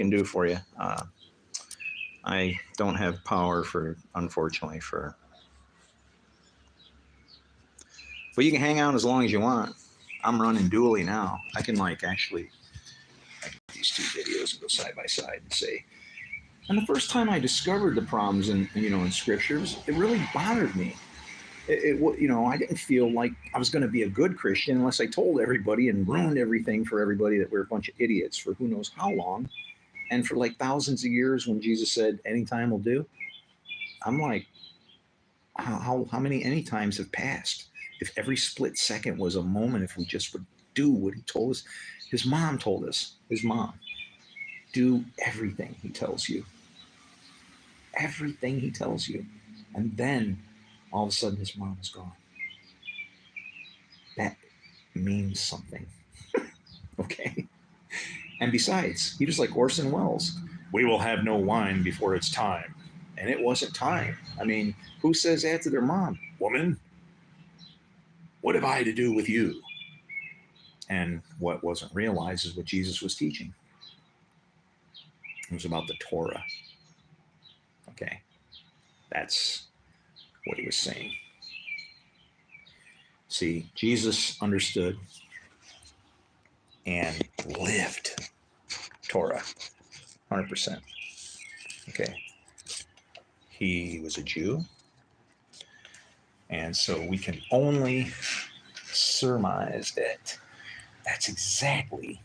can do for you. I don't have power unfortunately, but you can hang out as long as you want. I'm running dually now. I can actually these two videos and go side by side and say. And the first time I discovered the problems in scriptures, it really bothered me. I didn't feel like I was going to be a good Christian unless I told everybody and ruined everything for everybody that we're a bunch of idiots for who knows how long. And for thousands of years, when Jesus said, anytime will do, I'm like, how many any times have passed? If every split second was a moment, if we just would do what he told us, his mom told us, do everything he tells you. Everything he tells you. And then all of a sudden his mom is gone. That means something. Okay? And besides, he was like Orson Welles. We will have no wine before it's time. And it wasn't time. I mean, who says that to their mom? Woman, what have I to do with you? And what wasn't realized is what Jesus was teaching. It was about the Torah. Okay? That's what he was saying. See, Jesus understood and lived Torah 100%. Okay. He was a Jew. And so we can only surmise that that's exactly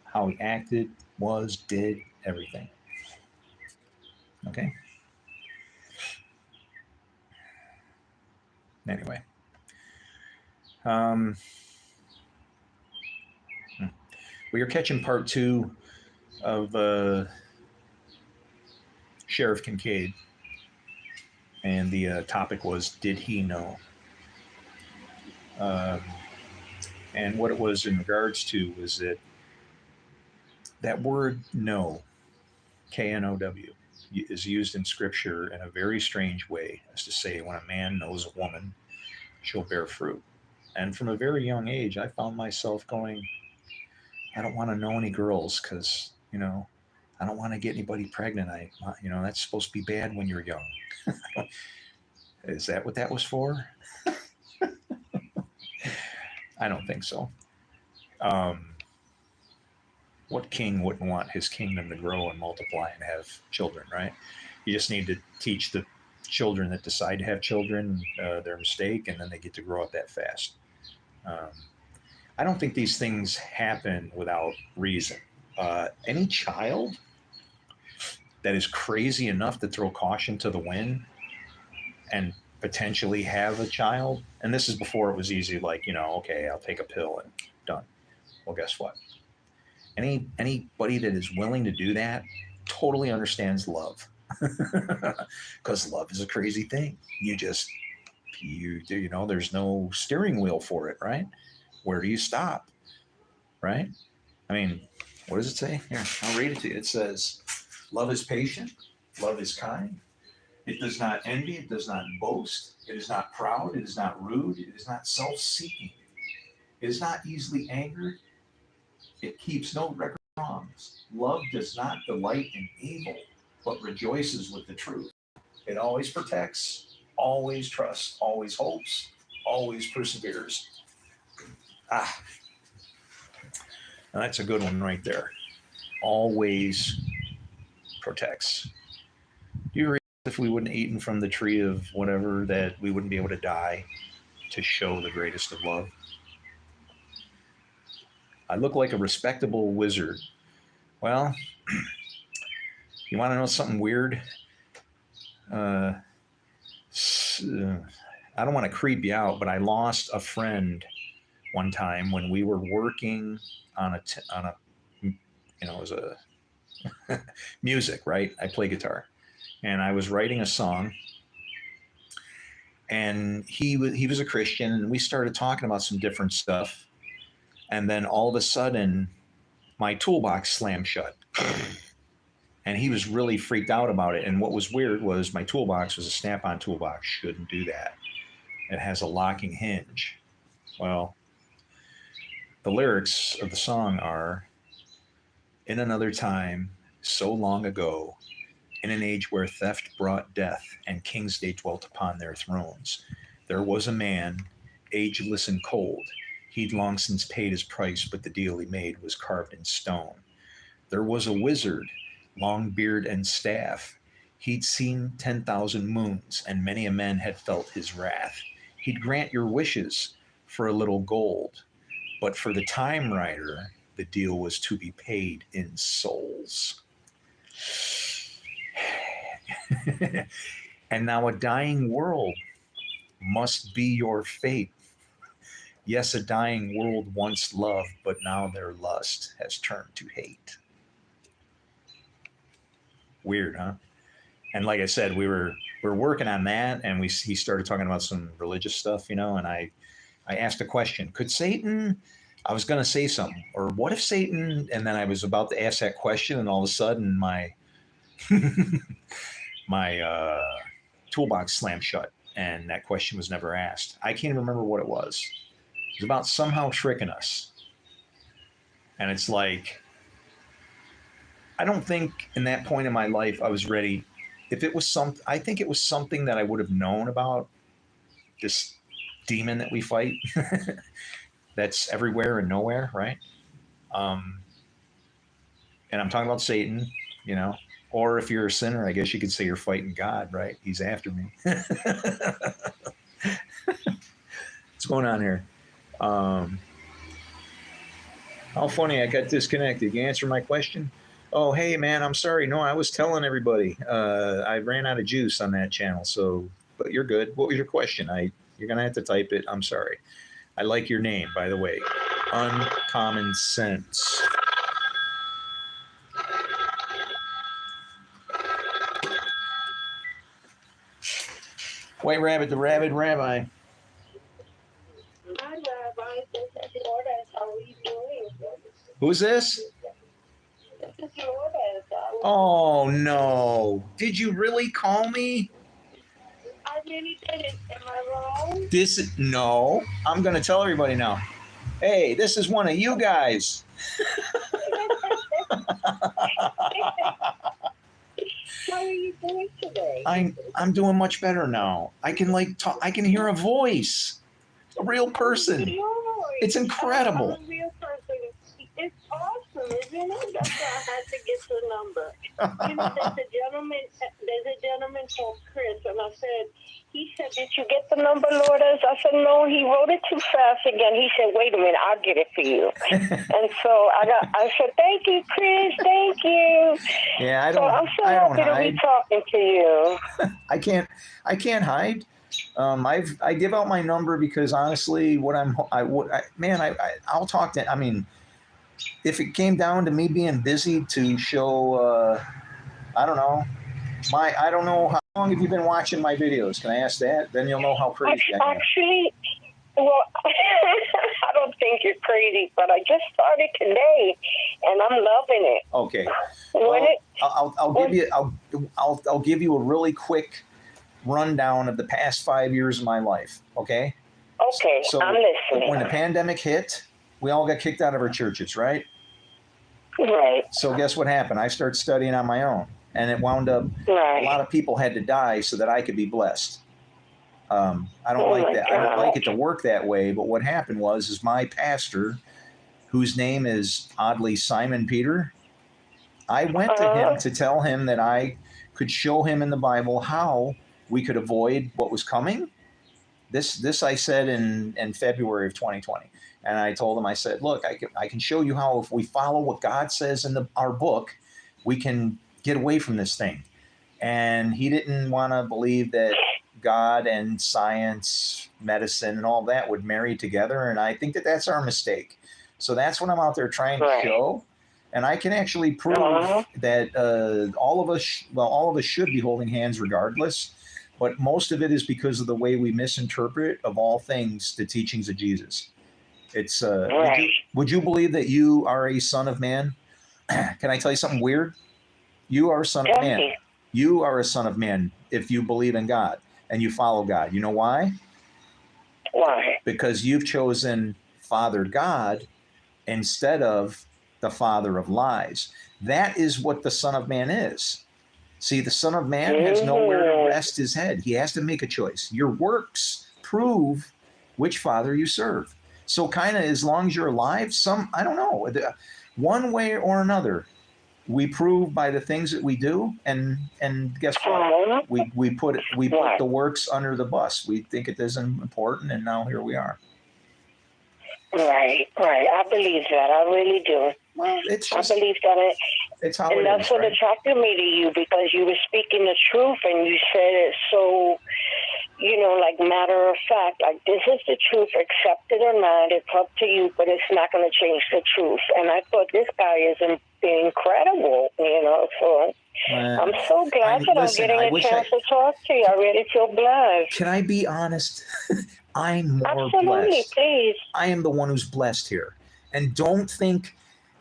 how he acted, did everything. Okay? Anyway. We are catching part 2 of Sheriff Kincaid. And the topic was, did he know? And what it was in regards to was that word know, K-N-O-W, is used in Scripture in a very strange way, as to say when a man knows a woman, she'll bear fruit. And from a very young age, I found myself going, I don't want to know any girls because, I don't want to get anybody pregnant. That's supposed to be bad when you're young. Is that what that was for? I don't think so. What king wouldn't want his kingdom to grow and multiply and have children, right? You just need to teach the children that decide to have children their mistake, and then they get to grow up that fast. I don't think these things happen without reason. Any child that is crazy enough to throw caution to the wind and potentially have a child, and this is before it was easy, okay, I'll take a pill and done. Well, guess what? Anybody that is willing to do that totally understands love. Because love is a crazy thing. There's no steering wheel for it, right? Where do you stop? Right? I mean, what does it say? Here, I'll read it to you. It says, love is patient, love is kind. It does not envy, it does not boast, it is not proud, it is not rude, it is not self-seeking. It is not easily angered, it keeps no record of wrongs. Love does not delight in evil, but rejoices with the truth. It always protects, always trusts, always hopes, always perseveres. Now that's a good one right there. Always protects. Do you realize if we wouldn't have eaten from the tree of whatever, that we wouldn't be able to die to show the greatest of love? I look like a respectable wizard. Well, you want to know something weird? I don't want to creep you out, but I lost a friend one time when we were working on it was a music, right? I play guitar, and I was writing a song, and he was a Christian, and we started talking about some different stuff, and then all of a sudden, my toolbox slammed shut. And he was really freaked out about it. And what was weird was my toolbox was a snap-on toolbox. Shouldn't do that. It has a locking hinge. Well, the lyrics of the song are, In another time, so long ago, in an age where theft brought death and kings they dwelt upon their thrones, there was a man, ageless and cold. He'd long since paid his price, but the deal he made was carved in stone. There was a wizard, long beard and staff. He'd seen 10,000 moons, and many a man had felt his wrath. He'd grant your wishes for a little gold, but for the time rider, the deal was to be paid in souls. And now a dying world must be your fate. Yes, a dying world once loved, but now their lust has turned to hate. Weird, huh? And like I said, we were working on that, and he started talking about some religious stuff, and I asked a question: Could Satan? I was going to say something, or what if Satan? And then I was about to ask that question, and all of a sudden my my toolbox slammed shut, and that question was never asked. I can't remember what it was. It was about somehow tricking us, and it's like, I don't think in that point in my life I was ready. If it was I think it was something that I would have known about, this demon that we fight that's everywhere and nowhere, right? And I'm talking about Satan, or if you're a sinner, I guess you could say you're fighting God, right? He's after me. What's going on here? How funny, I got disconnected. You answer my question? Oh, hey, man, I'm sorry. No, I was telling everybody. I ran out of juice on that channel, but you're good. What was your question? You're going to have to type it. I'm sorry. I like your name, by the way. Uncommon Sense. White Rabbit, the Rabid Rabbi. Hi, Rabbi. This is Lourdes. How are you doing? Who's this? This is Lourdes. Oh, no. Did you really call me? I really did it. Am I wrong? No. I'm going to tell everybody now. Hey, this is one of you guys. How are you doing today? I'm doing much better now. I can talk. I can hear a voice, a real person. It's incredible. I'm a real person. It's awesome, isn't it? That's why I had to get your number. There's a gentleman called Chris, and he said, did you get the number, Lourdes? I said, no, he wrote it too fast again. He said, wait a minute, I'll get it for you. And so I said, thank you, Chris, thank you. Yeah, I'm so happy to be talking to you. I can't hide. I give out my number because honestly, I'll talk to. I mean, if it came down to me being busy to show, I don't know. I don't know how long have you been watching my videos? Can I ask that? Then you'll know how crazy I am. Actually, well, I don't think you're crazy, but I just started today, and I'm loving it. Okay. I'll give you a really quick rundown of the past 5 years of my life. Okay. Okay. So I'm listening. When the pandemic hit, we all got kicked out of our churches, right? Right. So guess what happened? I started studying on my own, and it wound up a lot of people had to die so that I could be blessed. I don't like that. I don't like it to work that way. But what happened is my pastor, whose name is oddly Simon Peter, I went to him to tell him that I could show him in the Bible how we could avoid what was coming. This I said in February of 2020. And I told him, I said, look, I can show you how if we follow what God says in our book, we can get away from this thing. And he didn't want to believe that God and science, medicine, and all that would marry together. And I think that that's our mistake. So that's what I'm out there trying to show. And I can actually prove that all of us should be holding hands regardless. But most of it is because of the way we misinterpret, of all things, the teachings of Jesus. It's would you believe that you are a son of man? Can I tell you something weird? You are a son of man. You are a son of man if you believe in God and you follow God. You know why? Why? Because you've chosen Father God instead of the father of lies. That is what the Son of Man is. See, the Son of Man has nowhere to rest his head. He has to make a choice. Your works prove which father you serve. So kind of as long as you're alive, I don't know, one way or another, we prove by the things that we do, and guess what? We put the works under the bus. We think it isn't important, and now here we are. Right. I believe that. I really do. Well, I believe that. It's how and that's what attracted me to you, because you were speaking the truth, and you said it so, like matter of fact, like this is the truth, accept it or not, it's up to you, but it's not going to change the truth. And I thought this guy is incredible, so I'm so glad that I'm getting a chance to talk to you. I really feel blessed. Can I be honest? I'm more Absolutely, blessed. Please. I am the one who's blessed here. And don't think,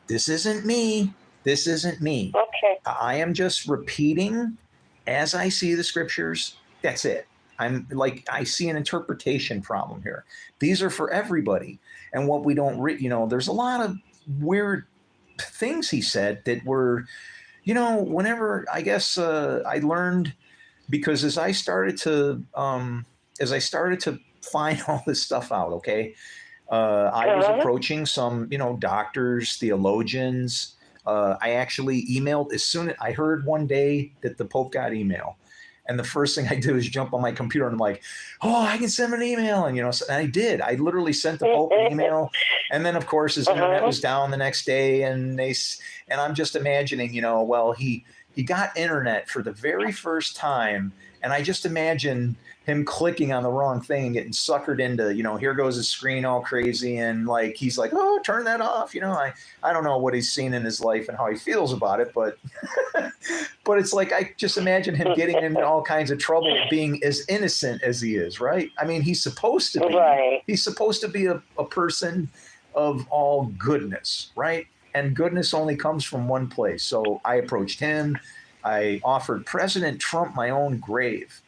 this isn't me. This isn't me. Okay. I am just repeating as I see the scriptures. That's it. I see an interpretation problem here. These are for everybody. And what we don't there's a lot of weird things he said that were, whenever I guess I learned, because as I started to find all this stuff out, okay, I was approaching some, doctors, theologians. I actually emailed as soon as I heard one day that the Pope got email. And the first thing I did was jump on my computer and I'm like, oh, I can send him an email. And, and I did. I literally sent the Pope an email. And then, of course, his internet was down the next day. And I'm just imagining, well, he got internet for the very first time. And I just imagine him clicking on the wrong thing and getting suckered into, here goes his screen all crazy. And he's like, oh, turn that off. I don't know what he's seen in his life and how he feels about it. But but it's like, I just imagine him getting into all kinds of trouble being as innocent as he is. Right. I mean, he's supposed to be. Right. He's supposed to be a person of all goodness. Right. And goodness only comes from one place. So I approached him. I offered President Trump my own grave,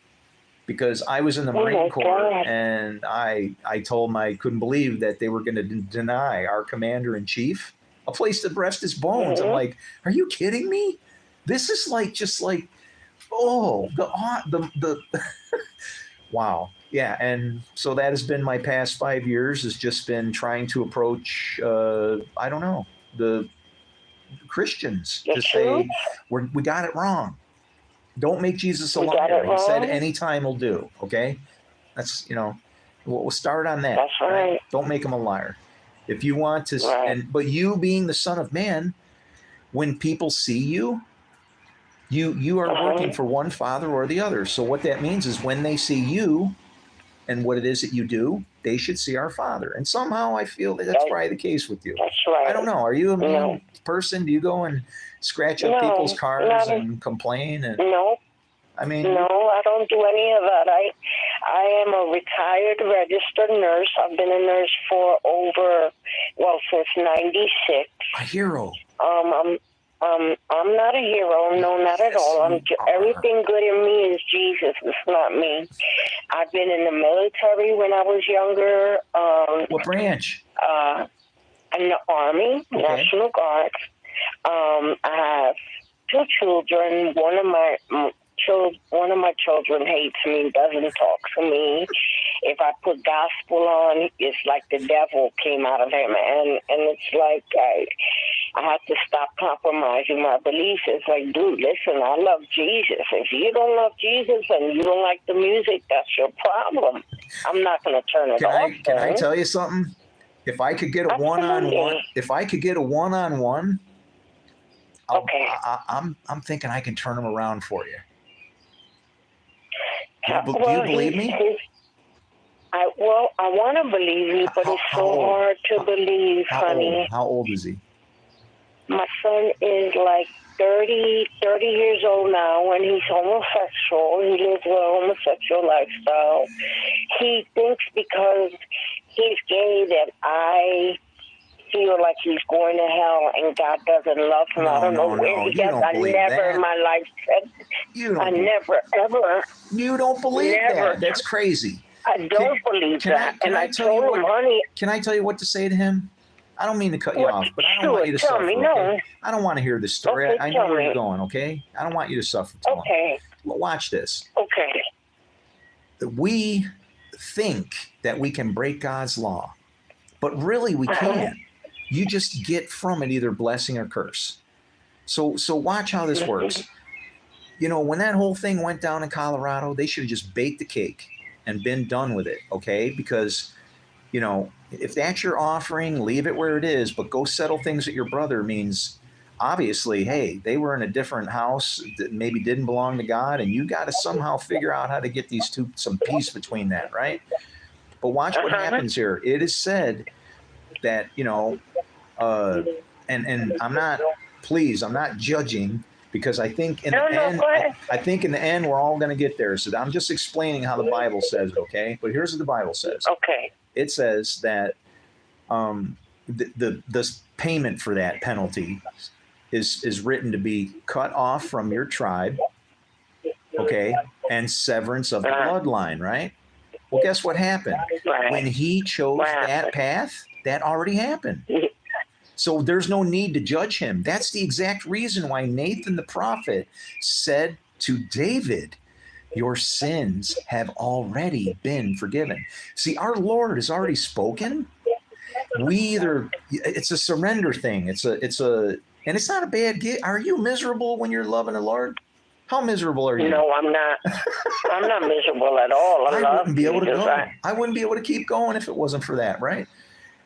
because I was in the Marine Corps, and I told him I couldn't believe that they were going to deny our commander-in-chief a place to rest his bones. I'm like, are you kidding me? This is the wow. Yeah. And so that has been my past 5 years, has just been trying to approach, I don't know, the Christians to say, we got it wrong. Don't make Jesus a liar. He said anytime will do. Okay. That's, we'll start on that. That's right. Don't make him a liar. If you want to, but you being the Son of Man, when people see you, you are working for one father or the other. So what that means is when they see you and what it is that you do, they should see our Father. And somehow I feel that's probably the case with you. That's right. I don't know. Are you a mean person? Do you go and scratch up people's cars and complain? And, no. I mean, no, I don't do any of that. I am a retired registered nurse. I've been a nurse for since '96. A hero. I'm not a hero. No, not at all. Everything good in me is Jesus. It's not me. I've been in the military when I was younger. What branch? In the Army, National Guard. I have 2 children. One of my children hates me, doesn't talk to me. If I put gospel on, it's like the devil came out of him, and it's like I have to stop compromising my beliefs. It's like, dude, listen, I love Jesus. If you don't love Jesus and you don't like the music, that's your problem. I'm not going to turn it off. Can I tell you something? If I could get a one-on-one, I'm thinking I can turn him around for you. Do you believe me? I want to believe you, but it's so hard to believe, honey. How old is he? My son is like 30 years old now, and he's homosexual. He lives a homosexual lifestyle. He thinks because he's gay that I feel like he's going to hell and God doesn't love him. I don't know where he gets. I never in my life said. Never, ever. You don't believe that? That's crazy. I don't believe that. And I told him, honey. Can I tell you what to say to him? I don't mean to cut you off, but I don't want you to tell suffer. me, Okay? no. I don't want to hear this story. Okay, I know tell where me. you're going. Okay, I don't want you to suffer too long. Okay. Well, watch this. Okay. We think that we can break God's law, but really we can't. You just get from it either blessing or curse. So watch how this works. You know, when that whole thing went down in Colorado, they should have just baked the cake and been done with it, okay? Because, you know, if that's your offering, leave it where it is, but go settle things with your brother means obviously, hey, they were in a different house that maybe didn't belong to God, and you got to somehow figure out how to get these two some peace between that, right? But watch what happens here. It is said that, you know, and I'm not judging, because I think in the end, I think in the end we're all going to get there. So I'm just explaining how the Bible says it, okay? But here's what the Bible says. Okay. It says that the payment for that penalty is written to be cut off from your tribe, okay, and severance of the bloodline, right? Well, guess what happened? When he chose that path, that already happened. So there's no need to judge him. That's the exact reason why Nathan the prophet said to David, your sins have already been forgiven. See, our Lord has already spoken. It's a surrender thing. And it's not a bad gift. Are you miserable when you're loving the Lord? How miserable are you? No, I'm not. I'm not miserable at all. I wouldn't be able to go. I wouldn't be able to keep going if it wasn't for that, right?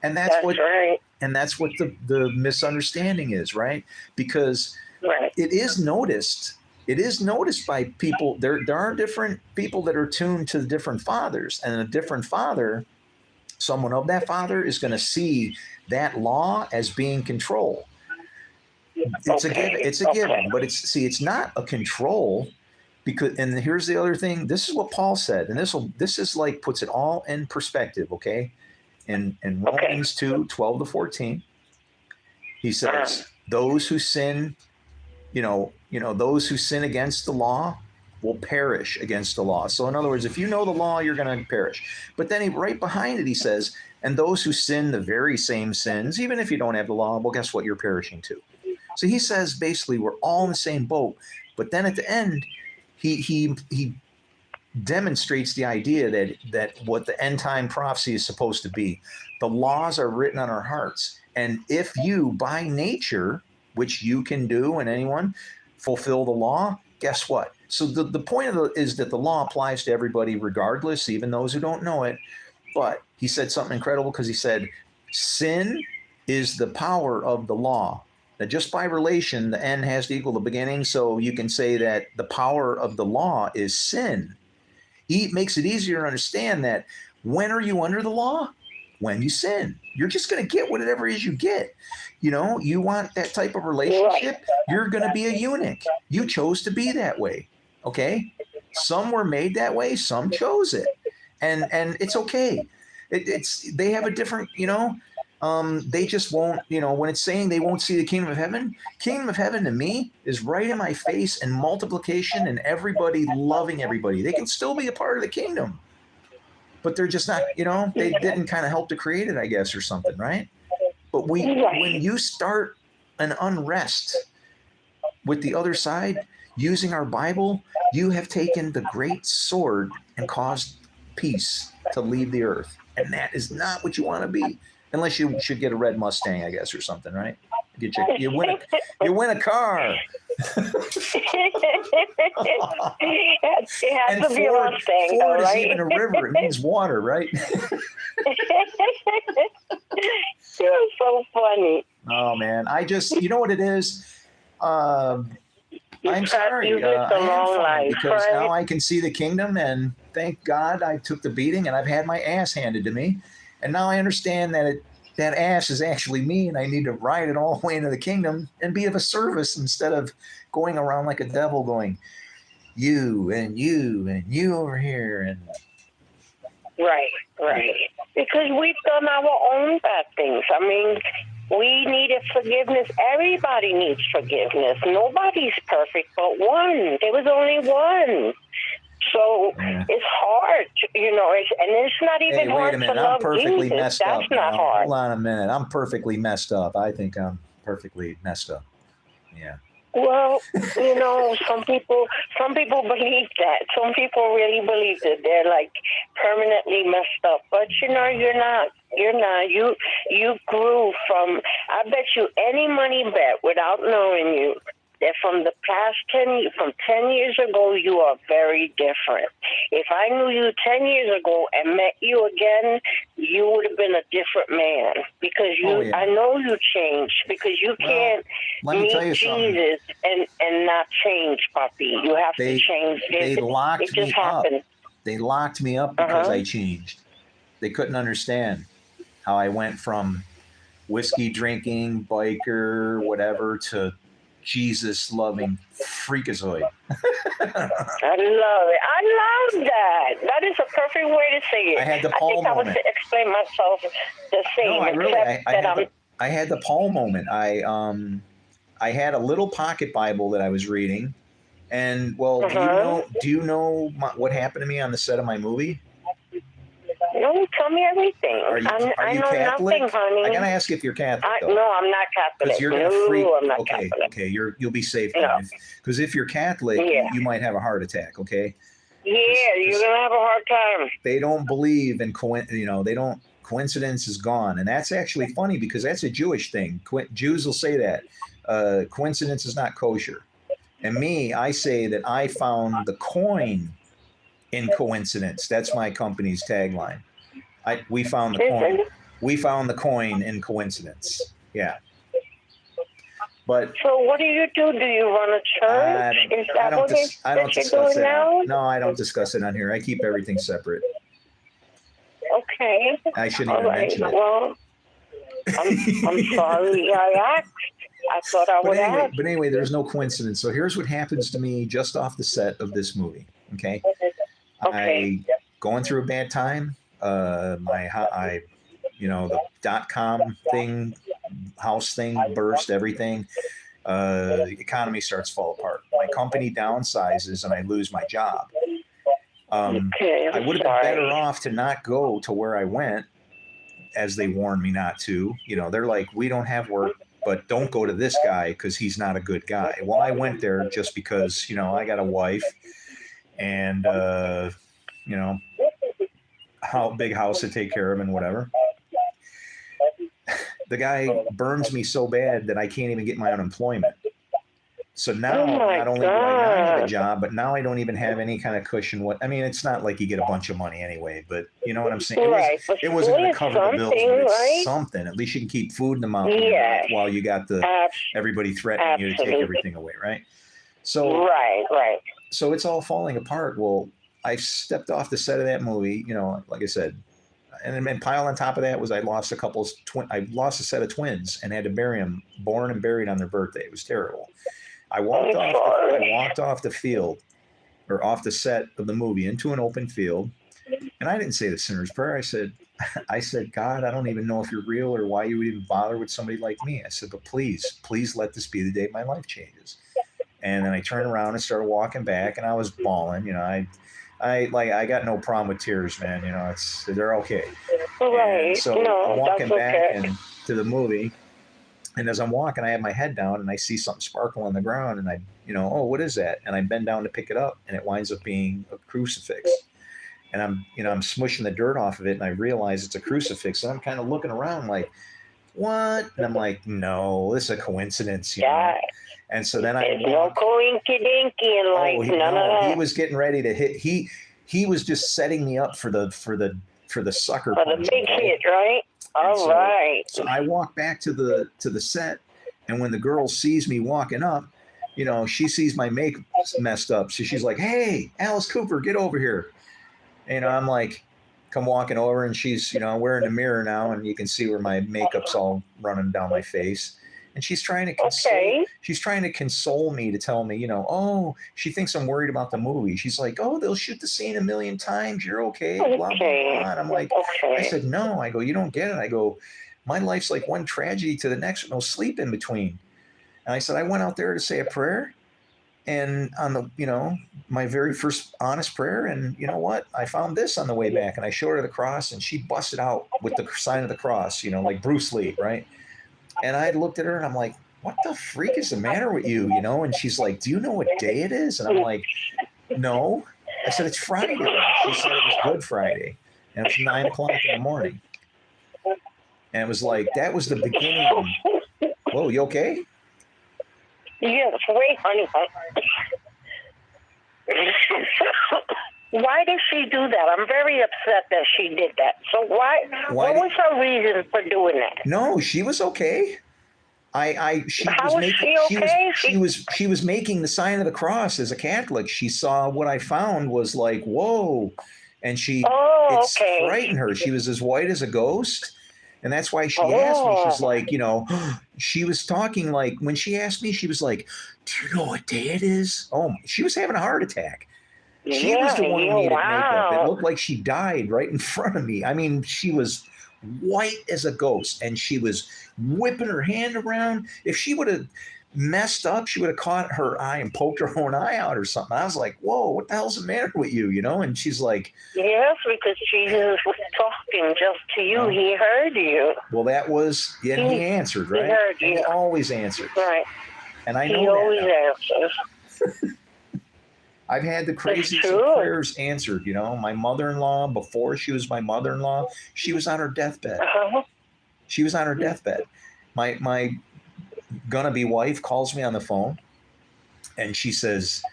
And that's what right. And that's what the misunderstanding is, right? Because it is noticed. It is noticed by people. There are different people that are tuned to the different fathers, and a different father, someone of that father, is going to see that law as being control. It's a given. It's a given, but it's not a control. Because, and here's the other thing. This is what Paul said, and this is like puts it all in perspective. Okay. In Romans 2:12-14, he says, those who sin, those who sin against the law will perish against the law. So in other words, if you know the law, you're going to perish. But then right behind it, he says, and those who sin the very same sins, even if you don't have the law, well, guess what? You're perishing too. So he says, basically, we're all in the same boat. But then at the end, he demonstrates the idea that what the end time prophecy is supposed to be. The laws are written on our hearts. And if you, by nature, which you can do and anyone, fulfill the law, guess what? So the point of is that the law applies to everybody regardless, even those who don't know it. But he said something incredible, because he said, sin is the power of the law. Now, just by relation, the end has to equal the beginning. So you can say that the power of the law is sin. He makes it easier to understand that when are you under the law? When you sin. You're just going to get whatever it is you get. You want that type of relationship, you're going to be a eunuch. You chose to be that way. Okay? Some were made that way, some chose it. And it's okay. They have a different, they just won't, when it's saying they won't see the kingdom of heaven to me is right in my face, and multiplication and everybody loving everybody. They can still be a part of the kingdom, but they're just not, they didn't kind of help to create it, I guess, or something, right? But when you start an unrest with the other side using our Bible, you have taken the great sword and caused peace to leave the earth. And that is not what you want to be. Unless you should get a red Mustang, I guess, or something, right? You win a car. It has to be a Mustang, Ford right? is even a river. It means water, right? You're so funny. Oh, man. You know what it is? I'm sorry. I am funny because now I can see the kingdom, and thank God I took the beating, and I've had my ass handed to me. And now I understand that that ass is actually me, and I need to ride it all the way into the kingdom and be of a service instead of going around like a devil going, you and you and you over here. And Right. Because we've done our own bad things. I mean, we needed forgiveness. Everybody needs forgiveness. Nobody's perfect but one. There was only one. So Yeah. it's hard, and it's not even Hey, wait hard a to minute. I'm love perfectly Jesus. messed That's up not now. hard. Hold on a minute. I'm perfectly messed up. I think I'm perfectly messed up. Yeah. Well, some people believe that. Some people really believe that they're like permanently messed up. But you're not. You're not. You grew from. I bet you any money bet without knowing you that from the past 10 years ago, you are very different. If I knew you 10 years ago and met you again, you would have been a different man because I know you changed because you can't let me tell you meet something. Jesus and not change, puppy. You have to change. They locked it just me up. happened. They locked me up because I changed. They couldn't understand how I went from whiskey drinking, biker, whatever, to Jesus loving freakazoid. I love it. I love that. That is a perfect way to say it. I had the I Paul think I would moment. explain myself the same. No, I I had the Paul moment. I had a little pocket Bible that I was reading, and well, do you know what happened to me on the set of my movie? No, tell me everything. Are you I know Catholic? nothing, honey. I gotta ask if you're Catholic. Though. No, I'm not Catholic. Because you're gonna freak. I'm not Okay, Catholic. okay, you'll be safe. No. Because if you're Catholic, you might have a heart attack. Okay. Yeah, you're gonna have a hard time. They don't believe in they don't. Coincidence is gone, and that's actually funny because that's a Jewish thing. Jews will say that coincidence is not kosher, and I say that I found the coin in coincidence. That's my company's tagline. We found the coin. We found the coin in coincidence. Yeah. But so what do you do? Do you run a church? Is that what you're doing now? No, I don't discuss it on here. I keep everything separate. Okay. I shouldn't even mention it. Well, I'm sorry I asked. I thought I would ask. But anyway, there's no coincidence. So here's what happens to me just off the set of this movie. Okay. I going through a bad time. The .com thing, house thing burst, everything. The economy starts to fall apart. My company downsizes and I lose my job. I would have been better off to not go to where I went, as they warned me not to. They're like, we don't have work, but don't go to this guy because he's not a good guy. Well, I went there just because, I got a wife and, how big house to take care of and whatever. The guy burns me so bad that I can't even get my unemployment. So now not only do I not have a job, but now I don't even have any kind of cushion. It's not like you get a bunch of money anyway, but you know what I'm saying? It wasn't going to cover the bills, but it's something. At least you can keep food in the mouth while you got everybody threatening you to take everything away, right? So right. So it's all falling apart. Well, I stepped off the set of that movie, like I said, and then pile on top of that was I lost I lost a set of twins and had to bury them, born and buried on their birthday. It was terrible. I walked off the field or off the set of the movie into an open field, and I didn't say the sinner's prayer. I said, God, I don't even know if you're real or why you would even bother with somebody like me. I said, but please let this be the day my life changes. And then I turned around and started walking back, and I was bawling. I got no problem with tears, man. They're okay. Right. And so I'm walking back to the movie, and as I'm walking, I have my head down, and I see something sparkle on the ground, and oh, what is that? And I bend down to pick it up, and it winds up being a crucifix. And I'm smushing the dirt off of it, and I realize it's a crucifix, and I'm kind of looking around like, what? And I'm like, no, this is a coincidence, And so then no coinky dinky in life. None of that. He was getting ready to hit. He was just setting me up for the sucker for punch, the big hit, right? All right. So I walk back to the set, and when the girl sees me walking up, she sees my makeup messed up, so she's like, "Hey, Alice Cooper, get over here." And I'm like, come walking over, and she's wearing a mirror now, and you can see where my makeup's all running down my face. And she's trying to console me, to tell me, oh, she thinks I'm worried about the movie. She's like, oh, they'll shoot the scene 1,000,000 times. You're okay. Blah, blah, blah. And I'm like, I said, no. I go, you don't get it. I go, my life's like one tragedy to the next with no sleep in between. And I said, I went out there to say a prayer, and on the, my very first honest prayer, and you know what? I found this on the way back, and I showed her the cross, and she busted out with the sign of the cross, like Bruce Lee, right? And I looked at her, and I'm like, "What the freak is the matter with you?" And she's like, "Do you know what day it is?" And I'm like, "No." I said, "It's Friday." She said it was Good Friday, and it was 9 o'clock in the morning, and it was like that was the beginning. Whoa, you okay? Yes, wait, honey. Why did she do that? I'm very upset that she did that. So what was her reason for doing that? No, she was okay. She was making the sign of the cross as a Catholic. She saw what I found was like, whoa. And frightened her. She was as white as a ghost. And that's why she asked me, she's like, she was talking like, when she asked me, she was like, "Do you know what day it is?" Oh, she was having a heart attack. She was the one who needed makeup. It looked like she died right in front of me. I mean, she was white as a ghost, and she was whipping her hand around. If she would have messed up, she would have caught her eye and poked her own eye out or something. I was like, "Whoa, what the hell's the matter with you?" And she's like, "Yes, because Jesus was talking just to you. He heard you." Well, that was, he answered, right? He heard you. And he always answers. Right. And I know he always answers. I've had the craziest of prayers answered. My mother-in-law, before she was my mother-in-law, she was on her deathbed. She was on her deathbed. My gonna-be wife calls me on the phone, and she says,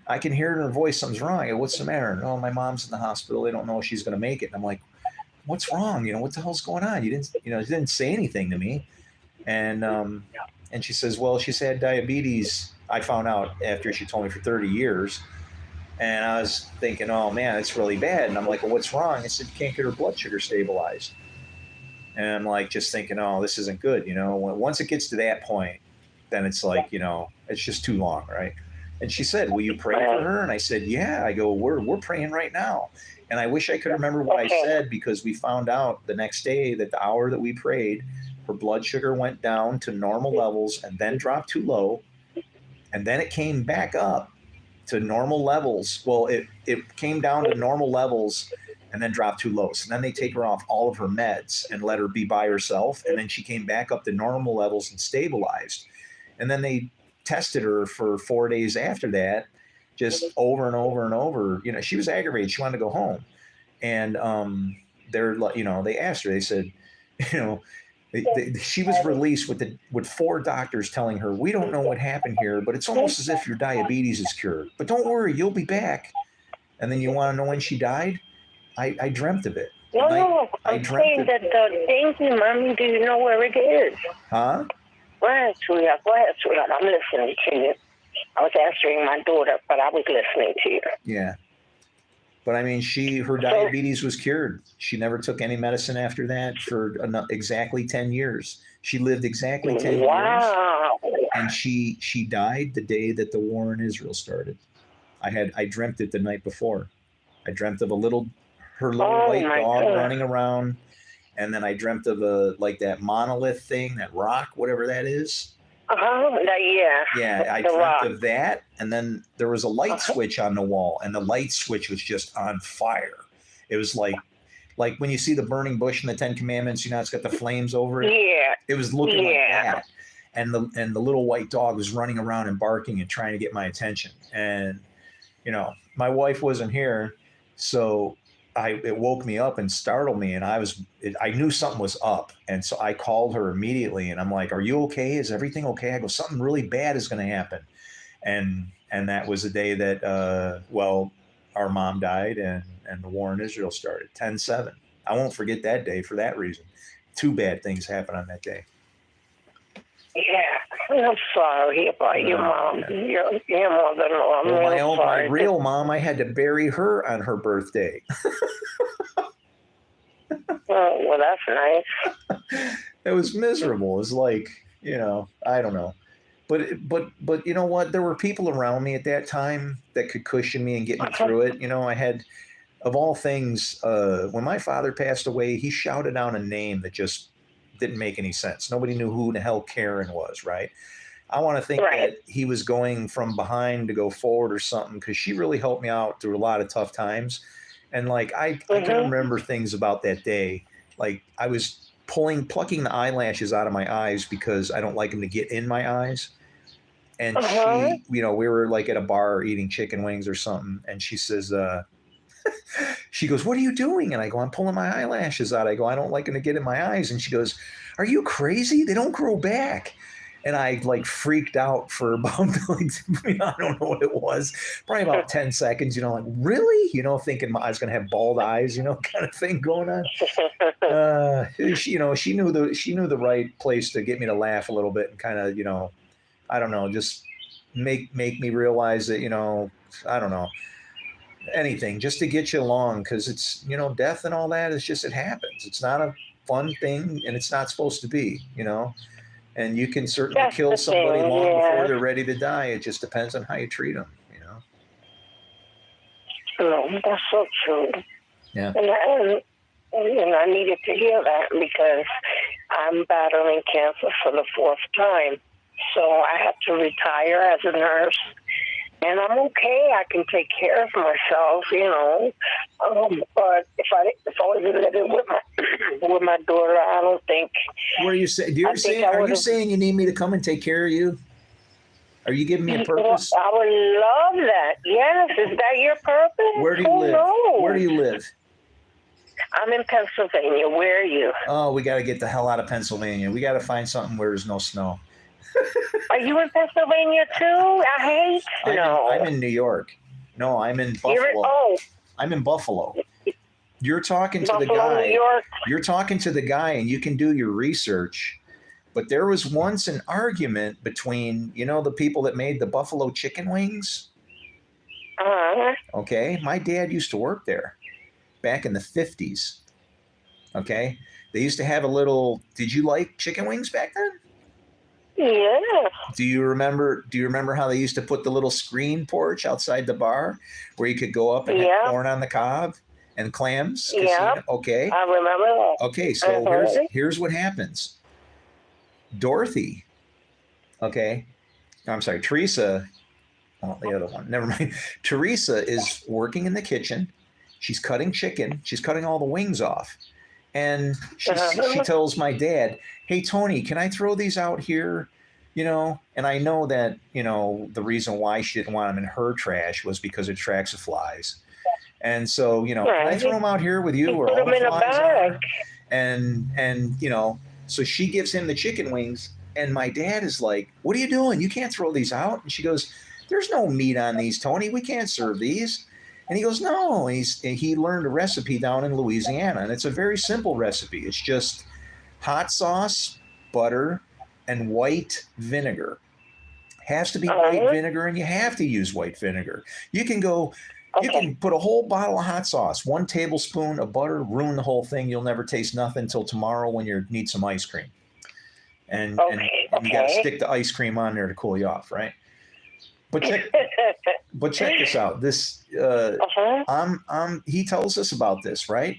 I can hear it in her voice, something's wrong. I go, "What's the matter?" "No, my mom's in the hospital. They don't know if she's going to make it." And I'm like, "What's wrong? What the hell's going on? You didn't say anything to me." And she says, "Well, she's had diabetes." I found out after she told me, for 30 years. And I was thinking, "Oh man, it's really bad." And I'm like, "Well, what's wrong?" I said, "Can't get her blood sugar stabilized." And I'm like, just thinking, "Oh, this isn't good." Once it gets to that point, then it's like, it's just too long, right? And she said, "Will you pray for her?" And I said, "Yeah." I go, we're praying right now." And I wish I could remember what I said, because we found out the next day that the hour that we prayed, her blood sugar went down to normal levels and then dropped too low. And then it came back up to normal levels. Well, it came down to normal levels and then dropped too low. So then they take her off all of her meds and let her be by herself. And then she came back up to normal levels and stabilized. And then they tested her for 4 days after that, just over and over and over. She was aggravated. She wanted to go home. And they asked her, they said, she was released with 4 doctors telling her, "We don't know what happened here, but it's almost as if your diabetes is cured. But don't worry, you'll be back." And then you want to know when she died? I dreamt of it. No, I'm saying that thank you, Mommy. Do you know where it is? Huh? Go ahead, sweetheart. I'm listening to you. I was answering my daughter, but I was listening to you. Yeah. But I mean, her diabetes was cured. She never took any medicine after that for exactly 10 years. She lived exactly 10 years. And she died the day that the war in Israel started. I dreamt it the night before. I dreamt of her little white dog running around. And then I dreamt of that monolith thing, that rock, whatever that is. Yeah, I dreamt of that. And then there was a light switch on the wall, and the light switch was just on fire. It was like when you see the burning bush in the 10 Commandments, it's got the flames over it. Yeah. It was looking like that. And the little white dog was running around and barking and trying to get my attention. And, my wife wasn't here, so it woke me up and startled me, and I knew something was up. And so I called her immediately, and I'm like, "Are you okay? Is everything okay?" I go, "Something really bad is going to happen." And that was the day that, our mom died and the war in Israel started, 10/7. I won't forget that day for that reason. 2 bad things happened on that day. Yeah, I'm sorry about your mom. Your mother-in-law. Well, my real mom, I had to bury her on her birthday. Oh, well, that's nice. It was miserable. It was like, I don't know. But you know what? There were people around me at that time that could cushion me and get me through it. I had, of all things, when my father passed away, he shouted out a name that just didn't make any sense. Nobody knew who the hell Karen was, right? I want to think Right. that he was going from behind to go forward or something, because she really helped me out through a lot of tough times. And like I can Mhm. remember things about that day. Like I was plucking the eyelashes out of my eyes because I don't like them to get in my eyes. And Uh-huh. she, we were like at a bar eating chicken wings or something, and she says, she goes, "What are you doing?" And I go, "I'm pulling my eyelashes out." I go, "I don't like them to get in my eyes." And she goes, "Are you crazy? They don't grow back." And I like freaked out for about like, I don't know what it was, probably about 10 seconds, like, really? Thinking I was going to have bald eyes, kind of thing going on. She knew the right place to get me to laugh a little bit and kind of, I don't know, just make me realize that, I don't know, anything just to get you along, because it's, death and all that is just, it happens. It's not a fun thing, and it's not supposed to be, and you can certainly That's kill the somebody thing. long before Yeah. they're ready to die. It just depends on how you treat them. No, that's so true. Yeah. And I needed to hear that because I'm battling cancer for the fourth time. So I have to retire as a nurse. And I'm okay. I can take care of myself, But if I was living with my daughter, I don't think. What are you saying? Are you saying you need me to come and take care of you? Are you giving me a purpose? I would love that. Yes, is that your purpose? Where do you live? Knows? Where do you live? I'm in Pennsylvania. Where are you? Oh, we got to get the hell out of Pennsylvania. We got to find something where there's no snow. Are you in Pennsylvania too? I hate snow. I'm in New York. No, I'm in Buffalo. I'm in Buffalo. You're talking to the guy. New York. You're talking to the guy, and you can do your research. But there was once an argument between, the people that made the buffalo chicken wings. Uh-huh. Okay. My dad used to work there back in the 50s. Okay. They used to have a little, did you like chicken wings back then? Yeah. Do you remember how they used to put the little screen porch outside the bar where you could go up and have corn on the cob and clams? Yeah. Okay. I remember that. Okay. So here's what happens. Dorothy. Okay. I'm sorry. Teresa. Oh, the other one. Never mind. Teresa is working in the kitchen. She's cutting chicken. She's cutting all the wings off. And she tells my dad, "Hey, Tony, can I throw these out here?" And I know that, the reason why she didn't want them in her trash was because it attracts the flies. And so, can I throw them out here with you where all the flies are? And so she gives him the chicken wings. And my dad is like, "What are you doing? You can't throw these out." And she goes, "There's no meat on these, Tony. We can't serve these." And he goes, "No." He learned a recipe down in Louisiana, and it's a very simple recipe. It's just hot sauce, butter, and white vinegar. Has to be white vinegar, and you have to use white vinegar. You can put a whole bottle of hot sauce, 1 tablespoon of butter, ruin the whole thing. You'll never taste nothing until tomorrow when you need some ice cream. And you got to stick the ice cream on there to cool you off, right? But check this out. This he tells us about this, right?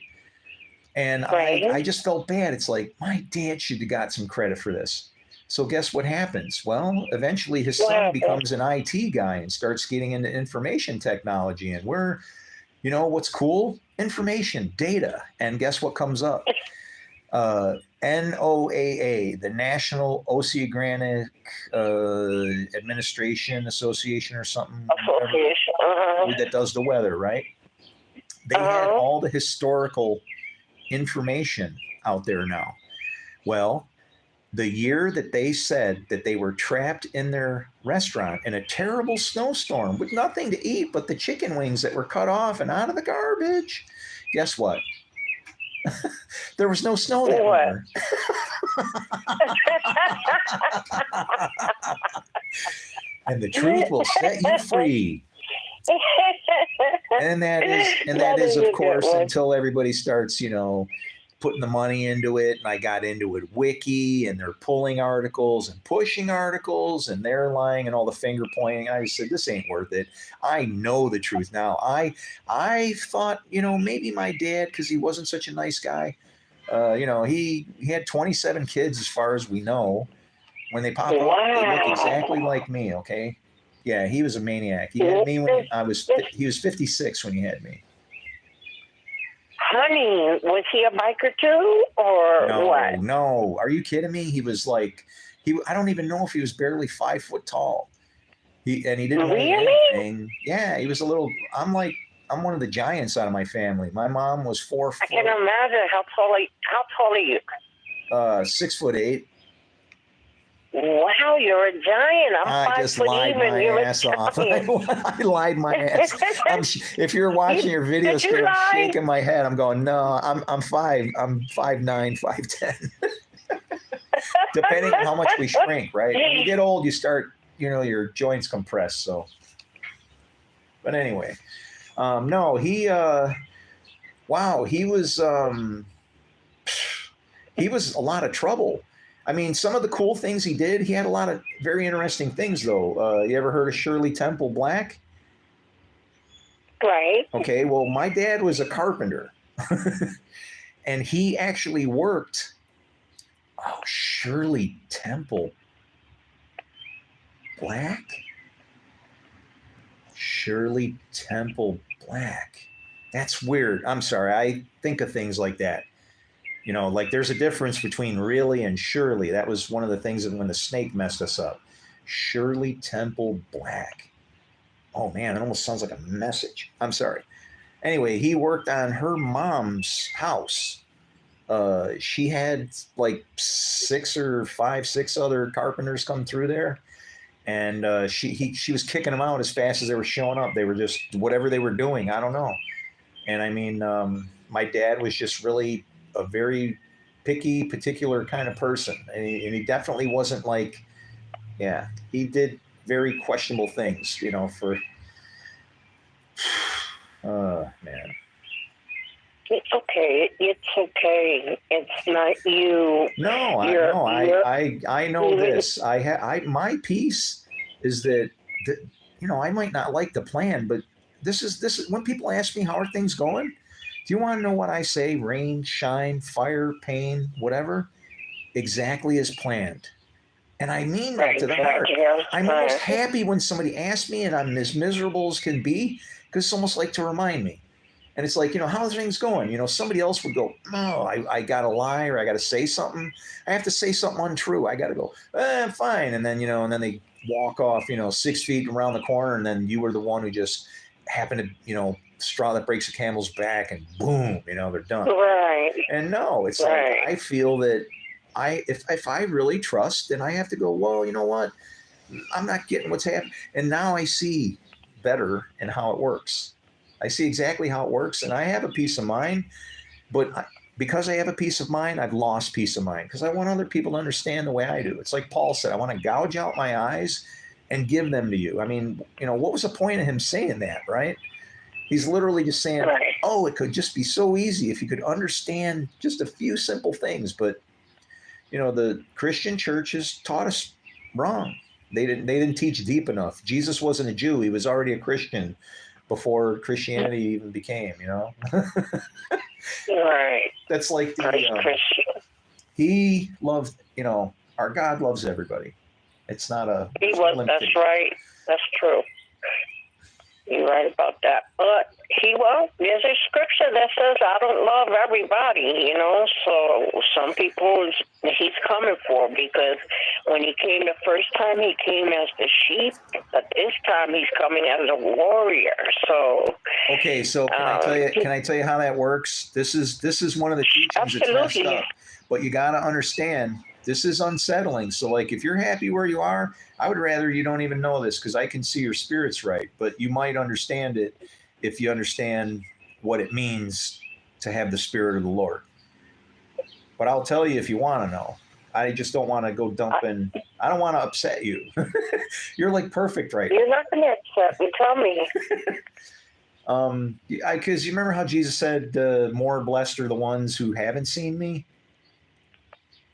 And I just felt bad. It's like my dad should have got some credit for this. So guess what happens? Well, eventually his son becomes an IT guy and starts getting into information technology. And what's cool? Information, data. And guess what comes up? NOAA, the National Oceanic Administration Association or something, that does the weather, right? They had all the historical information out there now. Well, the year that they said that they were trapped in their restaurant in a terrible snowstorm with nothing to eat but the chicken wings that were cut off and out of the garbage, guess what? There was no snow that winter. And the truth will set you free. And that is of course, until everybody starts, putting the money into it. And I got into it wiki, and they're pulling articles and pushing articles, and they're lying and all the finger pointing. I said, this ain't worth it. I know the truth now. I thought, maybe my dad, because he wasn't such a nice guy, he had 27 kids as far as we know. When they pop up, they look exactly like me. Okay. Yeah, he was a maniac. He had me when he was 56 when he had me. Honey, was he a biker too, or what? No. Are you kidding me? He was like, I don't even know if he was barely 5 foot tall. He didn't weigh anything. Yeah, he was a little. I'm one of the giants out of my family. My mom was 4 foot. I can imagine how tall are you? 6'8". Wow, you're a giant. I'm 5 just foot lied even. my You're ass a off. giant. I lied my ass. If you're watching your video screen, I'm shaking my head. I'm going, no, I'm 5'9", 5'10". Depending on how much we shrink, right? When you get old, you start, your joints compress. So, but anyway, no, wow, he was a lot of trouble. I mean, some of the cool things he did, he had a lot of very interesting things, though. You ever heard of Shirley Temple Black? Right. Okay, well, my dad was a carpenter. And he actually worked. Oh, Shirley Temple Black? Shirley Temple Black. That's weird. I'm sorry. I think of things like that. Like there's a difference between really and Shirley. That was one of the things that when the snake messed us up. Shirley Temple Black. Oh man, it almost sounds like a message. I'm sorry. Anyway, he worked on her mom's house. She had like 6 other carpenters come through there. And she was kicking them out as fast as they were showing up. They were just whatever they were doing. I don't know. And I mean, my dad was just really a very picky, particular kind of person. And he definitely wasn't like, yeah, he did very questionable things, for, man. It's okay. It's okay. It's not you. No, I know this. My piece is that, I might not like the plan, but this is when people ask me, how are things going? Do you want to know what I say? Rain, shine, fire, pain, whatever, exactly as planned. And I mean that to the heart. I'm almost happy when somebody asks me and I'm as miserable as can be, because it's almost like to remind me. And it's like, how are things going? Somebody else would go, no, I got to lie, or I got to say something. I have to say something untrue. I got to go, I'm fine. And then, and then they walk off, 6 feet around the corner. And then you were the one who just happened to, straw that breaks a camel's back, and boom, they're done. Right. And no, it's like, I feel that if I really trust, then I have to go, well, you know what? I'm not getting what's happening. And now I see better in how it works. I see exactly how it works, and I have a peace of mind. But because I have a peace of mind, I've lost peace of mind because I want other people to understand the way I do. It's like Paul said, I want to gouge out my eyes and give them to you. I mean, what was the point of him saying that, right? He's literally just saying, oh, it could just be so easy if you could understand just a few simple things. But, the Christian church has taught us wrong. They didn't teach deep enough. Jesus wasn't a Jew. He was already a Christian before Christianity even became, Right. That's like he loved, our God loves everybody. It's not a. That's right. That's true. You're right about that. But there's a scripture that says, I don't love everybody, so some people he's coming for, because when he came the first time, he came as the sheep, but this time he's coming as a warrior. So okay, so can I tell you how that works? This is one of the teachings that's messed up. But you got to understand, this is unsettling. So like, if you're happy where you are, I would rather you don't even know this, because I can see your spirit's right. But you might understand it if you understand what it means to have the Spirit of the Lord. But I'll tell you if you want to know. I just don't want to go dumping. I don't want to upset you. You're like perfect right now. You're not going to upset me. Tell me. Because you remember how Jesus said, more blessed are the ones who haven't seen me?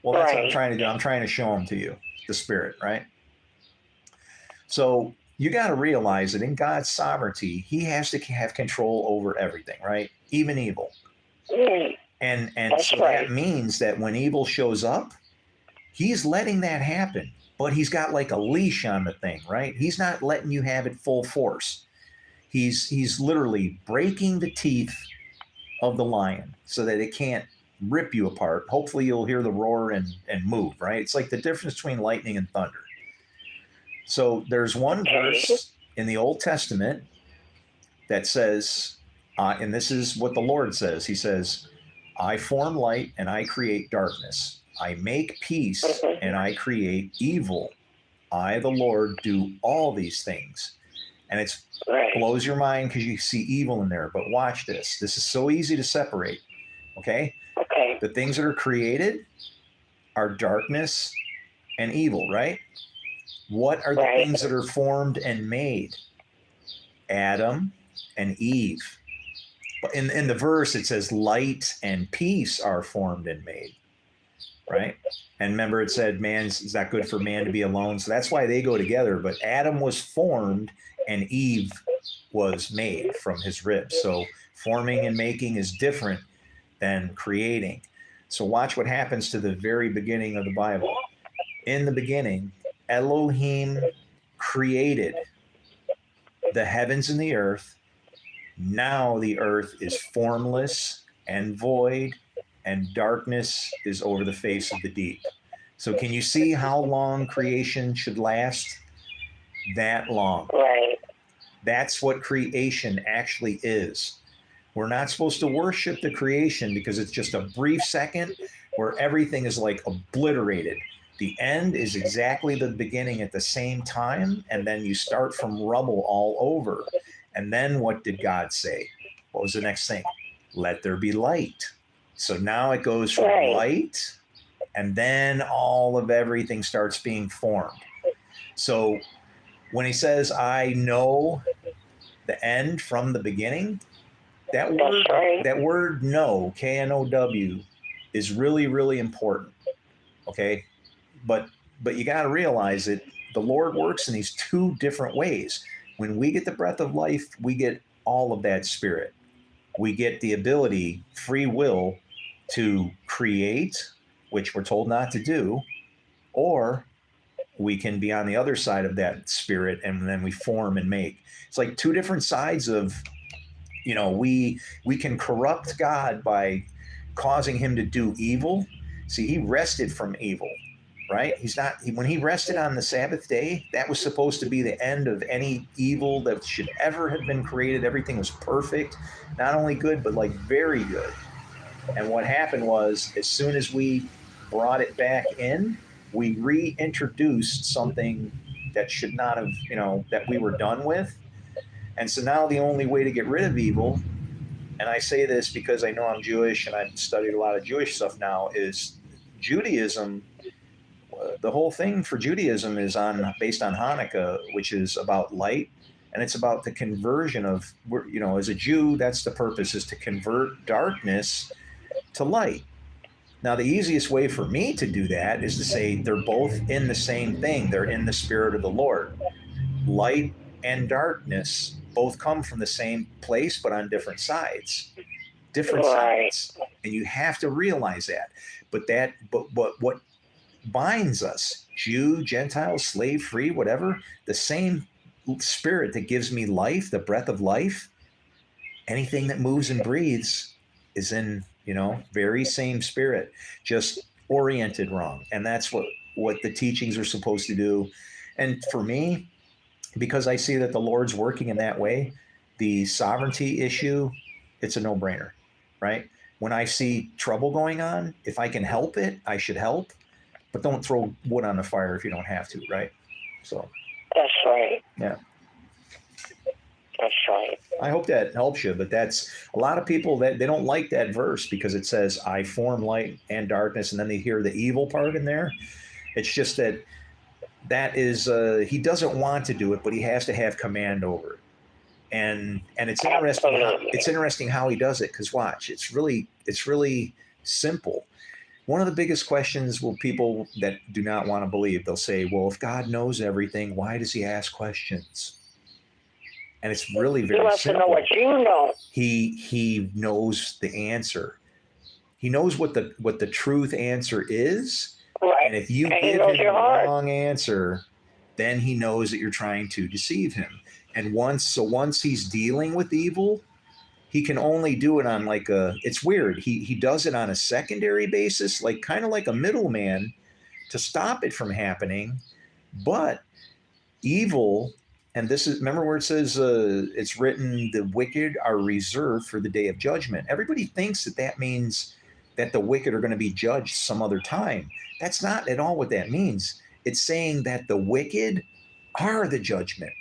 Well, that's what I'm trying to do. I'm trying to show them to you, the Spirit, right? So you got to realize that in God's sovereignty, he has to have control over everything, right? Even evil. And so that means that when evil shows up, he's letting that happen. but he's got like a leash on the thing, right? He's not letting you have it full force. He's literally breaking the teeth of the lion so that it can't rip you apart. Hopefully you'll hear the roar and move, right? It's like the difference between lightning and thunder. So there's one verse in the Old Testament that says, and this is what the Lord says. He says, I form light and I create darkness. I make peace and I create evil. I, the Lord, do all these things. And it blows your mind because you see evil in there. But watch this. This is so easy to separate. Okay? Okay. The things that are created are darkness and evil, right? What are the things that are formed and made? Adam and Eve. But in the verse, it says light and peace are formed and made, right? And remember, it said, it's not good for man to be alone. So that's why they go together. But Adam was formed and Eve was made from his ribs. So forming and making is different than creating. So watch what happens to the very beginning of the Bible. In the beginning, Elohim created the heavens and the earth. Now the earth is formless and void, and darkness is over the face of the deep. So can you see how long creation should last? That long. Right. That's what creation actually is. We're not supposed to worship the creation because it's just a brief second where everything is like obliterated. The end is exactly the beginning at the same time, and then you start from rubble all over. And then what did God say? What was the next thing? Let there be light. So now it goes from light, and then all of everything starts being formed. So when he says, I know the end from the beginning, that word know, K-N-O-W, is really, really important. Okay? But you got to realize that the Lord works in these two different ways. When we get the breath of life, we get all of that spirit. We get the ability, free will, to create, which we're told not to do, or we can be on the other side of that spirit and then we form and make. It's like two different sides of, we can corrupt God by causing him to do evil. See, he rested from evil. Right? When he rested on the Sabbath day, that was supposed to be the end of any evil that should ever have been created. Everything was perfect, not only good, but like very good. And what happened was, as soon as we brought it back in, we reintroduced something that should not have, that we were done with. And so now the only way to get rid of evil, and I say this because I know I'm Jewish and I've studied a lot of Jewish stuff now, is Judaism. The whole thing for Judaism is based on Hanukkah, which is about light, and it's about the conversion of, as a Jew, that's the purpose, is to convert darkness to light. Now, the easiest way for me to do that is to say they're both in the same thing. They're in the Spirit of the Lord. Light and darkness both come from the same place, but on different sides. Different sides. And you have to realize that. But what binds us, Jew, Gentile, slave, free, whatever, the same spirit that gives me life, the breath of life, anything that moves and breathes is in, very same spirit, just oriented wrong. And that's what the teachings are supposed to do. And for me, because I see that the Lord's working in that way, the sovereignty issue, it's a no-brainer, right? When I see trouble going on, if I can help it, I should help. But don't throw wood on the fire if you don't have to, right? So. That's right. Yeah. That's right. I hope that helps you, but that's a lot of people that they don't like that verse because it says, I form light and darkness, and then they hear the evil part in there. It's just that is, he doesn't want to do it, but he has to have command over it. And it's interesting. It's interesting how he does it, because watch, it's really simple. One of the biggest questions will people that do not want to believe, they'll say, well, if God knows everything, why does he ask questions? And it's really very simple. He wants to know what you know. He knows the answer. He knows what the truth answer is, Right. And if you And he give knows him the your heart. wrong answer, then he knows that you're trying to deceive him. And once he's dealing with evil, he can only do it on like it's weird. He does it on a secondary basis, like kind of like a middleman to stop it from happening. But evil, and this is, remember where it says it's written, the wicked are reserved for the day of judgment. Everybody thinks that that means that the wicked are going to be judged some other time. That's not at all what that means. It's saying that the wicked are the judgment.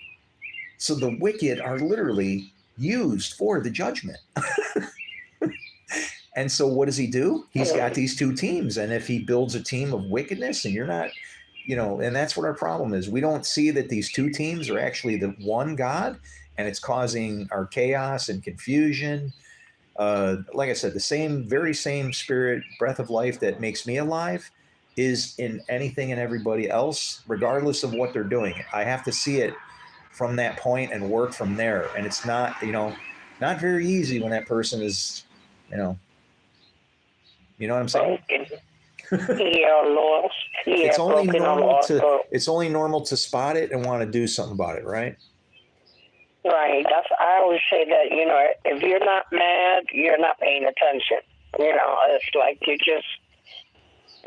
So the wicked are literally used for the judgment. And so what does he do? He's got these two teams. And if he builds a team of wickedness and you're not, and that's what our problem is. We don't see that these two teams are actually the one God, and it's causing our chaos and confusion. Like I said, the very same spirit, breath of life that makes me alive is in anything and everybody else, regardless of what they're doing. I have to see it from that point and work from there. And it's not, not very easy when that person is, you know what I'm saying? Yeah, lost. Yeah, It's only broken or normal lost. it's only normal to spot it and want to do something about it, right? Right. I always say that, if you're not mad, you're not paying attention. It's like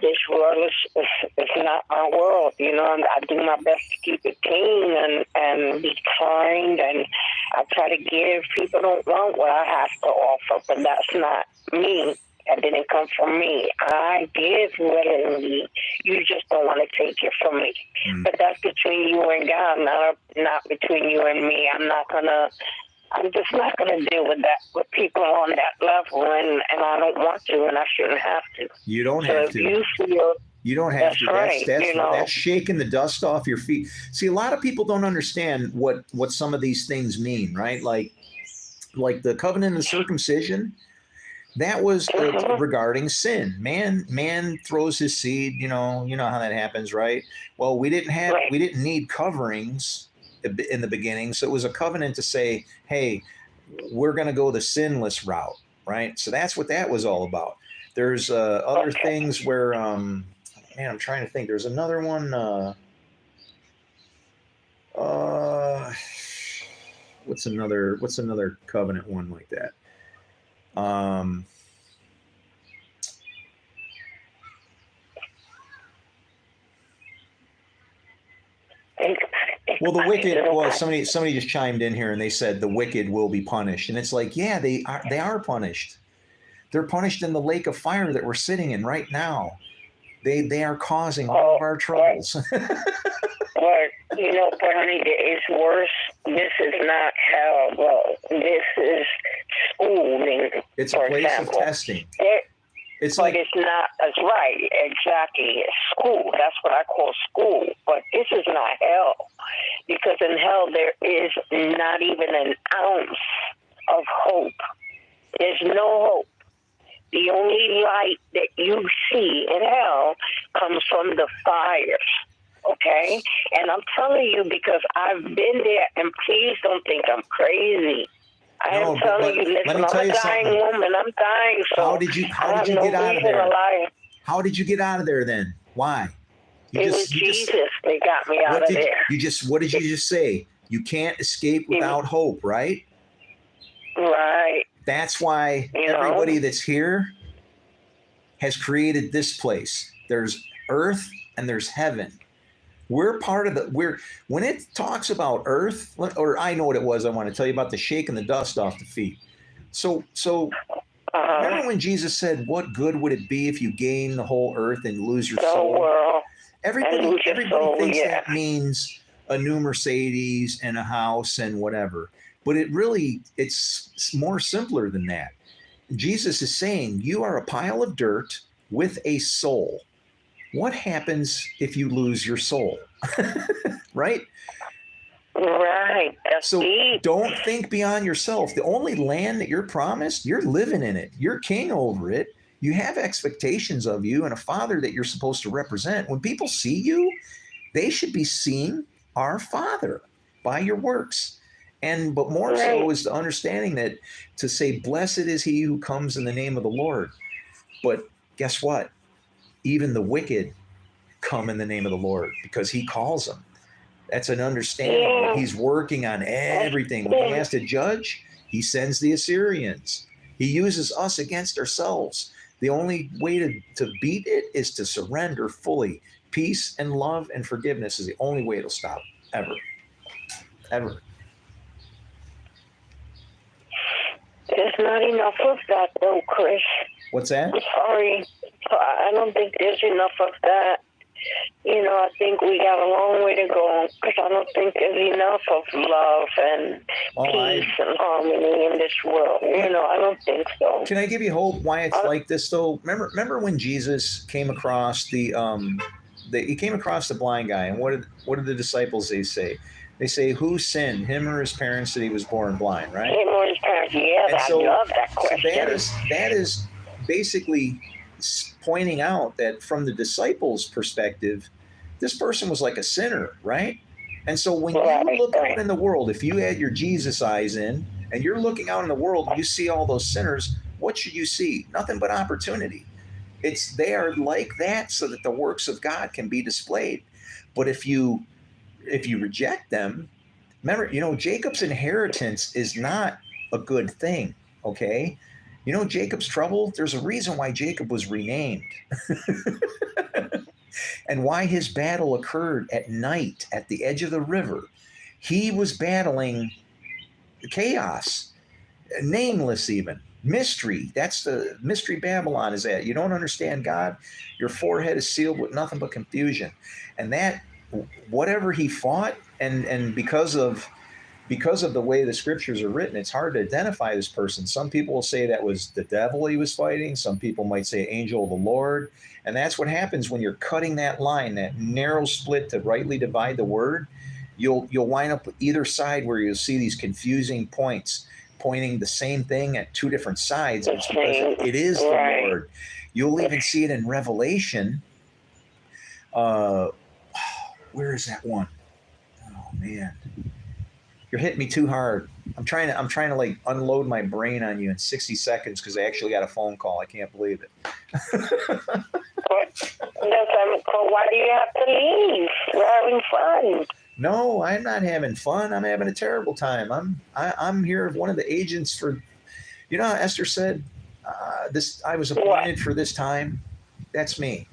this world is not my world. I do my best to keep it clean and be kind, and I try to give. People don't want what I have to offer, but that's not me. That didn't come from me. I give willingly. You just don't want to take it from me. But that's between you and God, not between you and me. I'm just not gonna deal with that, with people on that level, and I don't want to, and I shouldn't have to. You don't have to. You don't have to. Right, that's shaking the dust off your feet. See, a lot of people don't understand what some of these things mean, right? Like the covenant of circumcision. That was regarding sin. Man throws his seed. You know how that happens, right? Well, we didn't need coverings in the beginning, so it was a covenant to say, hey, we're going to go the sinless route, right? So that's what that was all about. There's other things where, I'm trying to think. There's another one. What's another covenant one like that? Well, the wicked. Well, somebody just chimed in here and they said the wicked will be punished, and it's like, yeah, they are punished. They're punished in the lake of fire that we're sitting in right now. They are causing all of our troubles. But Bernie, it's worse. This is not hell, bro. This is schooling. It's a place of testing. It's not. That's right. Exactly. It's school. That's what I call school. But this is not hell, because in hell there is not even an ounce of hope. There's no hope. The only light that you see in hell comes from the fires. Okay? And I'm telling you because I've been there, and please don't think I'm crazy. I am telling you, listen, I'm a dying woman. I'm dying. So how did you get out of there? How did you get out of there then? Why? It was Jesus that got me out of there. What did you just say? You can't escape without hope, right? Right. That's why everybody that's here has created this place. There's earth and there's heaven. We're part of when it talks about earth, or I know what it was. I want to tell you about the shaking the dust off the feet. So remember when Jesus said, what good would it be if you gain the whole earth and lose your soul? Everybody thinks that means a new Mercedes and a house and whatever. But it's more simpler than that. Jesus is saying you are a pile of dirt with a soul. What happens if you lose your soul? Right? Right. That's so deep. Don't think beyond yourself. The only land that you're promised, you're living in it. You're king over it. You have expectations of you and a father that you're supposed to represent. When people see you, they should be seeing our Father by your works. But more so is the understanding that to say, blessed is he who comes in the name of the Lord. But guess what? Even the wicked come in the name of the Lord because he calls them. That's an understanding that he's working on everything. When he has to judge, he sends the Assyrians. He uses us against ourselves. The only way to beat it is to surrender fully. Peace and love and forgiveness is the only way it'll stop, ever. Ever. There's not enough of that, though, Chris. What's that? I'm sorry. I don't think there's enough of that. You know, I think we got a long way to go because I don't think there's enough of love and peace and harmony in this world. You know, I don't think so. Can I give you hope why it's like this, though? Remember when Jesus came across he came across the blind guy, and what did the disciples say? They say, who sinned, him or his parents, that he was born blind, right? Him or his parents, yeah, I love that question. So that is basically pointing out that from the disciples' perspective, this person was like a sinner, right? And so when you look out in the world, if you had your Jesus eyes in, and you're looking out in the world, and you see all those sinners, what should you see? Nothing but opportunity. They are like that so that the works of God can be displayed. But if you reject them, remember, Jacob's inheritance is not a good thing, okay? Jacob's trouble, there's a reason why Jacob was renamed and why his battle occurred at night at the edge of the river. He was battling chaos, nameless even, mystery. That's the mystery Babylon is at. You don't understand God, your forehead is sealed with nothing but confusion. And that, whatever he fought, and because of the way the scriptures are written, it's hard to identify this person. Some people will say that was the devil he was fighting. Some people might say angel of the Lord. And that's what happens when you're cutting that line, that narrow split to rightly divide the word. You'll wind up with either side where you'll see these confusing points pointing the same thing at two different sides. It's because it is the Lord. You'll even see it in Revelation. Where is that one? Oh man. You're hitting me too hard. I'm trying to like unload my brain on you in 60 seconds because I actually got a phone call. I can't believe it. Why do you have to leave? We're having fun. No, I'm not having fun. I'm having a terrible time. I'm here, one of the agents for, how Esther said, I was appointed for this time. That's me.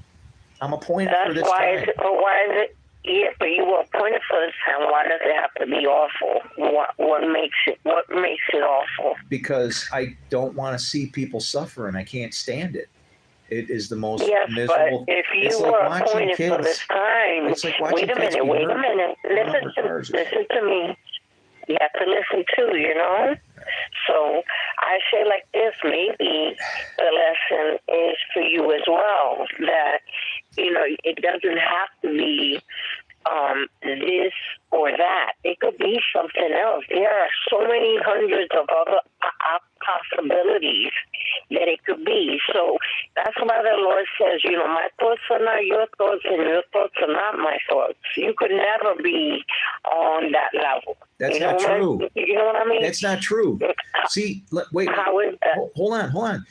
I'm appointed for this time. Why is it? Yeah, but you were appointed for this time. Why does it have to be awful? What makes it awful? Because I don't want to see people suffer, and I can't stand it. It is the most miserable. But if you were appointed for this time, wait a minute. Listen to me. You have to listen too, So I say like this, maybe the lesson is for you as well, that, it doesn't have to be this or that. It could be something else. There are so many hundreds of other possibilities that it could be. So that's why the Lord says, my thoughts are not your thoughts and your thoughts are not my thoughts. You could never be on that level. That's not true. You know what I mean? That's not true. See, wait. How is that? Hold on.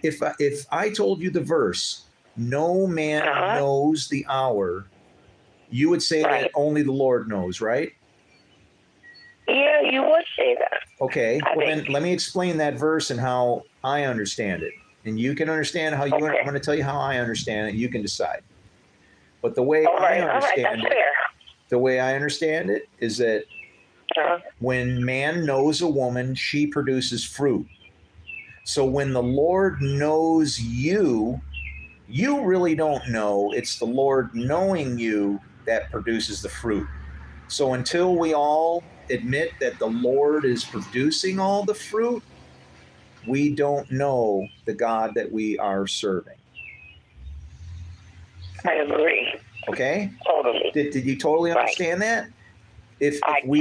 If I told you the verse, no man knows the hour, you would say that only the Lord knows, right? Yeah, you would say that. Okay. Then let me explain that verse and how I understand it. And you can understand how I'm going to tell you how I understand it. You can decide. But the way I understand it is that when man knows a woman, she produces fruit. So when the Lord knows you, you really don't know. It's the Lord knowing you that produces the fruit. So until we all admit that the Lord is producing all the fruit, we don't know the God that we are serving. I agree. Okay? Totally. Did you totally understand that? If we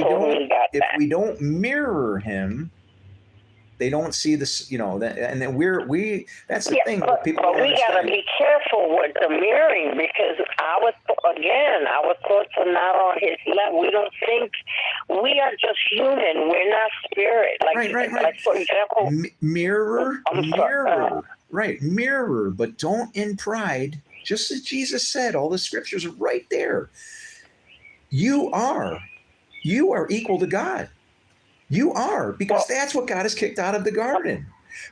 don't mirror him, they don't see this, and then that's the thing. But we got to be careful with the mirroring because our thoughts are not on his level. We don't think, we are just human. We're not spirit. Right. Like for example, mirror, but don't in pride Just as Jesus said, all the scriptures are right there. You are equal to God. You are, because that's what got us kicked out of the garden.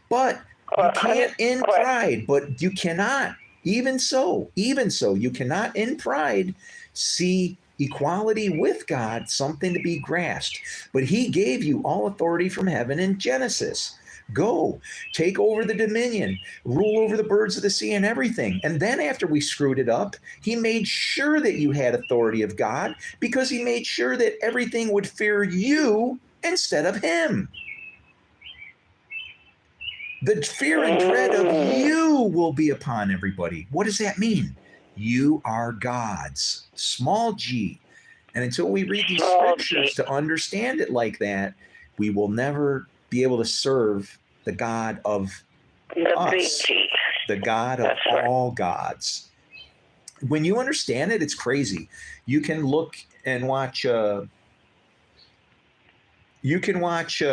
But you can't in pride, but you cannot, even so, you cannot in pride see equality with God something to be grasped. But he gave you all authority from heaven in Genesis. Go, take over the dominion, rule over the birds of the sea and everything. And then after we screwed it up, he made sure that you had authority of God, because he made sure that everything would fear you instead of him. The fear and dread of you will be upon everybody. What does that mean? You are God's, small g. And until we read these scriptures to understand it like that, we will never be able to serve the God of us, the God of all gods. When you understand it, it's crazy. You can look and watch. You can watch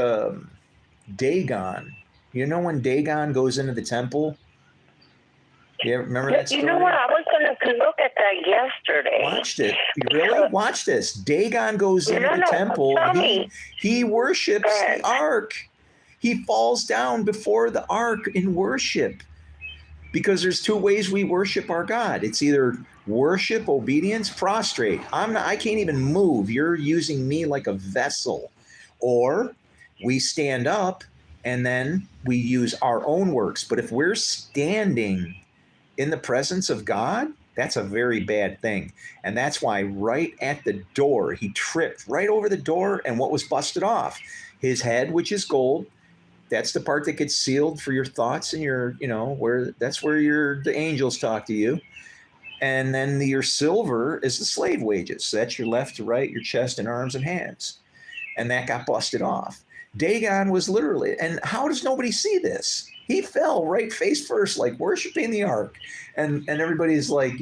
Dagon. You know when Dagon goes into the temple? You remember that story? You know what? I was going to look at that yesterday. Watched it. You really? Watch this. Dagon goes into the temple. He worships the ark. He falls down before the ark in worship. Because there's two ways we worship our God. It's either worship, obedience, prostrate. I can't even move. You're using me like a vessel. Or we stand up and then we use our own works. But if we're standing in the presence of God, that's a very bad thing. And that's why right at the door, he tripped right over the door, and what was busted off? His head, which is gold. That's the part that gets sealed for your thoughts and your, that's where the angels talk to you. And then your silver is the slave wages. So that's your left to right, your chest and arms and hands. And that got busted off. Dagon was literally, and how does nobody see this? He fell right face first, like worshiping the ark. And everybody's like,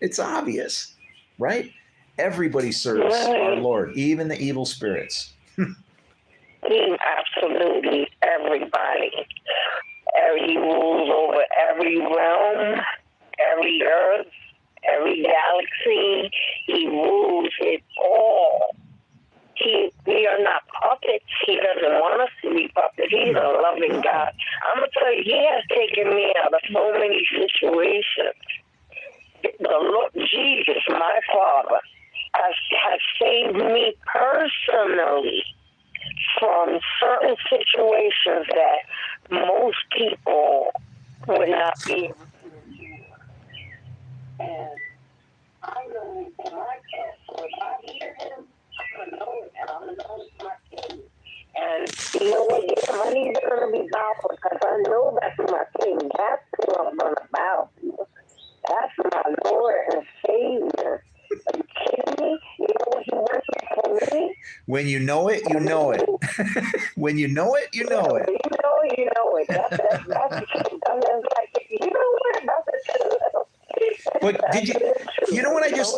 it's obvious, right? Everybody serves our Lord, even the evil spirits. Absolutely everybody. He rules over every realm, every earth, every galaxy. He rules it all. We are not puppets. He doesn't want us to be puppets. He's a loving God. I'm going to tell you, he has taken me out of so many situations. The Lord Jesus, my Father, has saved me personally from certain situations that most people would not be able to do. And I know that my past, so if I hear him, I'm going to know it, and I'm going to know it's my king. And you know what? Yeah, my knees are going to be bowed because I know that's my king. That's who I'm going to bow to. That's my Lord and Savior. Are you kidding me? You know what he went through for me? When you know it, you know it. When you know it, you know it. You know it. That's like, you know what? But did you know what I just,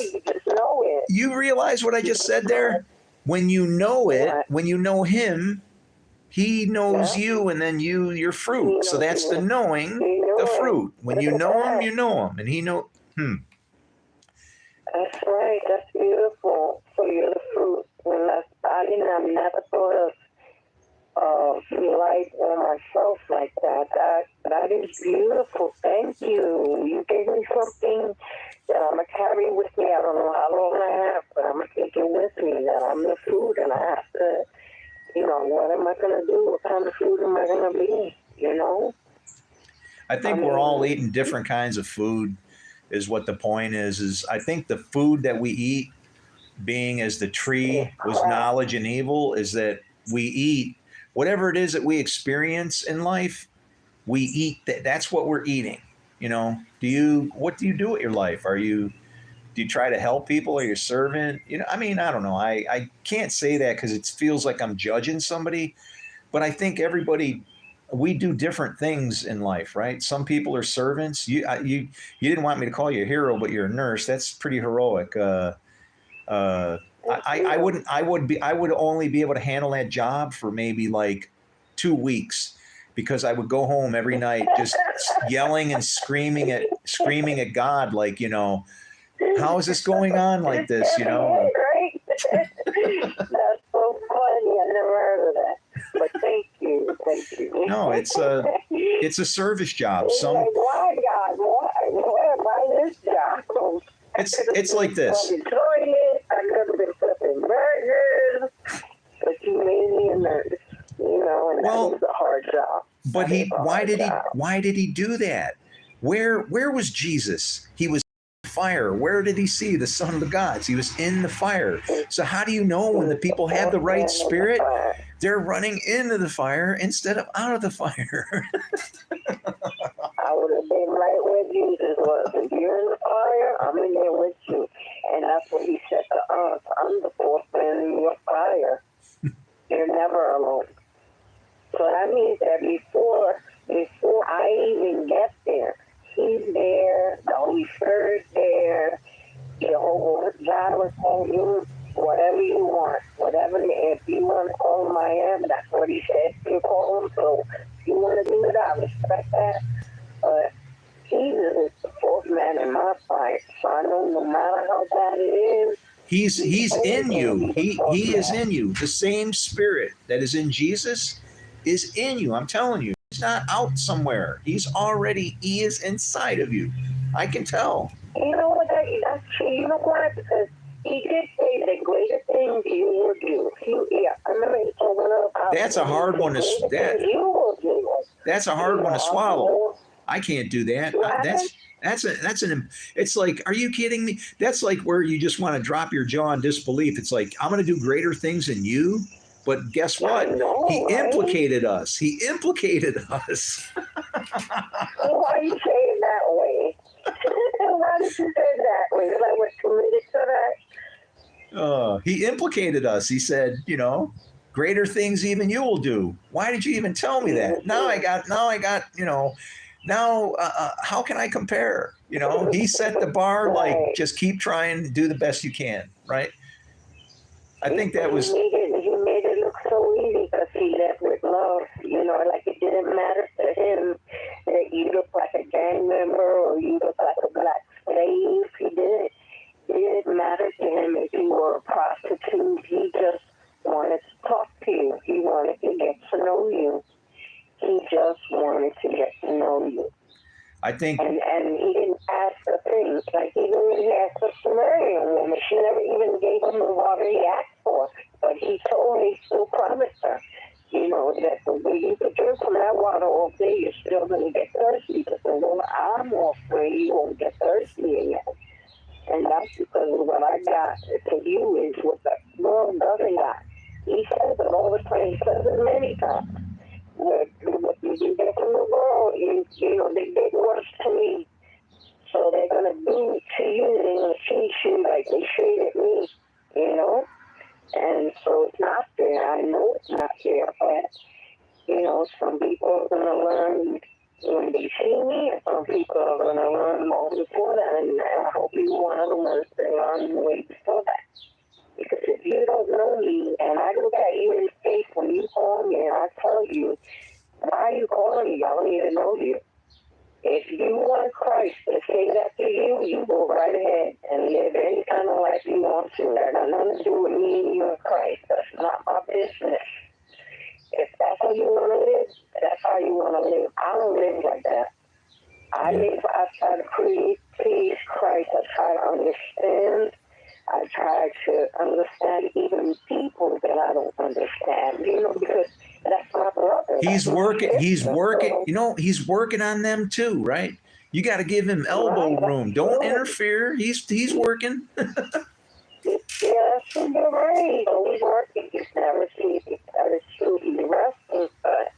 you realize what I just said there? When you know it, when you know him, he knows you, and then your fruit. So that's the knowing, the fruit. When you know him, you know him, and he know. That's right. That's beautiful. So you're the fruit. And I've never thought of life or myself like that. That is beautiful. Thank you. You gave me something that I'm going to carry with me. I don't know how long I have, but I'm going to take it with me, that I'm the fruit, and I have to, what am I going to do? What kind of fruit am I going to be, I think we're all eating different kinds of food is what the point is I think the food that we eat, being as the tree was knowledge and evil, is that we eat whatever it is that we experience in life. We eat that's what we're eating. What do you do with your life? Do you try to help people? Are you a servant? I don't know. I can't say that because it feels like I'm judging somebody, but I think we do different things in life, right? Some people are servants. You didn't want me to call you a hero, but you're a nurse. That's pretty heroic. I would only be able to handle that job for maybe like 2 weeks. because I would go home every night just yelling and screaming at God, like, how is this going on like this, Right? That's so funny. I never heard of that. But thank you. No, it's a service job. It's like, why, God? Why this job? It's like this. Toilet. I could have been flipping burgers, but you made me a nurse. And that was a hard job. But why did he do that? Where was Jesus? He was in the fire. Where did he see the Son of the Gods? He was in the fire. So how do you know when the people have the right spirit? They're running into the fire instead of out of the fire. I would have been right where Jesus was. If you're in the fire, I'm in there with you. And that's what he said to us. I'm the fourth man in your fire. You're never alone. So that means that before I even get there, he's there, the Holy Spirit's there, Jehovah Jireh told you, whatever you want, if you want to call him I am, that's what he said, you call him. So if you want to do it, I respect that. But Jesus is the fourth man in my fire. So I know no matter how bad it is, He's in you. He is in you. The same spirit that is in Jesus is in you. I'm telling you. He's not out somewhere. He is inside of you. I can tell. You know what? That's true. You know what? Because he did say the greater things you will do. I remember he told me about. That's a hard one to That's a hard one to swallow. I can't do that. It's like, are you kidding me? That's like where you just want to drop your jaw in disbelief. It's like, I'm going to do greater things than you. But guess what? He implicated us. So why you say it that way? Why did you say it that way? Because I was committed to that. He implicated us. He said, greater things even you will do. Why did you even tell me that? Now I got, how can I compare? He set the bar, like, just keep trying to do the best you can, right? I think that was. He made it look so easy because he left with love. Like it didn't matter to him that you look like a gang member or you look like a black slave. It didn't matter to him if you were a prostitute. He just wanted to talk to you. He wanted to get to know you. He just wanted to get to know you. I think. And he didn't ask for things. Like, even when he asked the Samaritan woman, she never even gave him the water he asked for. But he told her, he still promised her, that the way you could drink from that water all day, you're still going to get thirsty. Because I'm off where you won't get thirsty again. And that's because of what I got to you is what the world doesn't got. He says it all the time. He says it many times. What you get from the world, they get worse to me. So they're going to do to you, they're going to treat you like they treated me, And so it's not fair. I know it's not fair, but, some people are going to learn when they see me, and some people are going to learn more before that, and I hope you're one of the ones that learn way before that. Because if you don't know me, and I look at you in the face when you call me, and I tell you, why are you calling me? I don't even know you. If you want Christ to say that to you, you go right ahead and live any kind of life you want to. That got nothing to do with me and you and Christ. That's not my business. If that's how you want to live, that's how you want to live. I don't live like that. I try to please Christ. I try to understand. I try to understand even people that I don't understand, because that's my brother. He's working on them too, right? You got to give him elbow room. Don't interfere. He's working. Yes, you're right. He's working. He's never seen it. That is true. He's resting, but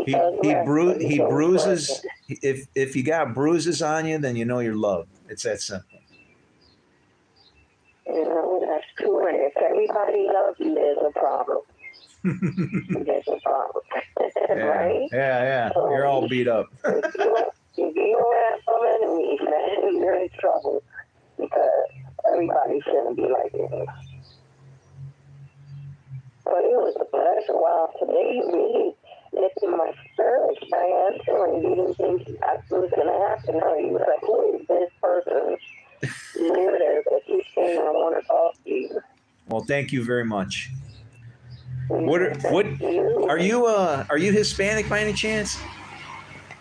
he bruises. If you got bruises on you, then you know you're loved. It's that simple. That's true. And if everybody loves you, there's a problem. There's a problem. Right? Yeah. So you're all beat up. If you don't have some enemies, man, you're in trouble. Because everybody shouldn't be like this. But it was a pleasure. Wow, today you in my spirit. I asked him, and you didn't think that was going to happen. Or you were like, who is this person? You're there, but he's saying, I want to talk to you. Well, thank you very much. What Are you Hispanic by any chance?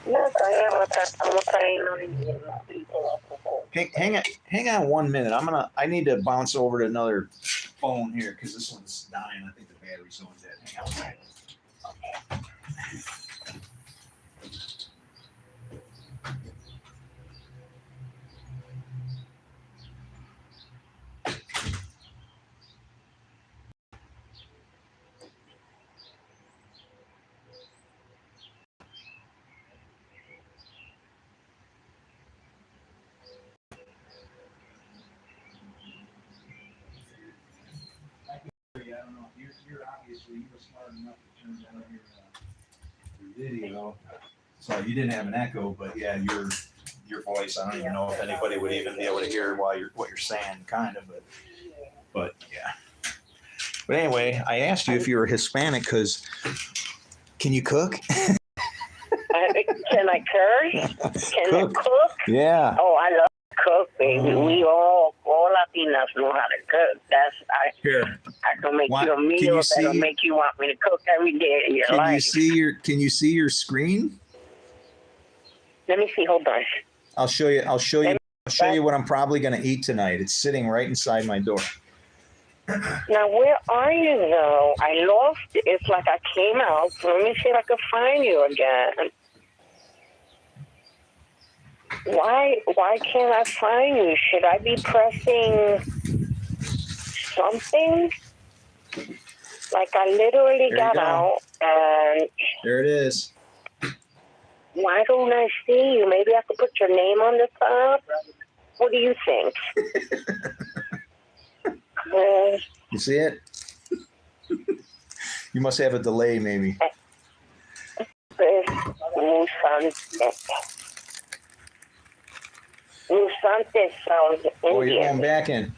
Yes, I am. I'm a Taino. Hang on 1 minute. I need to bounce over to another phone here because this one's dying. I think the battery's going dead. Hang on. I don't know. You're obviously you were smart enough to turn down your video, so you didn't have an echo. But yeah, your voice. I don't even know if anybody would even be able to hear what you're saying, kind of. But yeah. But anyway, I asked you if you were Hispanic because can you cook? Can I curse? Can I cook? Yeah. Oh, I love to cook, baby. We all Latinas know how to cook. Here. I can make you a meal that'll make you want me to cook every day of your life. Can you see your screen? Let me see. Hold on. I'll show you what I'm probably going to eat tonight. It's sitting right inside my door. Now, where are you, though? I lost it. It's like I came out. Let me see if I can find you again. Why can't I find you? Should I be pressing something? Like I literally got out and... There it is. Why don't I see you? Maybe I could put your name on the top? What do you think? You see it? You must have a delay, maybe. Musanté sounds Indian. Oh, you're going back in.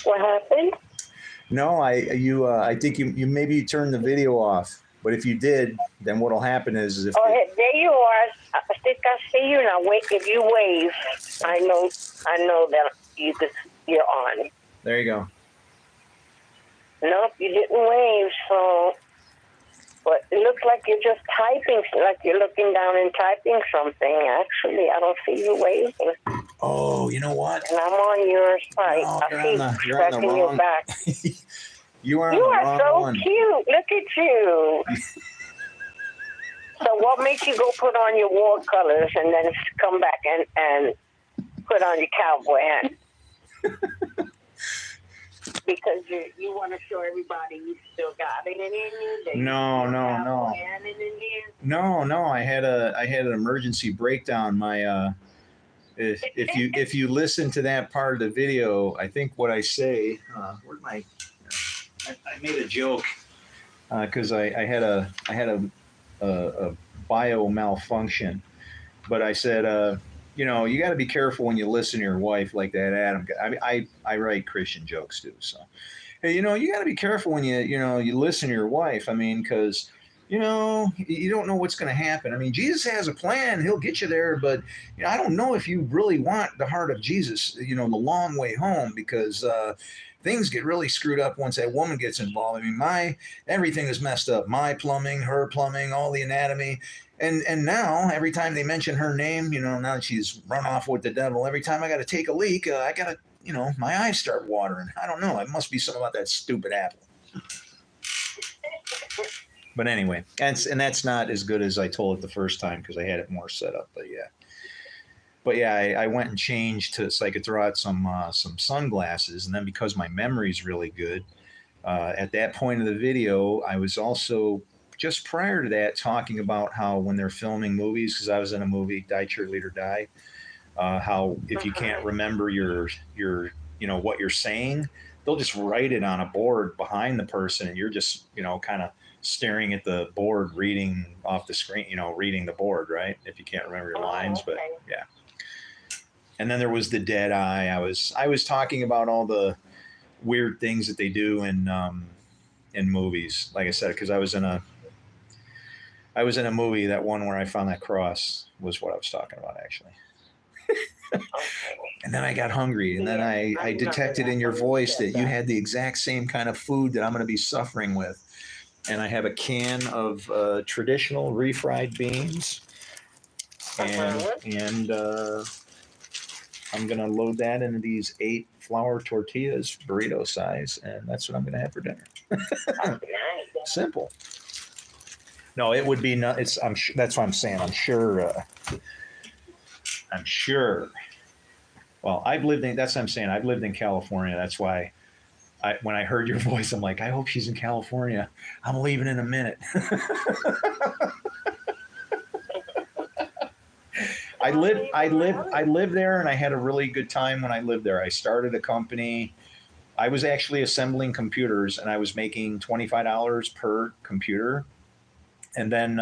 What happened? No, I think you maybe turned the video off. But if you did, then what'll happen is if there you are. I think I see you now. Wait, if you wave, I know that you're on. There you go. Nope, you didn't wave, so but it looks like you're just typing, like you're looking down and typing something. Actually, I don't see you waving. Oh, you know what? And I'm on your site. No, I see you scratching your back. You are so one. cute. Look at you. So what makes you go put on your war colors and then come back and put on your cowboy hat? Because you want to show everybody you still got it in you. No. I had an emergency breakdown. My if you listen to that part of the video, I think what I say. Where'd my I made a joke because I had a bio malfunction, but I said, you got to be careful when you listen to your wife like that, Adam. I write Christian jokes too, so hey, you got to be careful when you listen to your wife. I mean, because you don't know what's going to happen. I mean, Jesus has a plan; He'll get you there, but I don't know if you really want the heart of Jesus. The long way home because. Things get really screwed up once that woman gets involved. I mean, everything is messed up. My plumbing, her plumbing, all the anatomy. And now every time they mention her name, now that she's run off with the devil, every time I got to take a leak, I got to, my eyes start watering. I don't know. It must be something about that stupid apple. But anyway, and that's not as good as I told it the first time because I had it more set up. But yeah, I went and changed so I could throw out some sunglasses, and then because my memory's really good, at that point of the video, I was also just prior to that talking about how when they're filming movies, because I was in a movie, Die Cheerleader Die, how if you can't remember your what you're saying, they'll just write it on a board behind the person, and you're just kind of staring at the board, reading off the screen, reading the board, right? If you can't remember your lines, but yeah. And then there was the dead eye. I was talking about all the weird things that they do in in movies. Like I said, because I was in a movie, that one where I found that cross was what I was talking about, actually. Okay. And then I got hungry, and then I I'm not detected gonna in your have to voice accept that you that. had the exact same kind of food that I'm going to be suffering with. And I have a can of traditional refried beans, and Uh-huh. I'm going to load that into these 8 flour tortillas, burrito size, and that's what I'm going to have for dinner. That's nice. Simple. No, it would be not. It's. That's what I'm saying. I'm sure. I'm sure. Well, I've lived in. That's what I'm saying. I've lived in California. That's why. When I heard your voice, I'm like, I hope she's in California. I'm leaving in a minute. I lived there, and I had a really good time when I lived there. I started a company. I was actually assembling computers, and I was making $25 per computer. And then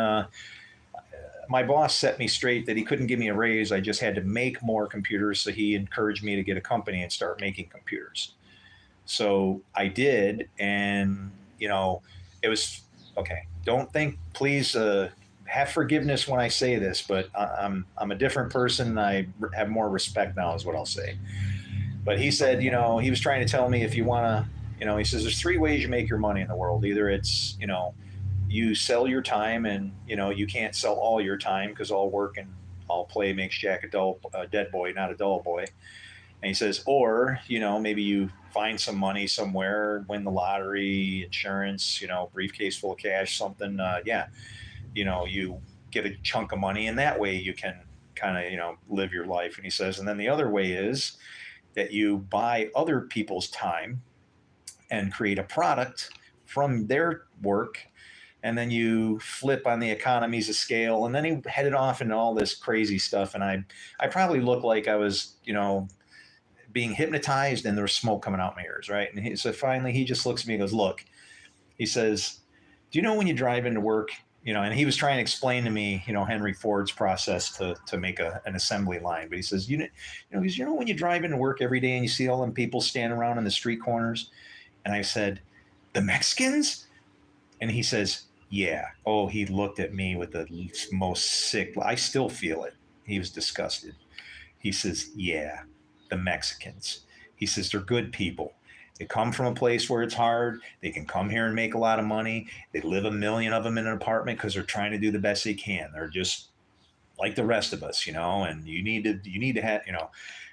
my boss set me straight that he couldn't give me a raise. I just had to make more computers. So he encouraged me to get a company and start making computers. So I did, and it was okay. Don't think, please, have forgiveness when I say this, but I'm a different person. I have more respect now, is what I'll say. But he said, he was trying to tell me, if you want to, he says there's 3 ways you make your money in the world. Either it's you sell your time, and you can't sell all your time, because all work and all play makes Jack a dead boy, not a dull boy. And he says, or, maybe you find some money somewhere, win the lottery, insurance, briefcase full of cash, something. You get a chunk of money, and that way you can kind of, live your life. And he says, and then the other way is that you buy other people's time and create a product from their work. And then you flip on the economies of scale. And then he headed off into all this crazy stuff. And I probably looked like I was, being hypnotized, and there was smoke coming out my ears, right? And so finally he just looks at me and goes, look, he says, do you know when you drive into work, and he was trying to explain to me, Henry Ford's process to make an assembly line. But he says, when you drive into work every day and you see all them people standing around in the street corners? And I said, the Mexicans? And he says, yeah. Oh, he looked at me with the most sick, I still feel it. He was disgusted. He says, yeah, the Mexicans. He says, they're good people. They come from a place where it's hard. They can come here and make a lot of money. They live a million of them in an apartment because they're trying to do the best they can. They're just like the rest of us, and you need to have, and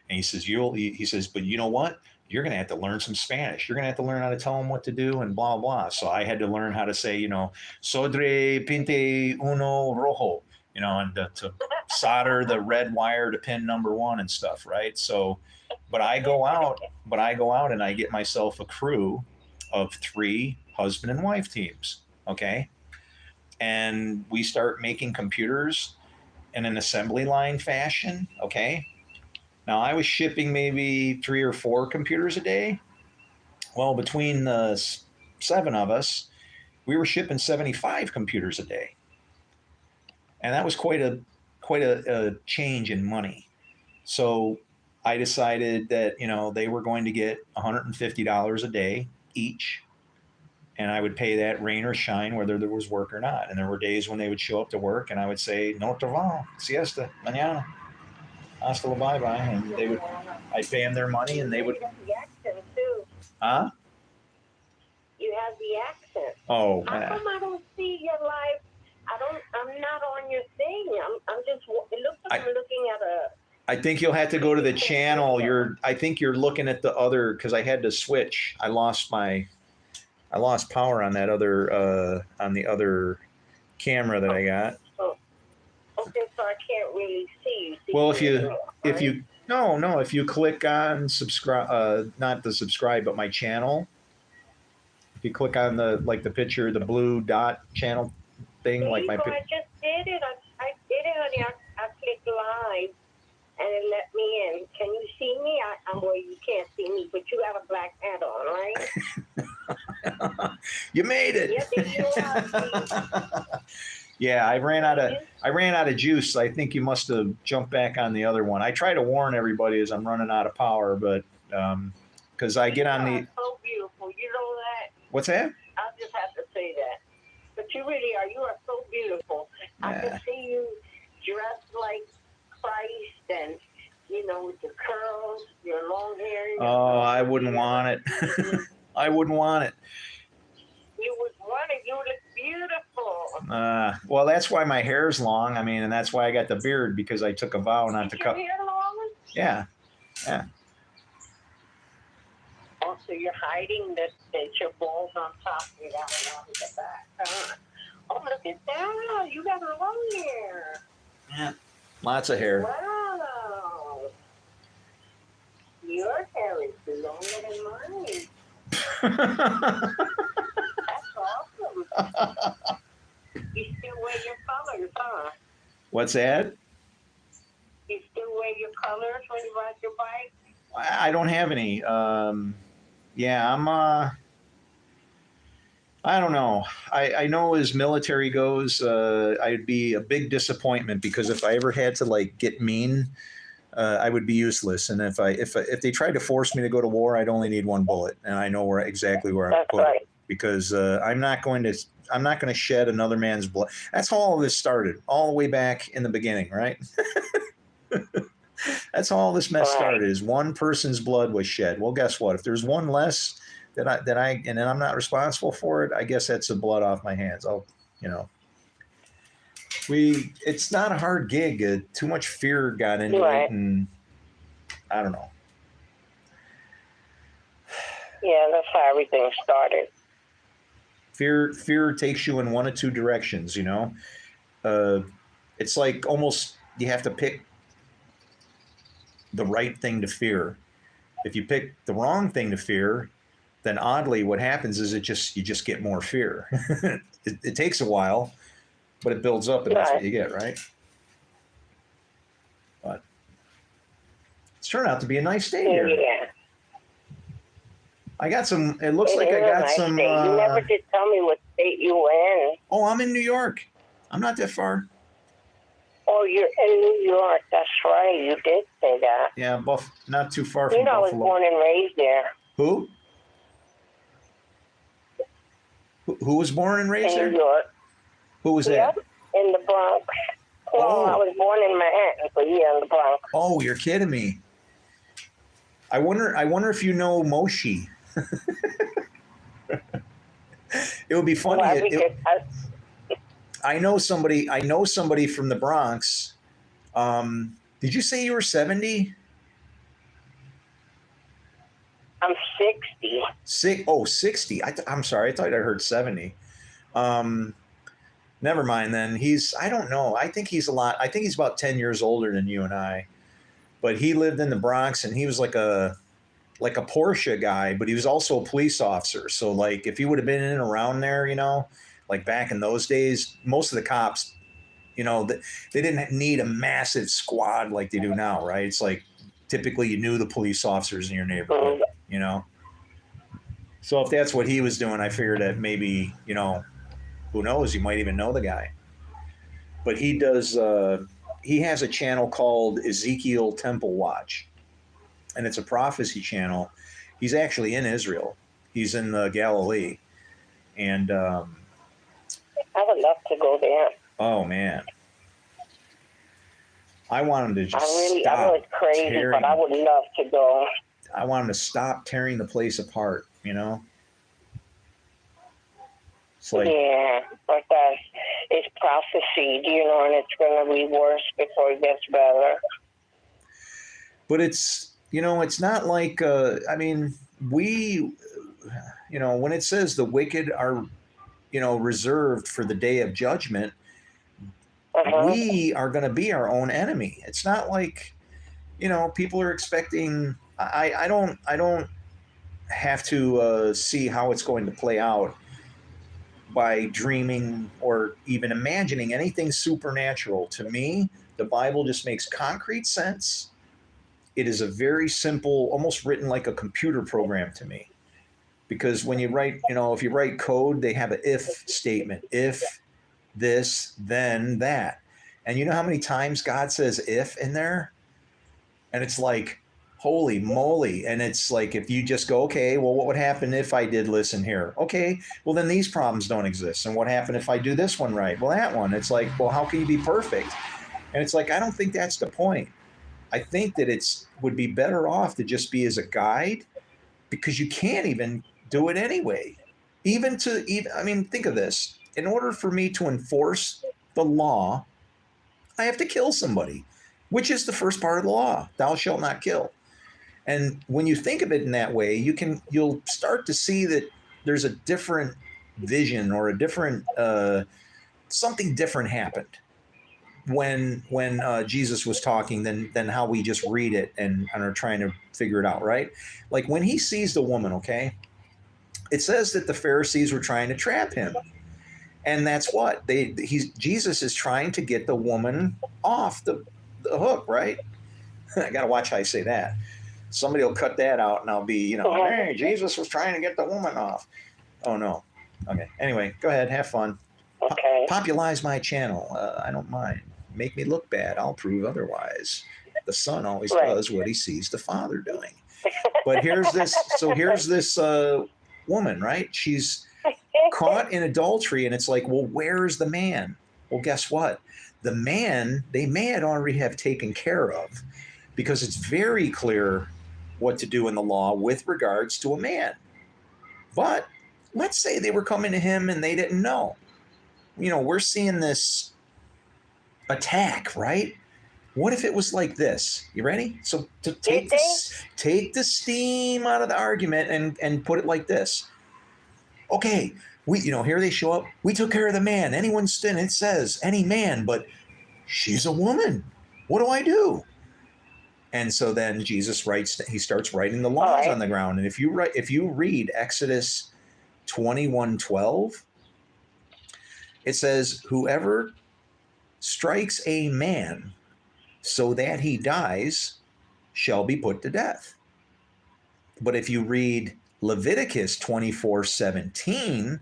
he says, he says, but you know what? You're going to have to learn some Spanish. You're going to have to learn how to tell them what to do and blah, blah. So I had to learn how to say, sodre pinte uno rojo, and to solder the red wire to pin number 1 and stuff. Right. So, but I go out and I get myself a crew of 3 husband and wife teams. Okay. And we start making computers in an assembly line fashion. Okay. Now I was shipping maybe 3 or 4 computers a day. Well, between the 7 of us, we were shipping 75 computers a day. And that was quite a change in money. So I decided that, they were going to get $150 a day each. And I would pay that rain or shine, whether there was work or not. And there were days when they would show up to work, and I would say, no trabajo, siesta, mañana, hasta la bye bye. And I'd pay them their money, and they would. You have the accent too. Huh? You have the accent. Oh. How come I don't see your live? I'm not on your thing. I'm just. It looks like I'm looking at a. I think you'll have to go to the channel. I think you're looking at the other, because I had to switch. I lost power on that other on the other camera that I got. Oh, okay, so I can't really see you. Well, if you click on subscribe, not the subscribe, but my channel. If you click on the picture, the blue dot channel thing, like my. I just did it. I did it, honey. I clicked live, and it let me in. Can you see me? Well, you can't see me, but you have a black hat on, right? You made it. Yeah, I ran out of juice. I think you must have jumped back on the other one. I try to warn everybody as I'm running out of power, but because I get on the. So beautiful, you know that. What's that? I just Oh, I wouldn't want it. I wouldn't want it. You would want it. You look beautiful. Well, that's why my hair's long. I mean, and that's why I got the beard, because I took a vow not to cut. Is your hair long? Yeah. Oh, so you're hiding that your balls on top and you got it on the back. Huh? Oh, look at that. You got long hair. Yeah. Lots of hair. Wow. Your hair is longer than mine. That's awesome. You still wear your colors, huh? What's that? You still wear your colors when you ride your bike? I don't have any. Yeah, I'm. I don't know. I know as military goes, I'd be a big disappointment, because if I ever had to like get mean, I would be useless. And if they tried to force me to go to war, I'd only need one bullet, and I know exactly where I'm put it, because I'm not going to shed another man's blood. That's how all this started, all the way back in the beginning, right? That's how all this mess started. Is one person's blood was shed. Well, guess what? If there's one less and then I'm not responsible for it, I guess that's the blood off my hands. It's not a hard gig. Too much fear got into it, and I don't know. Yeah, that's how everything started. Fear takes you in one of two directions, It's like almost you have to pick the right thing to fear. If you pick the wrong thing to fear, then oddly what happens is you just get more fear. It takes a while, but it builds up, and that's what you get, right? But it's turned out to be a nice day here. Yeah. I got some. It looks like I got some. You never did tell me what state you were in. Oh, I'm in New York. I'm not that far. Oh, you're in New York. That's right. You did say that. Yeah, not too far from I was Buffalo. born and raised there. Who? Who was born and raised there? In New York. Who was that? In the Bronx. Well, I was born in Manhattan, but in the Bronx. Oh, you're kidding me. I wonder if you know Moshi. It would be funny. I know somebody from the Bronx. Did you say you were 70? I'm 60. 60. I'm sorry. I thought I heard 70. Never mind then. I don't know. I think he's about 10 years older than you and I. But he lived in the Bronx, and he was like a Porsche guy, but he was also a police officer. So like if he would have been in and around there, like back in those days, most of the cops, they didn't need a massive squad like they do now, right? It's like typically you knew the police officers in your neighborhood, So if that's what he was doing, I figured that maybe, who knows, you might even know the guy. But he does, he has a channel called Ezekiel Temple Watch, and it's a prophecy channel. He's actually in Israel. He's in Galilee. And I would love to go there. Oh, man. I want him to just stop. I was crazy, but I would love to go. I want him to stop tearing the place apart, It's like, yeah, but it's prophecy, and it's going to be worse before it gets better. But it's, it's not like, when it says the wicked are, reserved for the day of judgment, we are going to be our own enemy. It's not like, people are expecting, I don't have to see how it's going to play out by dreaming or even imagining anything supernatural. To me, the Bible just makes concrete sense. It is a very simple, almost written like a computer program to me. Because when you write, if you write code, they have an if statement. If this, then that. And you know how many times God says if in there? And it's like, holy moly. And it's like, if you just go, okay, well, what would happen if I did listen here? Okay, well, then these problems don't exist. And what happened if I do this one right? Well, that one. It's like, well, how can you be perfect? And it's like, I don't think that's the point. I think that would be better off to just be as a guide, because you can't even do it anyway. I mean, think of this. In order for me to enforce the law, I have to kill somebody, which is the first part of the law. Thou shalt not kill. And when you think of it in that way, you'll start to see that there's a different vision, or a different something different happened when Jesus was talking than how we just read it and are trying to figure it out, right? Like when he sees the woman, okay, it says that the Pharisees were trying to trap him, and that's what Jesus is trying to get the woman off the hook, right? I got to watch how I say that. Somebody will cut that out, and I'll be, hey, Jesus was trying to get the woman off. Oh no. Okay. Anyway, go ahead, have fun. Okay. Popularize my channel. I don't mind. Make me look bad. I'll prove otherwise. The son always does what he sees the father doing. But here's this. So here's this woman, right? She's caught in adultery, and it's like, well, where's the man? Well, guess what? The man they may already have taken care of, because it's very clear what to do in the law with regards to a man. But let's say they were coming to him and they didn't know. We're seeing this attack, right? What if it was like this? You ready? So to take the steam out of the argument and put it like this. Okay, here they show up. We took care of the man. Anyone sin, it says any man, but she's a woman. What do I do? And so then Jesus he starts writing the laws on the ground. And if you read Exodus 21:12, it says, whoever strikes a man so that he dies shall be put to death. But if you read Leviticus 24:17,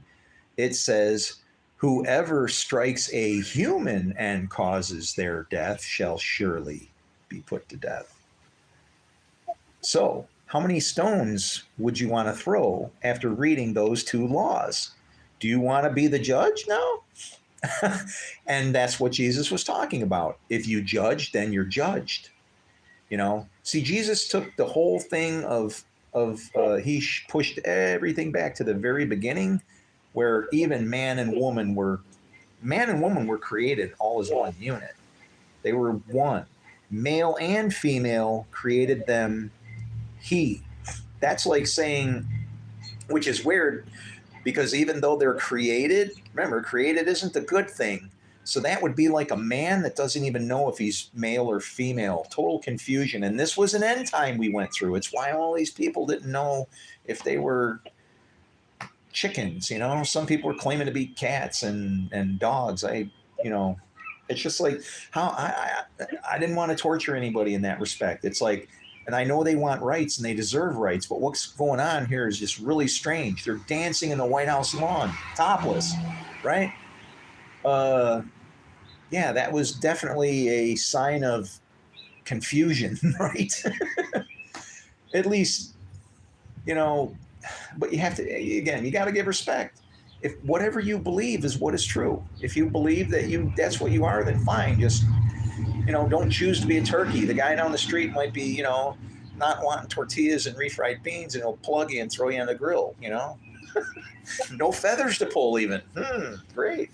it says, whoever strikes a human and causes their death shall surely be put to death. So, how many stones would you want to throw after reading those two laws? Do you want to be the judge? No. And that's what Jesus was talking about. If you judge, then you're judged. See, Jesus took the whole thing he pushed everything back to the very beginning, where even man and woman were created all as one unit. They were one. Male and female created them he. That's like saying, which is weird, because even though they're created, remember, created isn't the good thing. So that would be like a man that doesn't even know if he's male or female. Total confusion. And this was an end time we went through. It's why all these people didn't know if they were chickens. Some people were claiming to be cats and dogs. It's just like how I didn't want to torture anybody in that respect. It's like, and I know they want rights and they deserve rights, but what's going on here is just really strange. They're dancing in the White House lawn, topless, right? Yeah, that was definitely a sign of confusion, right? At least, but you have to, again, you got to give respect. If whatever you believe is what is true. If you believe that that's what you are, then fine. Just, don't choose to be a turkey. The guy down the street might be, not wanting tortillas and refried beans, and he'll plug you and throw you on the grill, No feathers to pull even. Great.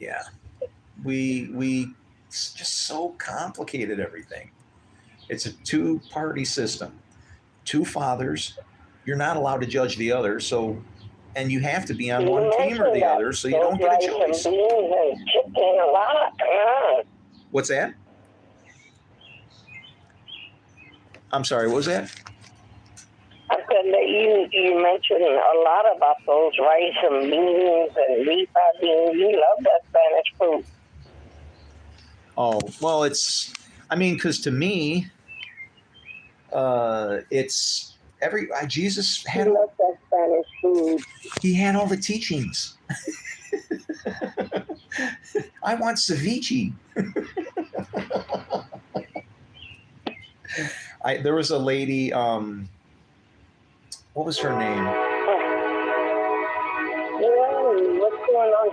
Yeah. We just so complicated everything. It's a two-party system. Two fathers. You're not allowed to judge the other, and you have to be on one team or the other, so you don't get a choice. What's that? I'm sorry, what was that? I said that you mentioned a lot about those rice and beans and refried beans. You love that Spanish food. Oh, well, because to me, it's Jesus had. You love that Spanish food. He had all the teachings. I want ceviche. There was a lady, what was her name? What's going on?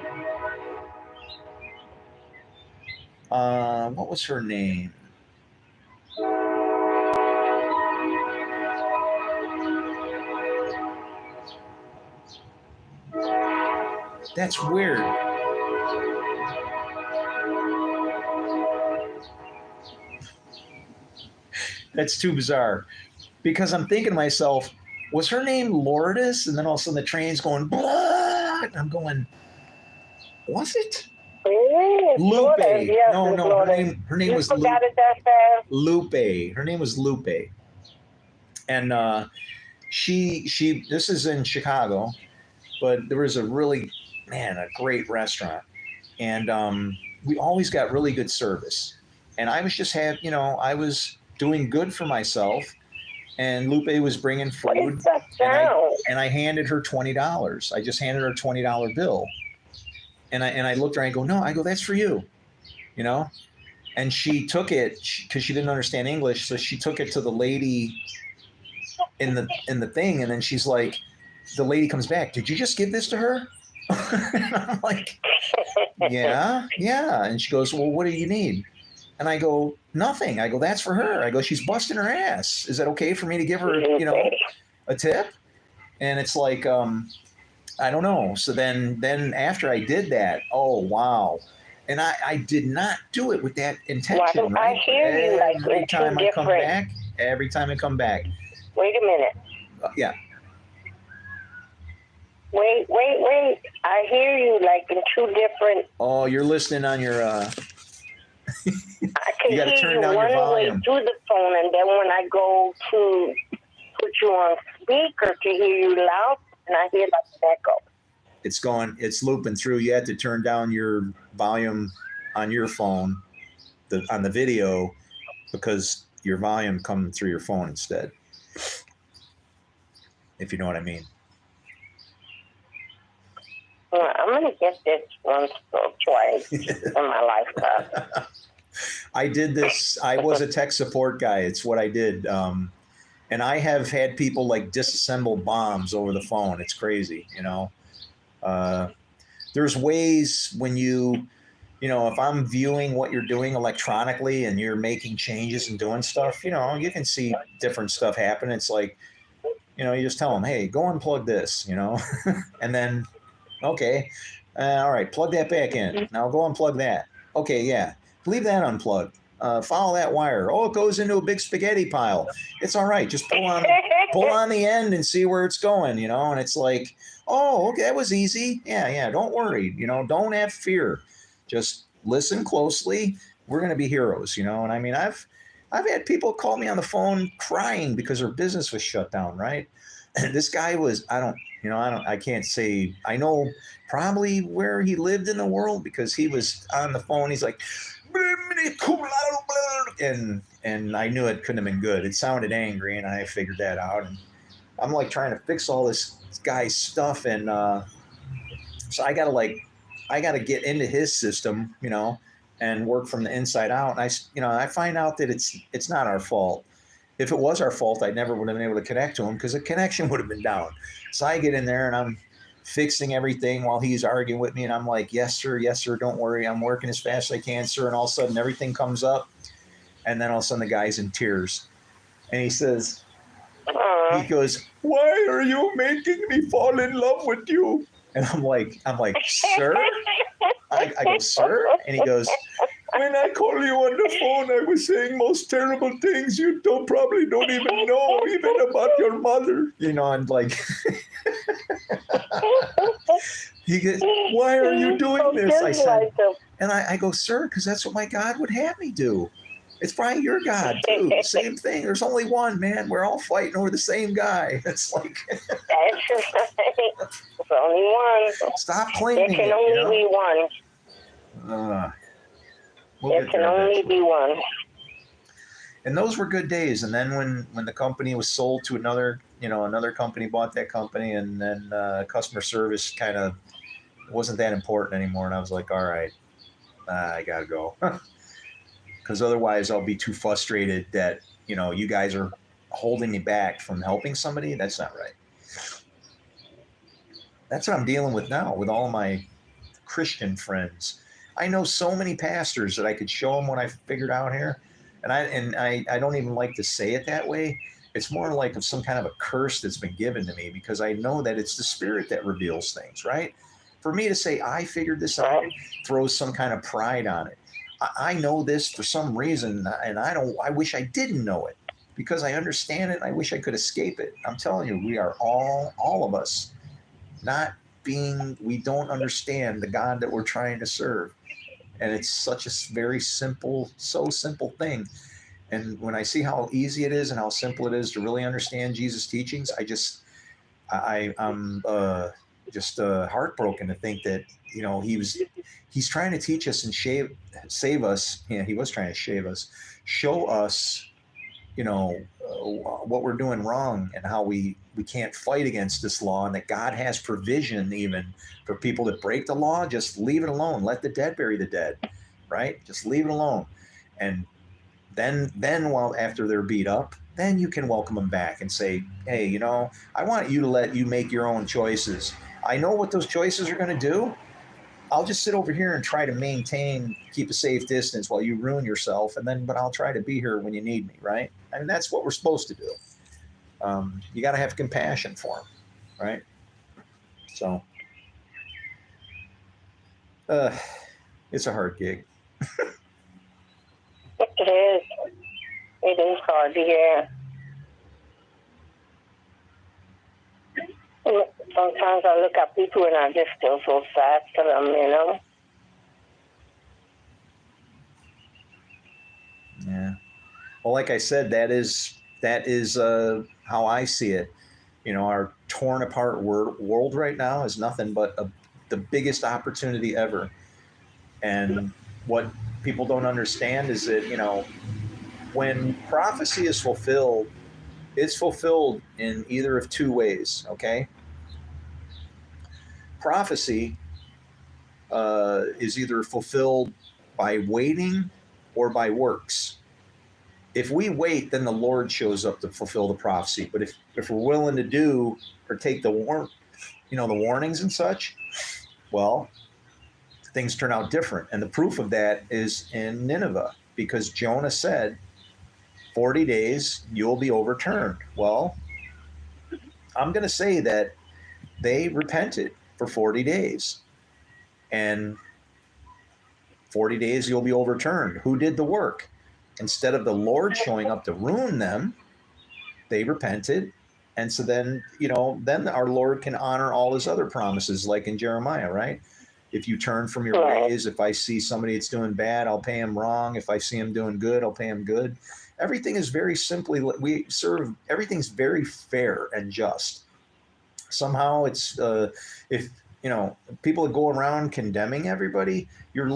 What was her name? That's weird. That's too bizarre. Because I'm thinking to myself, was her name Lourdes? And then all of a sudden the train's going, blah! And I'm going, was it? Lupe. Yes, No, her name was forgot it that fast. Lupe. Her name was Lupe. And she this is in Chicago, but there was a great restaurant. And we always got really good service. And I was just I was doing good for myself. And Lupe was bringing food. What is that sound? And I handed her $20. I just handed her a $20 bill. And I looked at her and I go, no, I go, that's for you, you know? And she took it because she didn't understand English. So she took it to the lady in the thing. And then she's like, the lady comes back, did you just give this to her? And I'm like, yeah. And she goes, well, what do you need? And I go, nothing. I go, that's for her. I go, she's busting her ass. Is that okay for me to give her, a tip? And it's like, I don't know. So then after I did that, oh, wow. And I did not do it with that intention, well, right? I hear you like every time I come back. Wait a minute. Yeah. Wait. I hear you like in two different. Oh, you're listening on your. I can you gotta hear turn you down your one way volume. through the phone, and then when I go to put you on speaker to hear you loud, and I hear like an echo. It's looping through. You have to turn down your volume on your phone, on the video, because your volume comes through your phone instead. If you know what I mean. Well, I'm gonna get this once or twice in my lifetime. I did this. I was a tech support guy. It's what I did. And I have had people like disassemble bombs over the phone. It's crazy, There's ways when if I'm viewing what you're doing electronically and you're making changes and doing stuff, you can see different stuff happen. It's like, you just tell them, hey, go unplug this, and then, okay, all right, plug that back in. Now go unplug that. Okay, yeah, leave that unplugged. Follow that wire. Oh, it goes into a big spaghetti pile. It's all right. Just pull on the end and see where it's going, and it's like, oh, okay, that was easy. Yeah. Don't worry. Don't have fear. Just listen closely. We're going to be heroes, and I mean, I've had people call me on the phone crying because their business was shut down. Right. And this guy was, I can't say, I know probably where he lived in the world because he was on the phone. He's like, and I knew it couldn't have been good. It sounded angry, and I figured that out. And I'm like trying to fix all this guy's stuff, and so I gotta get into his system, and work from the inside out. And I find out that it's not our fault. If it was our fault, I never would have been able to connect to him because the connection would have been down. So I get in there and I'm fixing everything while he's arguing with me. And I'm like, yes, sir. Don't worry. I'm working as fast as I can, sir. And all of a sudden everything comes up. And then all of a sudden the guy's in tears. And he says, he goes, why are you making me fall in love with you? And I'm like, sir? I go, sir? And he goes, when I call you on the phone, I was saying most terrible things you probably don't even know, even about your mother. And like, he goes, why are you doing this? I said, and I go, sir, because that's what my God would have me do. It's probably your God, too. Same thing. There's only one, man. We're all fighting over the same guy. It's like... That's right. There's only one. Stop claiming there can only be one. There can only be one. And those were good days. And then when the company was sold to another company bought that company, and then customer service kind of wasn't that important anymore. And I was like, all right, I got to go. Because otherwise I'll be too frustrated that, you guys are holding me back from helping somebody. That's not right. That's what I'm dealing with now with all my Christian friends. I know so many pastors that I could show them what I figured out here. And I don't even like to say it that way. It's more like of some kind of a curse that's been given to me, because I know that it's the Spirit that reveals things, right? For me to say I figured this out throws some kind of pride on it. I know this for some reason, and I wish I didn't know it, because I understand it. I wish I could escape it. I'm telling you, we are all of us, we don't understand the God that we're trying to serve. And it's such a very simple, so simple thing. And when I see how easy it is and how simple it is to really understand Jesus' teachings, I'm just heartbroken to think that, he's trying to teach us and save us. Yeah, he was trying to shave us, show us, what we're doing wrong, and how we can't fight against this law, and that God has provision even for people that break the law. Just leave it alone. Let the dead bury the dead, right? Just leave it alone. And then while after they're beat up, then you can welcome them back and say, hey, I want you to let you make your own choices. I know what those choices are going to do. I'll just sit over here and try to keep a safe distance while you ruin yourself. But I'll try to be here when you need me, right? I mean, that's what we're supposed to do. You got to have compassion for them, right? So, it's a hard gig. It is. It is hard, yeah. Sometimes I look at people and I just feel so sad for them, Yeah. Well, like I said, that is how I see it. Our torn apart world right now is nothing but the biggest opportunity ever. And what people don't understand is that, when prophecy is fulfilled, it's fulfilled in either of two ways, okay? Prophecy is either fulfilled by waiting or by works. If we wait, then the Lord shows up to fulfill the prophecy. But if we're willing to do or take the warnings and such, well, things turn out different. And the proof of that is in Nineveh, because Jonah said, 40 days, you'll be overturned. Well, I'm going to say that they repented for 40 days. And 40 days, you'll be overturned. Who did the work? Instead of the Lord showing up to ruin them, they repented. And so then, then our Lord can honor all his other promises, like in Jeremiah, right? If you turn from your ways, if I see somebody that's doing bad, I'll pay him wrong. If I see him doing good, I'll pay him good. Everything is very simply, everything's very fair and just. Somehow it's, if, people that go around condemning everybody, you're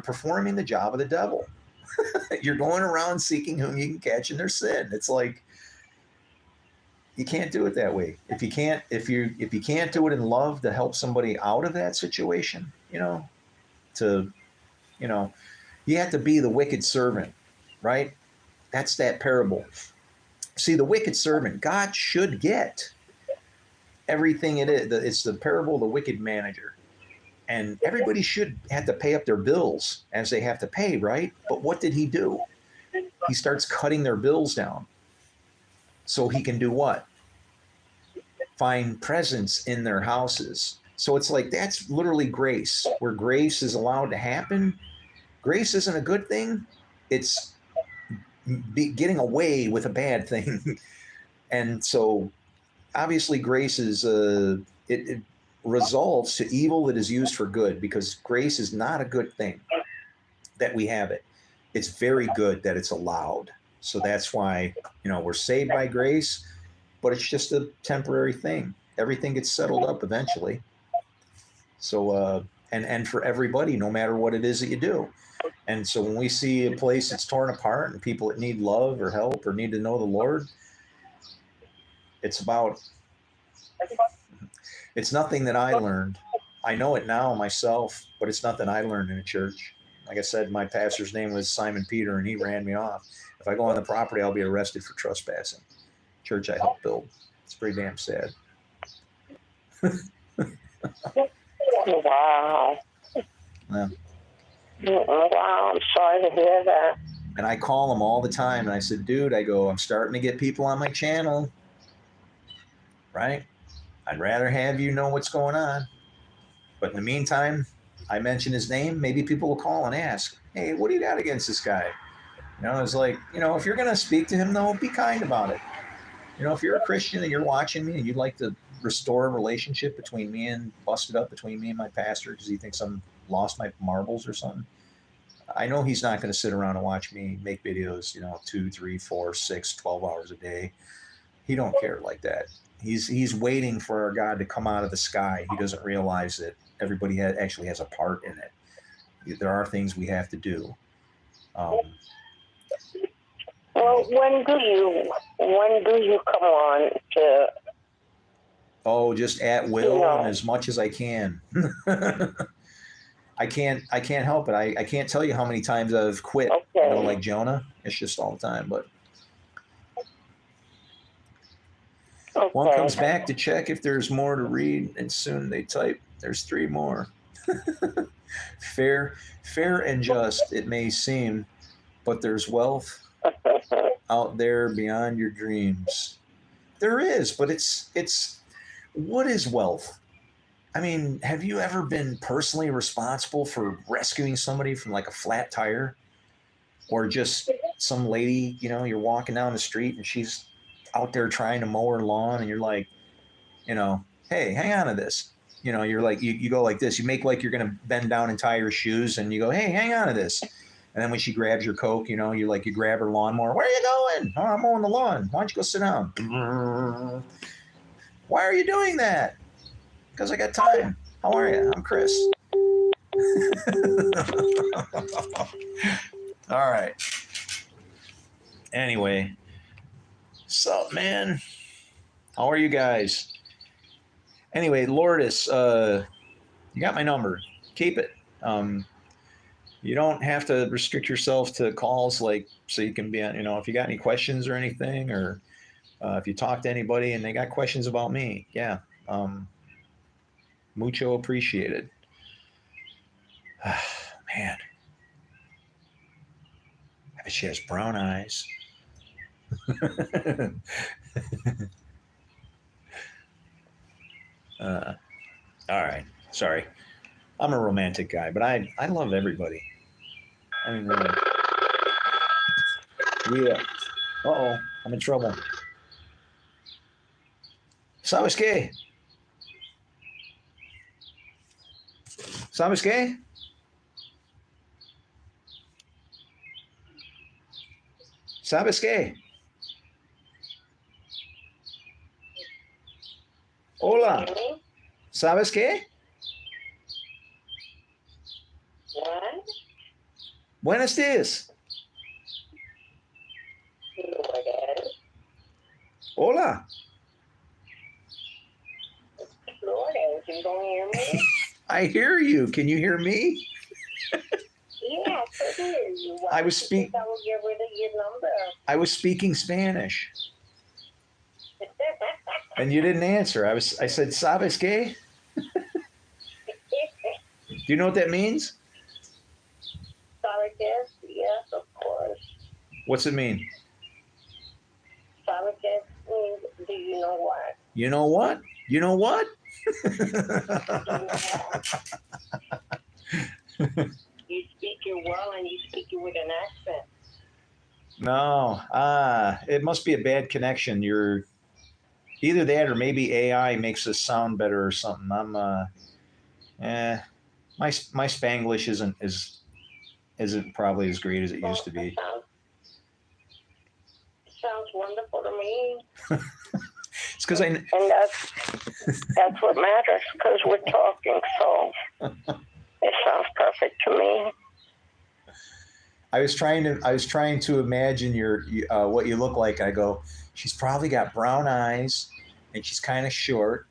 performing the job of the devil. You're going around seeking whom you can catch in their sin. It's like, you can't do it that way. If you can't do it in love to help somebody out of that situation, you have to be the wicked servant, right? That's that parable. See, the wicked servant, God should get everything it is. It's the parable of the wicked manager. And everybody should have to pay up their bills as they have to pay, right? But what did he do? He starts cutting their bills down. So he can do what? Find presence in their houses. So it's like, that's literally grace, where grace is allowed to happen. Grace isn't a good thing. It's getting away with a bad thing. And so obviously grace is, it resolves to evil that is used for good, because grace is not a good thing that we have it. It's very good that it's allowed. So that's why, we're saved by grace, but it's just a temporary thing. Everything gets settled up eventually. So, and for everybody, no matter what it is that you do. And so when we see a place that's torn apart and people that need love or help or need to know the Lord, it's nothing that I learned. I know it now myself, but it's nothing I learned in a church. Like I said, my pastor's name was Simon Peter, and he ran me off. If I go on the property, I'll be arrested for trespassing. Church I helped build. It's pretty damn sad. Wow. Yeah. Wow, I'm sorry to hear that. And I call him all the time. And I said, dude, I'm starting to get people on my channel, right? I'd rather have you know what's going on. But in the meantime, I mention his name. Maybe people will call and ask, hey, what do you got against this guy? It's like, if you're going to speak to him, though, be kind about it. If you're a Christian and you're watching me and you'd like to restore a relationship between me and my pastor because he thinks I'm lost my marbles or something, I know he's not going to sit around and watch me make videos, 2, 3, 4, 6, 12 hours a day. He don't care like that. He's waiting for our God to come out of the sky. He doesn't realize that everybody actually has a part in it. There are things we have to do. Well, when do you come on to? Oh, just at will and as much as I can. I can't help it. I can't tell you how many times I've quit. Okay. Like Jonah. It's just all the time. But one comes back to check if there's more to read, and soon they type, there's 3 more. Fair and just, it may seem, but there's wealth out there beyond your dreams. There is, but it's what is wealth? I mean, have you ever been personally responsible for rescuing somebody from like a flat tire? Or just some lady, you're walking down the street and she's out there trying to mow her lawn and you're like, hey, hang on to this. You're like, you go like this. You make like you're going to bend down and tie her shoes and you go, hey, hang on to this. And then when she grabs your Coke, you grab her lawnmower. Where are you going? Oh, I'm mowing the lawn. Why don't you go sit down? Why are you doing that? Because I got time. How are you? I'm Chris. All right. Anyway. Sup, man? How are you guys? Anyway, Lourdes, you got my number. Keep it. You don't have to restrict yourself to calls so you can be on, if you got any questions or anything, or if you talk to anybody and they got questions about me. Yeah. Mucho appreciated. Man. I bet she has brown eyes. All right. Sorry. I'm a romantic guy, but I love everybody. I mean, really. Yeah. Uh-oh. I'm in trouble. ¿Sabes qué? ¿Sabes qué? ¿Sabes qué? Hola. ¿Sabes qué? What? Buenos días. Hola. Lourdes, you don't hear me? I hear you. Can you hear me? Yeah, I could hear you. Why I was did you think I would get rid of your number? I was speaking Spanish. And you didn't answer. I said, ¿Sabes qué? Do you know what that means? Sabes qué? Yes, of course. What's it mean? Sabes qué means, do you know what? You know what? You know what? You speak it well and you speak it with an accent. No. It must be a bad connection. You're either that or maybe AI makes us sound better or something. My Spanglish isn't probably as great as it used to be. Sounds wonderful to me. It's because and that's what matters, because we're talking, so it sounds perfect to me. I was trying to imagine what you look like. I go, she's probably got brown eyes and she's kind of short.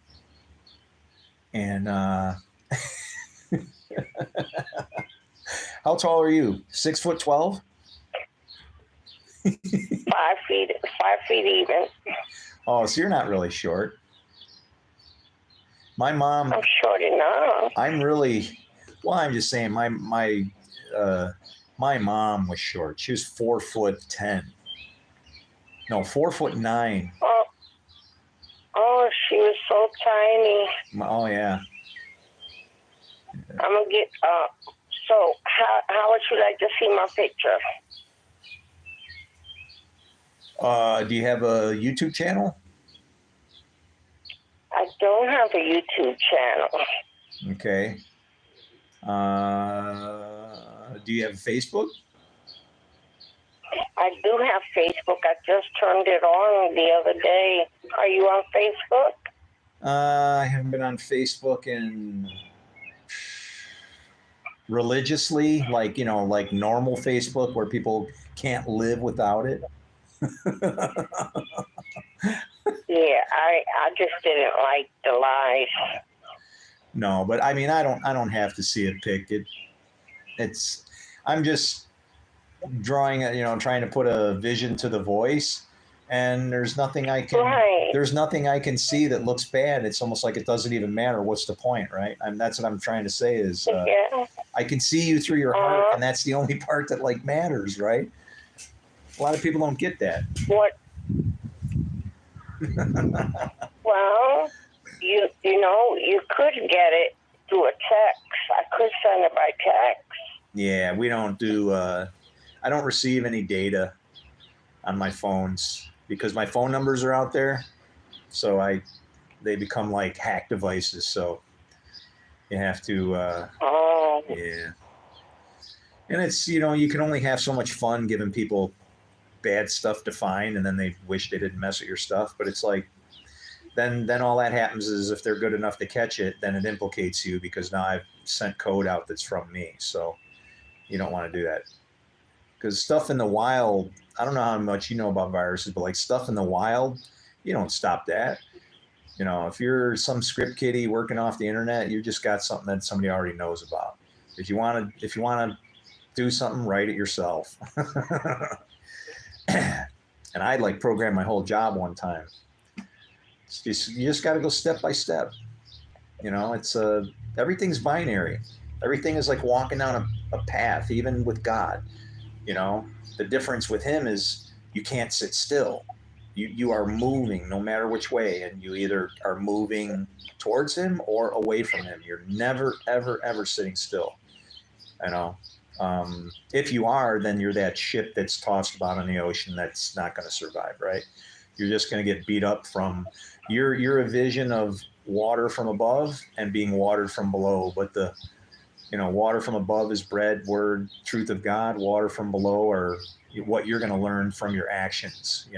And how tall are you? 6'12"? 5 feet even. Oh, so you're not really short. My mom. I'm short enough. I'm just saying my my mom was short. She was 4'10". No, 4'9". Oh, oh, she was so tiny. Oh yeah. I'm gonna get. So how would you like to see my picture? Do you have a YouTube channel? I don't have a YouTube channel. Okay. Do you have Facebook? I do have Facebook. I just turned it on the other day. Are you on Facebook? I haven't been on Facebook in religiously, like, like normal Facebook where people can't live without it. Yeah, I just didn't like the lies. No, but I mean, I don't have to see a pic. I'm just drawing, trying to put a vision to the voice, and there's nothing I can see that looks bad. It's almost like it doesn't even matter. What's the point, right? That's what I'm trying to say is, Yeah. I can see you through your heart, and that's the only part that like matters, right? A lot of people don't get that. What? Well, you could get it through a text. I could send it by text. Yeah, we don't do. I don't receive any data on my phones because my phone numbers are out there, so they become like hack devices. So you have to. Yeah, and it's you can only have so much fun giving people bad stuff to find, and then they wish they didn't mess with your stuff. But it's like then all that happens is if they're good enough to catch it, then it implicates you because now I've sent code out that's from me. So you don't want to do that because stuff in the wild. I don't know how much you know about viruses, but like stuff in the wild, you don't stop that. If you're some script kiddie working off the internet, you just got something that somebody already knows about. If you want to do something, write it yourself. And I like programmed my whole job one time. You just got to go step by step. It's everything's binary. Everything is like walking down a path, even with God. The difference with him is you can't sit still. You are moving no matter which way, and you either are moving towards him or away from him. You're never, ever, ever sitting still. If you are, then you're that ship that's tossed about in the ocean that's not going to survive, right? You're just going to get beat up from. You're a vision of water from above and being watered from below, but the water from above is bread, word, truth of God. Water from below are what you're going to learn from your actions.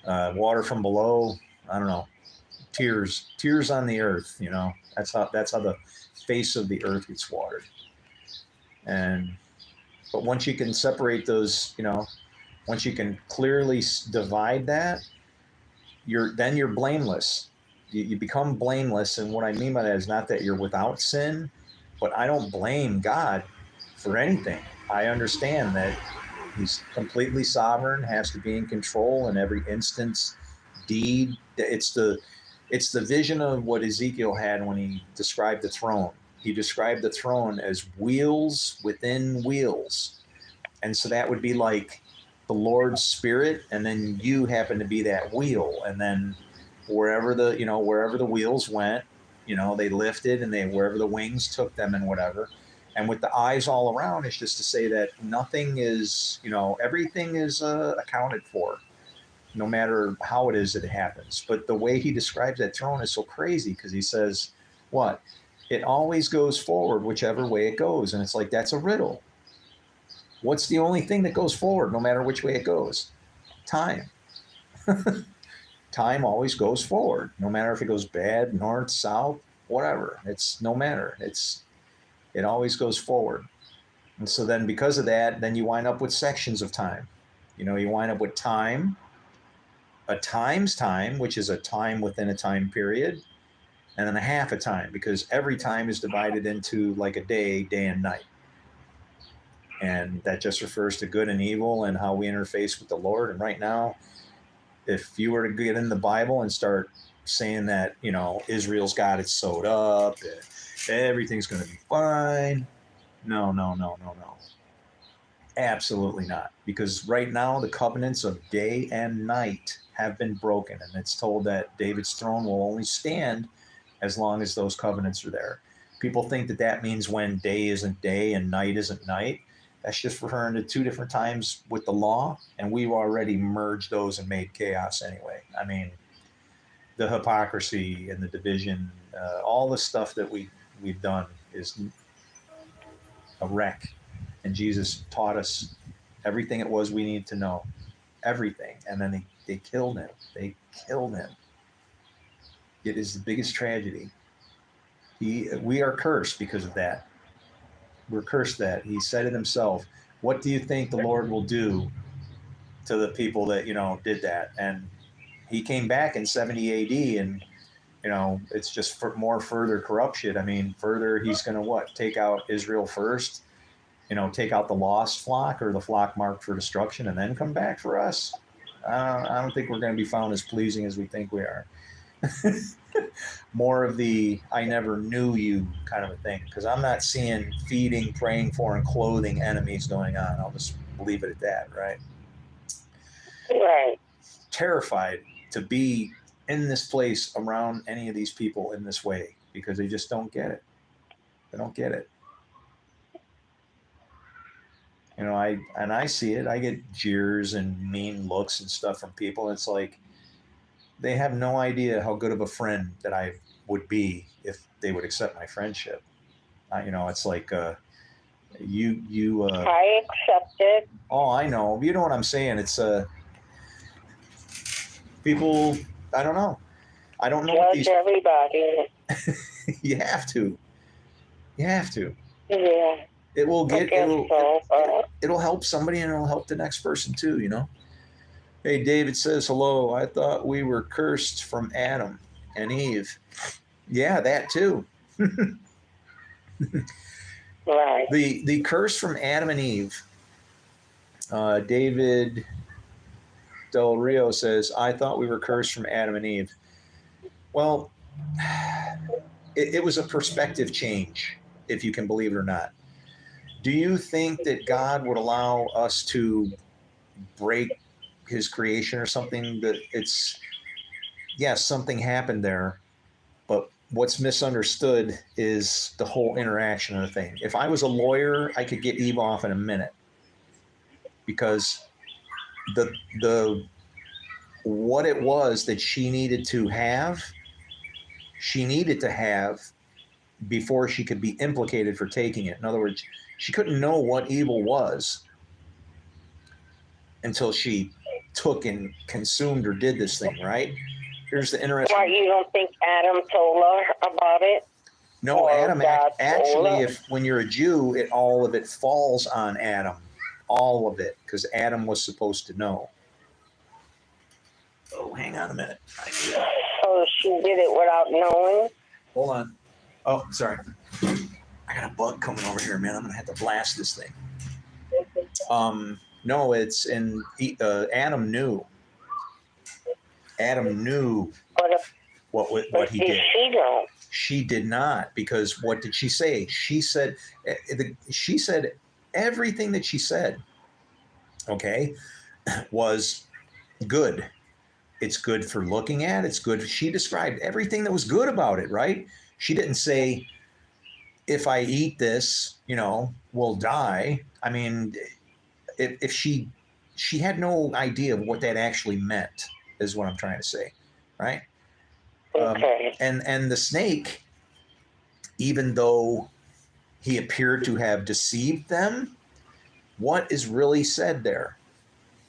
Water from below, I don't know, tears on the earth. That's how the face of the earth gets watered. But once you can separate those, once you can clearly divide that, you're blameless. You become blameless, and what I mean by that is not that you're without sin, but I don't blame God for anything. I understand that he's completely sovereign, has to be in control in every instance, deed. It's the vision of what Ezekiel had when he described the throne. He described the throne as wheels within wheels. And so that would be like the Lord's Spirit, and then you happen to be that wheel. And then wherever the wheels went, they lifted, and wherever the wings took them and whatever. And with the eyes all around, it's just to say that nothing is, everything is accounted for, no matter how it is that it happens. But the way he describes that throne is so crazy because he says, what? It always goes forward whichever way it goes. And it's like, that's a riddle. What's the only thing that goes forward no matter which way it goes? Time. Time always goes forward, no matter if it goes bad, north, south, whatever. It's no matter. It always goes forward. And so then because of that, then you wind up with sections of time. You wind up with time, a time's time, which is a time within a time period, and then a half a time, because every time is divided into like a day and night. And that just refers to good and evil and how we interface with the Lord. And right now, if you were to get in the Bible and start saying that, Israel's got it sewed up, everything's going to be fine, No, no, no, no, no. Absolutely not. Because right now the covenants of day and night have been broken, and it's told that David's throne will only stand as long as those covenants are there. People think that that means when day isn't day and night isn't night. That's just referring to two different times with the law, and we've already merged those and made chaos anyway. I mean, the hypocrisy and the division, all the stuff that we've done is a wreck. And Jesus taught us everything it was we needed to know, everything. And then they killed him. They killed him. It is the biggest tragedy. We are cursed because of that. We're cursed that he said it himself. What do you think the Lord will do to the people that, did that? And he came back in 70 AD, and, it's just for more further corruption. I mean, further, he's going to what? Take out Israel first, take out the lost flock or the flock marked for destruction, and then come back for us. I don't think we're going to be found as pleasing as we think we are. More of the I never knew you kind of a thing, because I'm not seeing feeding, praying for, and clothing enemies going on. I'll just leave it at that, right? Right. Terrified to be in this place around any of these people in this way, because they just don't get it. They don't get it. I see it. I get jeers and mean looks and stuff from people. It's like they have no idea how good of a friend that I would be if they would accept my friendship. It's like you. I accept it. Oh, I know. You know what I'm saying? It's people. I don't know. I don't know what Judge everybody. You have to. You have to. Yeah. It will get. So, it'll help somebody, and it'll help the next person too. Hey, David says hello. I thought we were cursed from Adam and Eve. Yeah, that too. Right. The curse from Adam and Eve. David Del Rio says, I thought we were cursed from Adam and Eve. Well, it was a perspective change, if you can believe it or not. Do you think that God would allow us to break his creation or something? That yes, something happened there, but what's misunderstood is the whole interaction of the thing. If I was a lawyer, I could get Eve off in a minute, because the what it was that she needed to have before she could be implicated for taking it. In other words, she couldn't know what evil was until she took and consumed or did this thing, right? Here's the interesting. Why, you don't think Adam told her about it? No, Adam actually, when you're a Jew, all of it falls on Adam. All of it, because Adam was supposed to know. Oh, hang on a minute. So she did it without knowing? Hold on. Oh, sorry. I got a bug coming over here, man. I'm going to have to blast this thing. No, it's in Adam knew. Adam knew what he did. She know? She did not, because what did she say? She said everything that she said, okay, was good. It's good for looking at. It's good. She described everything that was good about it, right? She didn't say, if I eat this, we'll die. I mean, if she had no idea of what that actually meant, is what I'm trying to say, right? Okay. And the snake, even though he appeared to have deceived them, what is really said there?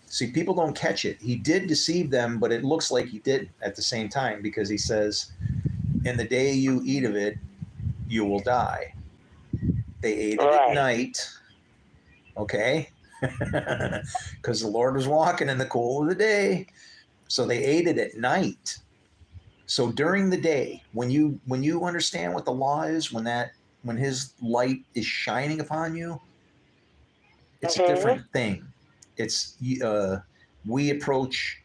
See, people don't catch it. He did deceive them, but it looks like he did at the same time, because he says, in the day you eat of it, you will die. They ate it at night, okay? Because the Lord was walking in the cool of the day. So they ate it at night. So during the day, when you understand what the law is, when his light is shining upon you, it's a different thing. It's we approach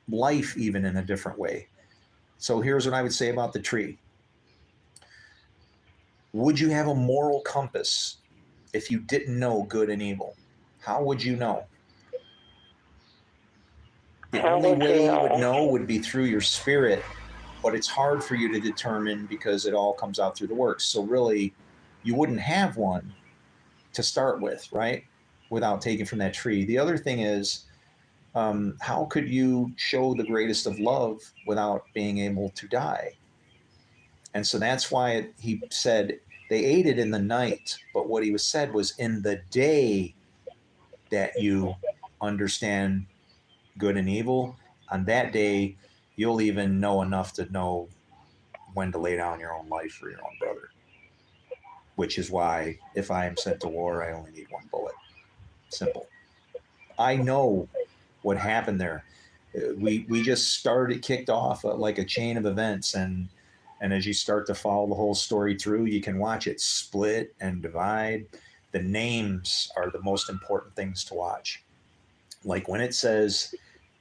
life even in a different way. So here's what I would say about the tree. Would you have a moral compass if you didn't know good and evil? How would you know? The How only would you way you would know? know would be through your spirit, but it's hard for you to determine because it all comes out through the works. So really, you wouldn't have one to start with, right? Without taking from that tree. The other thing is, how could you show the greatest of love without being able to die? And so that's why he said they ate it in the night, but what he was said was in the day that you understand good and evil. On that day, you'll even know enough to know when to lay down your own life for your own brother. Which is why if I am sent to war, I only need one bullet. Simple. I know what happened there. We just kicked off like a chain of events, and as you start to follow the whole story through, you can watch it split and divide. The names are the most important things to watch. Like when it says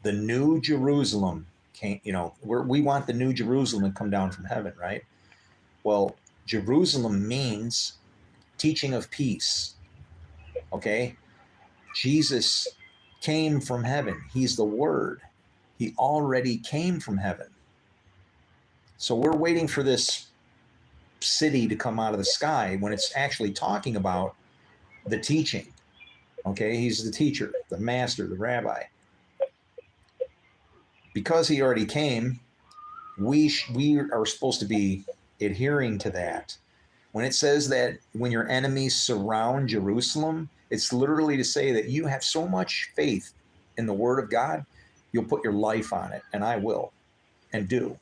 the New Jerusalem came, we want the New Jerusalem to come down from heaven, right? Well, Jerusalem means teaching of peace. Okay, Jesus came from heaven. He's the Word. He already came from heaven. So we're waiting for this city to come out of the sky when it's actually talking about the teaching. Okay, he's the teacher, the master, the rabbi. Because he already came, we are supposed to be adhering to that. When it says that when your enemies surround Jerusalem, it's literally to say that you have so much faith in the Word of God, you'll put your life on it, and I will, and do,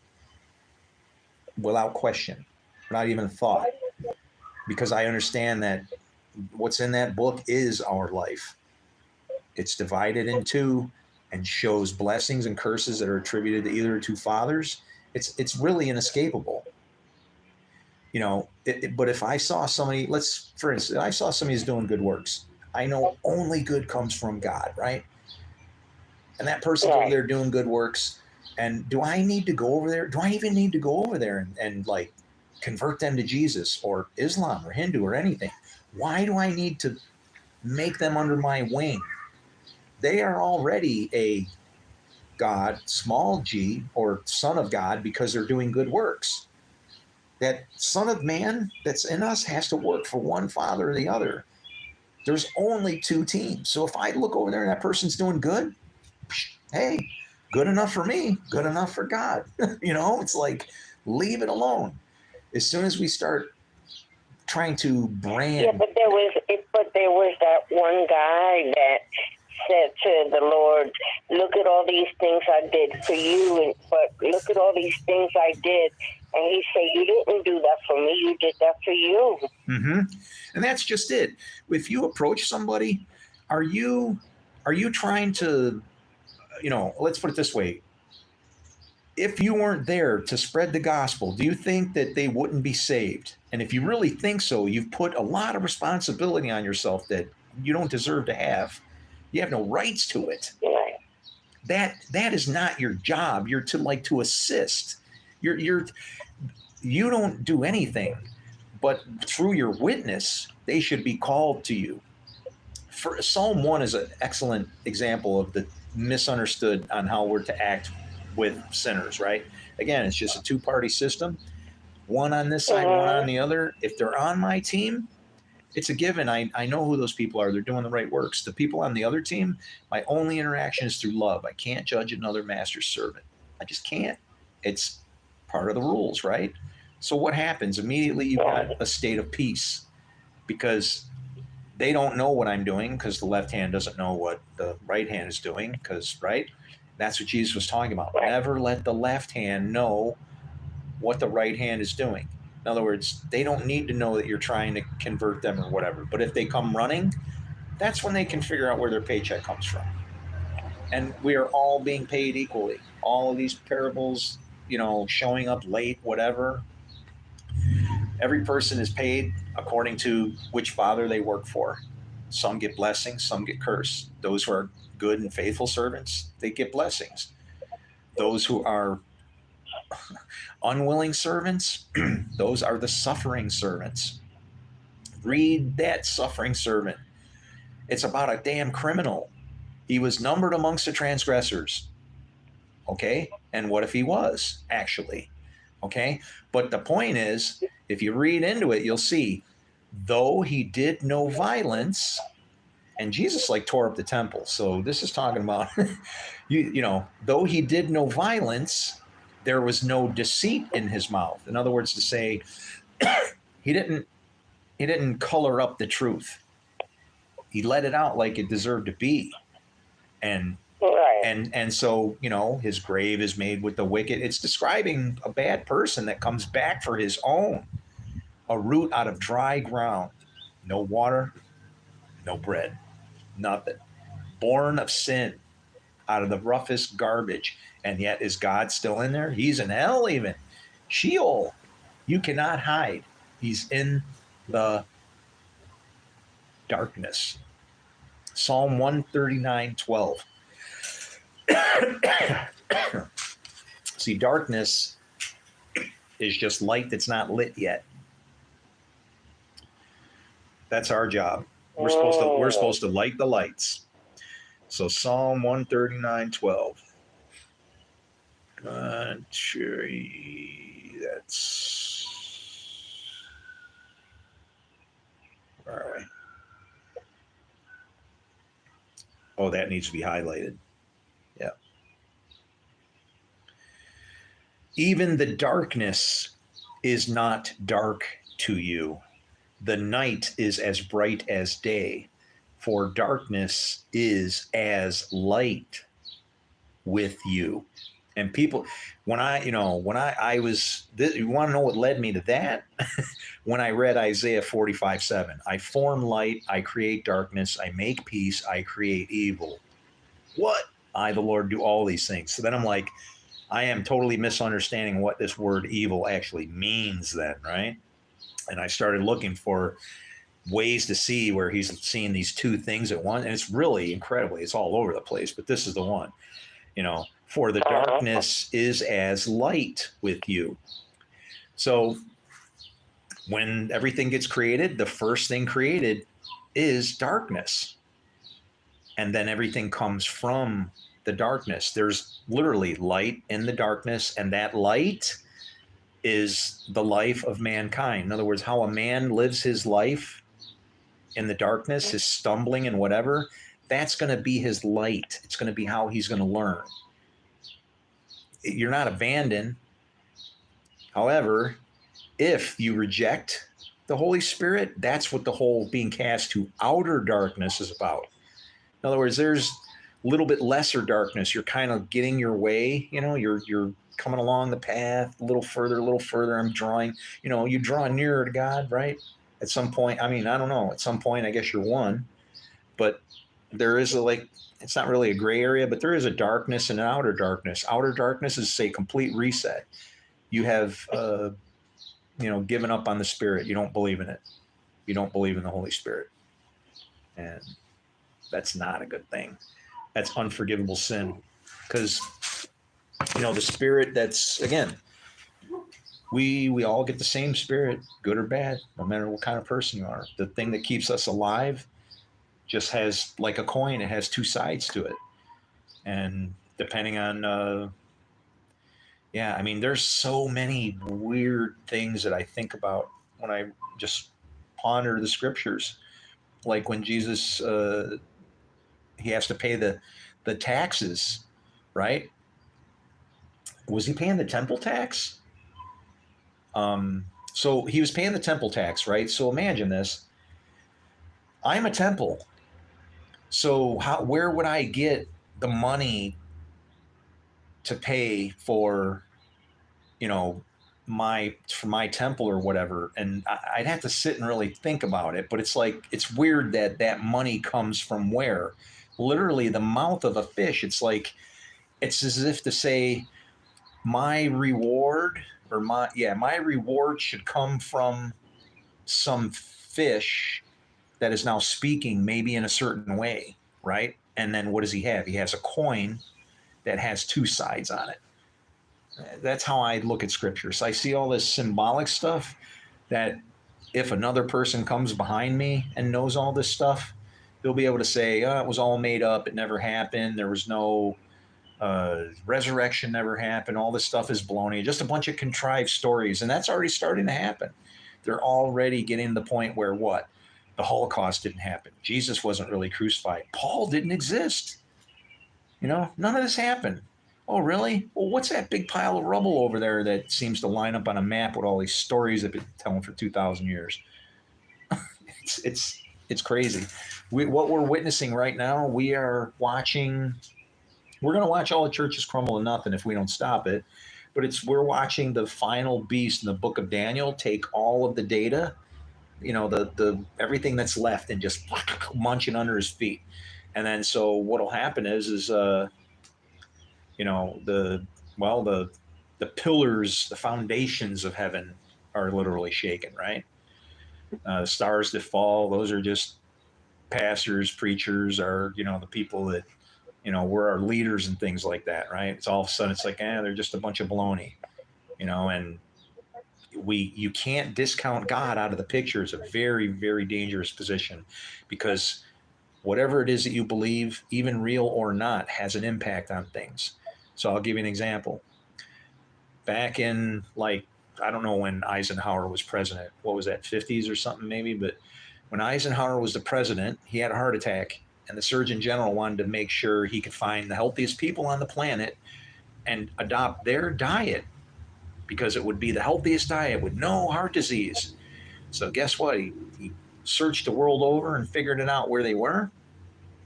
without question, without even thought, because I understand that what's in that book is our life. It's divided in two and shows blessings and curses that are attributed to either two fathers. It's really inescapable. But if I saw somebody, for instance, I saw somebody who's doing good works, I know only good comes from God, right? And that person's over there doing good works. And do I need to go over there? Do I even need to go over there and like convert them to Jesus or Islam or Hindu or anything? Why do I need to make them under my wing? They are already a God, small g, or son of God because they're doing good works. That Son of Man that's in us has to work for one father or the other. There's only two teams. So if I look over there and that person's doing good, hey, good enough for me, good enough for God. It's like, leave it alone. As soon as we start trying to brand. Yeah, but there was that one guy that said to the Lord, "Look at all these things I did for you, but look at all these things I did." And he said, "You didn't do that for me. You did that for you." Mm-hmm. And that's just it. If you approach somebody, are you trying to, let's put it this way. If you weren't there to spread the gospel, do you think that they wouldn't be saved? And if you really think so, you've put a lot of responsibility on yourself that you don't deserve to have. You have no rights to it. Right. That is not your job. You're to assist. You don't do anything, but through your witness, they should be called to you. For Psalm 1 is an excellent example of the misunderstood on how we're to act with sinners, right? Again, it's just a two-party system. One on this side, one on the other. If they're on my team, it's a given. I know who those people are. They're doing the right works. The people on the other team, my only interaction is through love. I can't judge another master's servant. I just can't. It's part of the rules, right? So what happens? Immediately you've got a state of peace because they don't know what I'm doing because the left hand doesn't know what the right hand is doing because, right? That's what Jesus was talking about. Never let the left hand know what the right hand is doing. In other words, they don't need to know that you're trying to convert them or whatever. But if they come running, that's when they can figure out where their paycheck comes from. And we are all being paid equally. All of these parables, showing up late, whatever. Every person is paid according to which father they work for. Some get blessings, some get cursed. Those who are good and faithful servants, they get blessings. Those who are unwilling servants, those are the suffering servants. Read that suffering servant. It's about a damn criminal. He was numbered amongst the transgressors. Okay? And what if he was, actually? Okay? But the point is, if you read into it, you'll see, though he did no violence, and Jesus like tore up the temple. So this is talking about, though he did no violence, there was no deceit in his mouth. In other words, to say, he didn't color up the truth. He let it out like it deserved to be. And Right. and so, his grave is made with the wicked. It's describing a bad person that comes back for his own, a root out of dry ground, no water, no bread, nothing, born of sin, out of the roughest garbage. And yet, is God still in there? He's in hell, even Sheol. You cannot hide. He's in the darkness. Psalm 139:12. See, darkness is just light that's not lit yet. That's our job. We're supposed to light the lights. So Psalm 139:12. That's where are we? Oh, that needs to be highlighted. Yeah. Even the darkness is not dark to you. The night is as bright as day, for darkness is as light with you. And people, you want to know what led me to that? When I read Isaiah 45:7, I form light, I create darkness, I make peace, I create evil. What? I, the Lord, do all these things. So then I'm like, I am totally misunderstanding what this word evil actually means then, right? And I started looking for ways to see where he's seeing these two things at once. And it's really incredibly, it's all over the place, but this is the one, for the darkness is as light with you. So when everything gets created, the first thing created is darkness. And then everything comes from the darkness. There's literally light in the darkness, and that light is the life of mankind. In other words, how a man lives his life in the darkness, his stumbling and whatever, that's going to be his light. It's going to be how he's going to learn. You're not abandoned. However, if you reject the Holy Spirit, that's what the whole being cast to outer darkness is about. In other words, there's a little bit lesser darkness. You're kind of getting your way, you're coming along the path a little further. I'm drawing, you draw nearer to God, right? At some point, I don't know, at some point, I guess you're one, but there is it's not really a gray area, but there is a darkness and an outer darkness. Outer darkness is, say, complete reset. You have, given up on the Spirit. You don't believe in it. You don't believe in the Holy Spirit. And that's not a good thing. That's unforgivable sin. Because, the Spirit that's, again, we all get the same Spirit, good or bad, no matter what kind of person you are. The thing that keeps us alive just has, like a coin, it has two sides to it. And depending on, there's so many weird things that I think about when I just ponder the scriptures. Like when Jesus, he has to pay the taxes, right? Was he paying the temple tax? So he was paying the temple tax, right? So imagine this. I'm a temple. So where would I get the money to pay for, my temple or whatever? And I'd have to sit and really think about it. But it's weird that money comes from where? Literally the mouth of a fish. It's as if to say, my reward my reward should come from some fish that is now speaking maybe in a certain way, right? And then what does he have? He has a coin that has two sides on it. That's how I look at scripture. So I see all this symbolic stuff that if another person comes behind me and knows all this stuff, they'll be able to say, oh, it was all made up. It never happened. There was no resurrection never happened. All this stuff is baloney. Just a bunch of contrived stories. And that's already starting to happen. They're already getting to the point where what? The Holocaust didn't happen. Jesus wasn't really crucified. Paul didn't exist. You know, none of this happened. Oh, really? Well, what's that big pile of rubble over there that seems to line up on a map with all these stories that have been telling for 2,000 years? It's crazy. What we're witnessing right now, we are watching. We're going to watch all the churches crumble to nothing if we don't stop it. But we're watching the final beast in the book of Daniel take all of the data, you know, the everything that's left and just munching under his feet. And then so what'll happen is you know, the pillars, the foundations of heaven are literally shaken, right? Stars that fall, those are just pastors, preachers, are, you know, the people that, you know, we're our leaders and things like that, right? It's all of a sudden it's like, they're just a bunch of baloney, you know, and you can't discount God out of the picture. It's a very, very dangerous position, because whatever it is that you believe, even real or not, has an impact on things. So I'll give you an example. Back in, like, I don't know when Eisenhower was president. What was that, 50s or something maybe? But when Eisenhower was the president, he had a heart attack, and the Surgeon General wanted to make sure he could find the healthiest people on the planet and adopt their diet, because it would be the healthiest diet with no heart disease. So guess what? He searched the world over and figured it out where they were,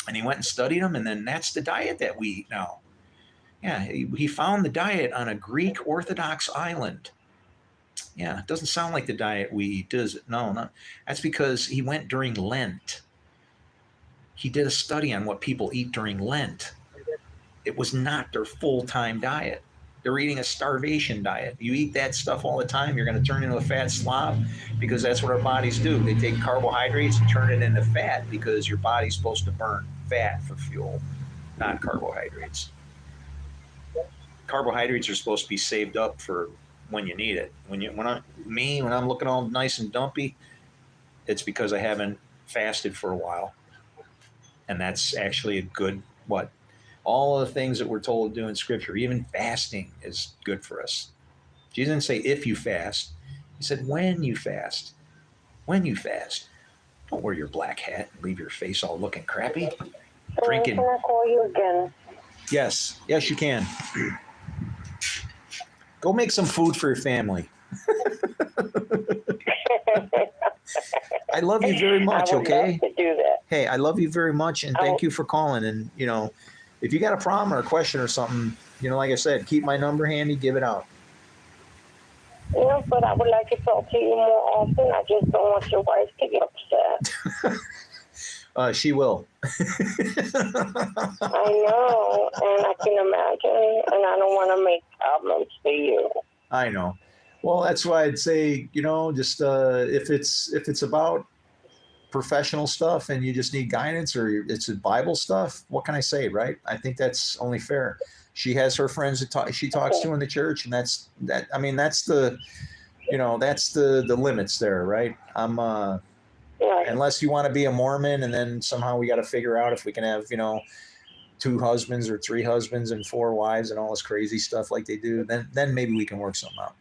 and he went and studied them, and then that's the diet that we eat now. Yeah, he found the diet on a Greek Orthodox island. Yeah, it doesn't sound like the diet we eat, does it? No. That's because he went during Lent. He did a study on what people eat during Lent. It was not their full-time diet. They're eating a starvation diet. You eat that stuff all the time, you're going to turn into a fat slob, because that's what our bodies do. They take carbohydrates and turn it into fat, because your body's supposed to burn fat for fuel, not carbohydrates. Carbohydrates are supposed to be saved up for when you need it. When I'm looking all nice and dumpy, it's because I haven't fasted for a while. And that's actually a good, what? All of the things that we're told to do in scripture, even fasting, is good for us. Jesus didn't say if you fast. He said when you fast. When you fast. Don't wear your black hat and leave your face all looking crappy. Drinking. Can I call you again? Yes, you can. Go make some food for your family. I love you very much, I would okay? love to do that. Hey, I love you very much, and thank you for calling. And, you know, if you got a problem or a question or something, you know, like I said, keep my number handy, give it out. Yeah, but I would like to talk to you more often. I just don't want your wife to get upset. She will. I know, and I can imagine, and I don't want to make problems for you. I know. Well, that's why I'd say, you know, just if it's about professional stuff and you just need guidance, or it's Bible stuff, what can I say, right? I think that's only fair. She has her friends that she talks to in the church, and that's the, you know, that's the limits there, right? Unless you want to be a Mormon, and then somehow we got to figure out if we can have, you know, 2 husbands or 3 husbands and 4 wives and all this crazy stuff like they do, then maybe we can work something out.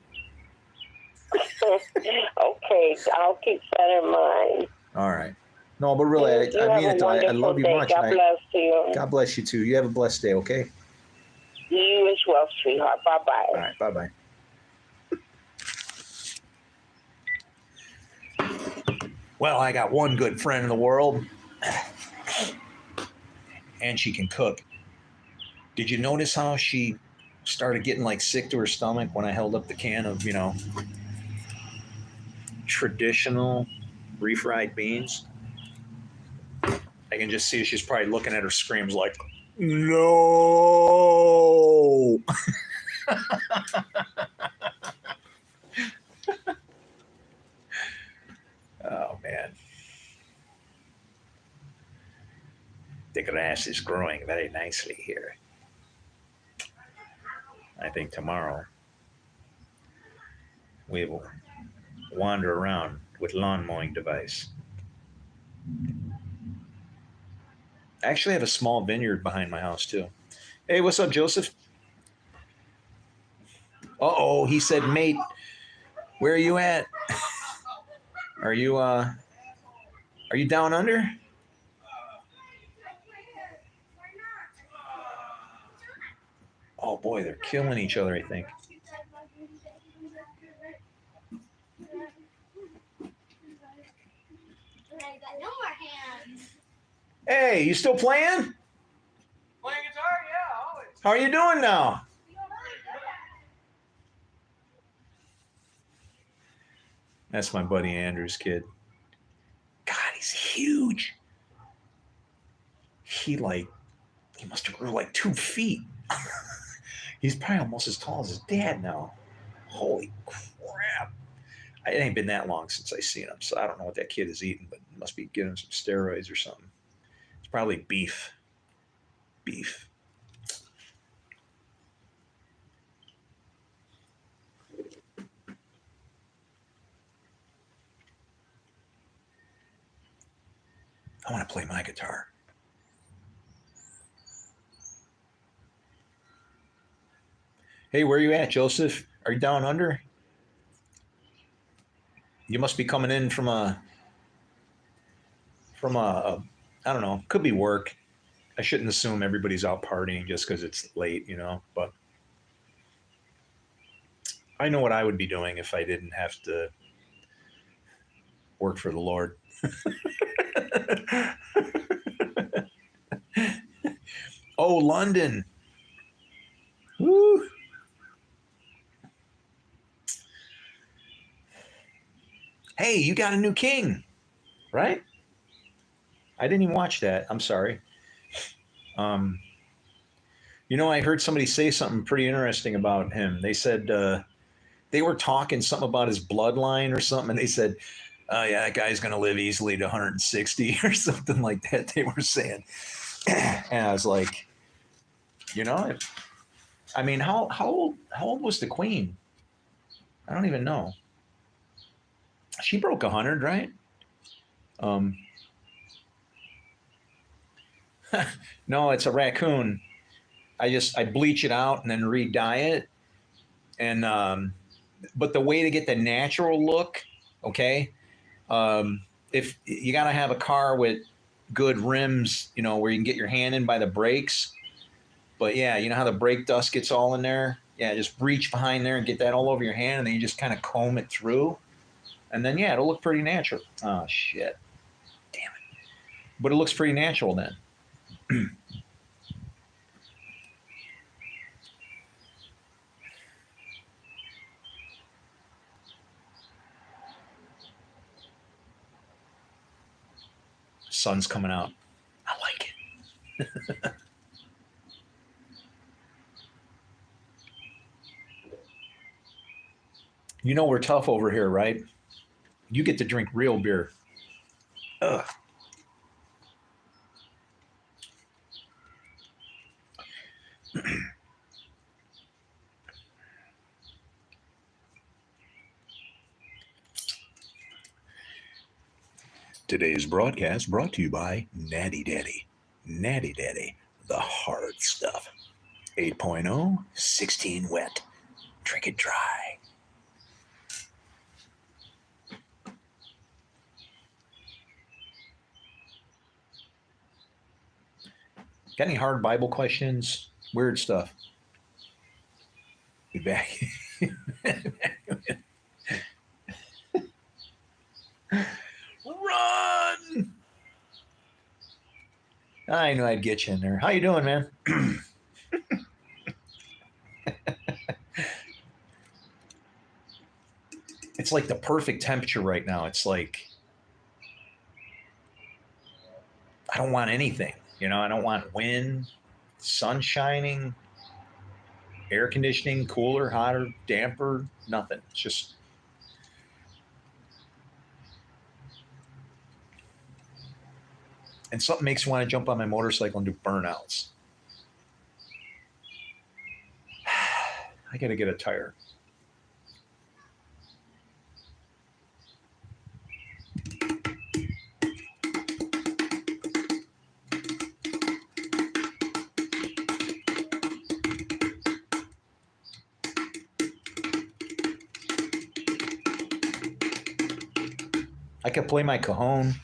Okay, I'll keep that in mind. All right. No, but really, I mean it. I love you much. God bless you. God bless you too. You have a blessed day, okay? You as well, sweetheart. Bye-bye. All right, bye-bye. Well, I got one good friend in the world, and she can cook. Did you notice how she started getting like sick to her stomach when I held up the can of, you know, traditional refried beans? I can just see she's probably looking at her screams like, no. Oh, man. The grass is growing very nicely here. I think tomorrow we will wander around with lawn mowing device. I actually have a small vineyard behind my house too. Hey, what's up, Joseph? Uh-oh, he said, mate, where are you at? Are you down under? Oh boy, they're killing each other, I think. Hey, you still playing? Playing guitar, yeah, always. How are you doing now? That's my buddy Andrew's kid. God, he's huge. He must have grew like 2 feet. He's probably almost as tall as his dad now. Holy crap. It ain't been that long since I seen him, so I don't know what that kid is eating, but he must be getting him some steroids or something. It's probably beef. Beef. I want to play my guitar. Hey, where are you at, Joseph? Are you down under? You must be coming in from a I don't know, could be work. I shouldn't assume everybody's out partying just because it's late, but I know what I would be doing if I didn't have to work for the Lord. Oh, London. Woo. Hey, you got a new king, right? I didn't even watch that. I'm sorry. Um, I heard somebody say something pretty interesting about him. They said they were talking something about his bloodline or something, and they said, "Oh yeah, that guy's going to live easily to 160 or something like that." They were saying, and I was like, I mean, how old was the queen? I don't even know. She broke 100, right? Um, no, it's a raccoon. I bleach it out and then re-dye it, and but the way to get the natural look, okay, if you got to have a car with good rims, where you can get your hand in by the brakes. But yeah, you know how the brake dust gets all in there? Yeah, just reach behind there and get that all over your hand, and then you just kind of comb it through. And then, yeah, it'll look pretty natural. Oh, shit. Damn it. But it looks pretty natural then. Sun's coming out. I like it. We're tough over here, right? You get to drink real beer. Ugh. Today's broadcast brought to you by Natty Daddy. Natty Daddy, the hard stuff. 8.0, 16 wet. Drink it dry. Got any hard Bible questions? Weird stuff. Be back. Run! I knew I'd get you in there. How you doing, man? It's like the perfect temperature right now. It's like I don't want anything. I don't want wind, sun shining, air conditioning, cooler, hotter, damper, nothing. It's just and something makes me want to jump on my motorcycle and do burnouts. I got to get a tire. I could play my cajon.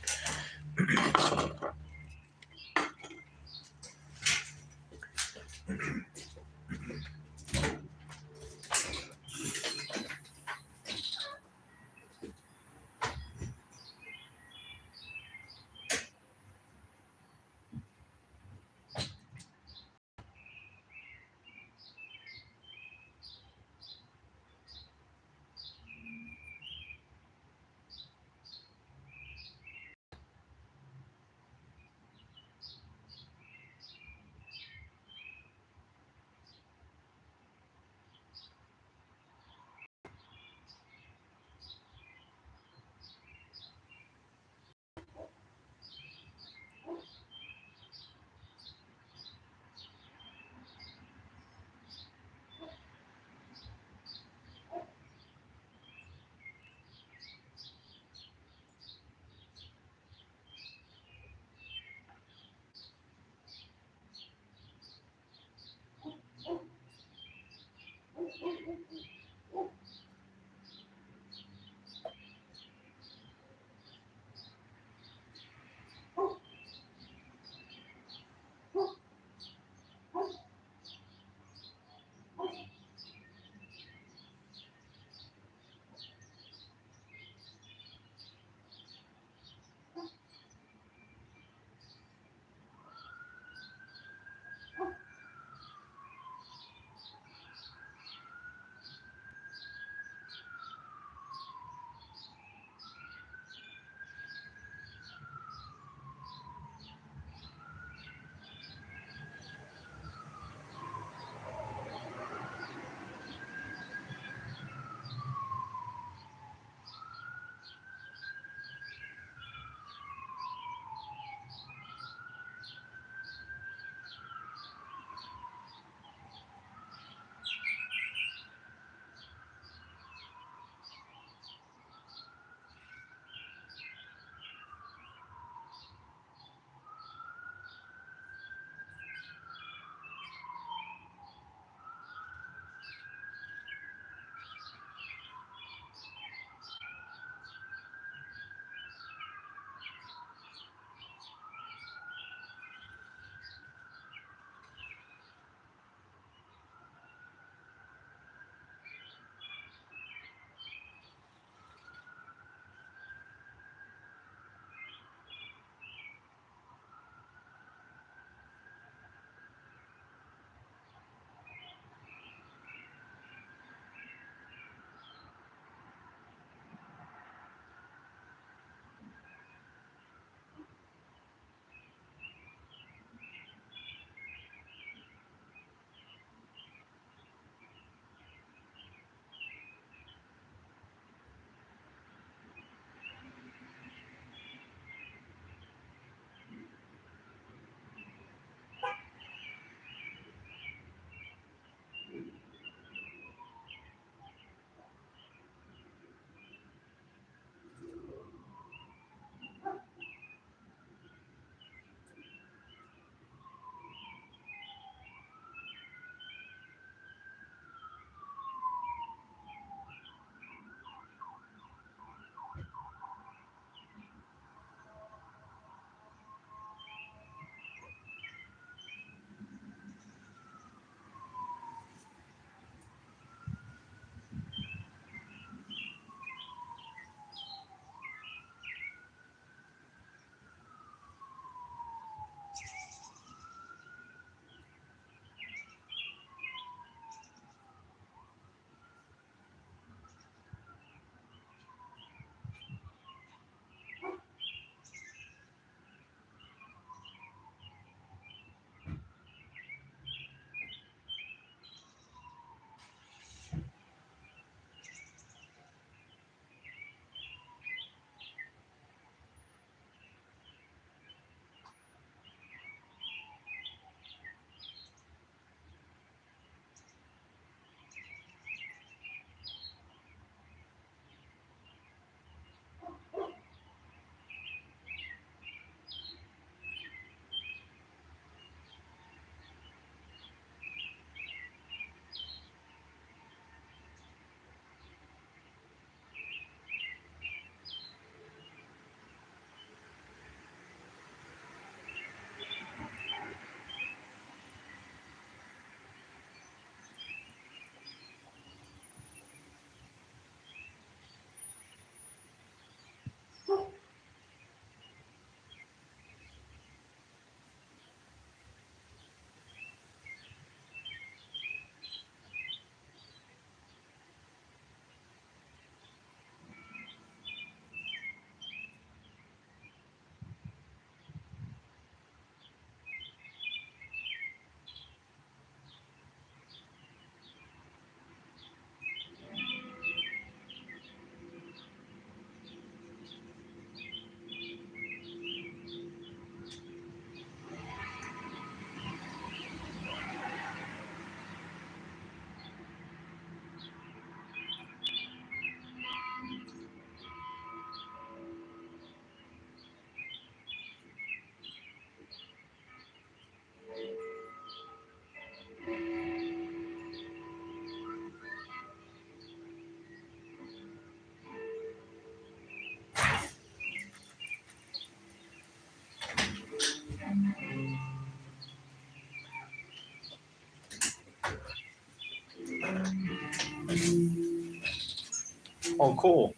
Oh, cool.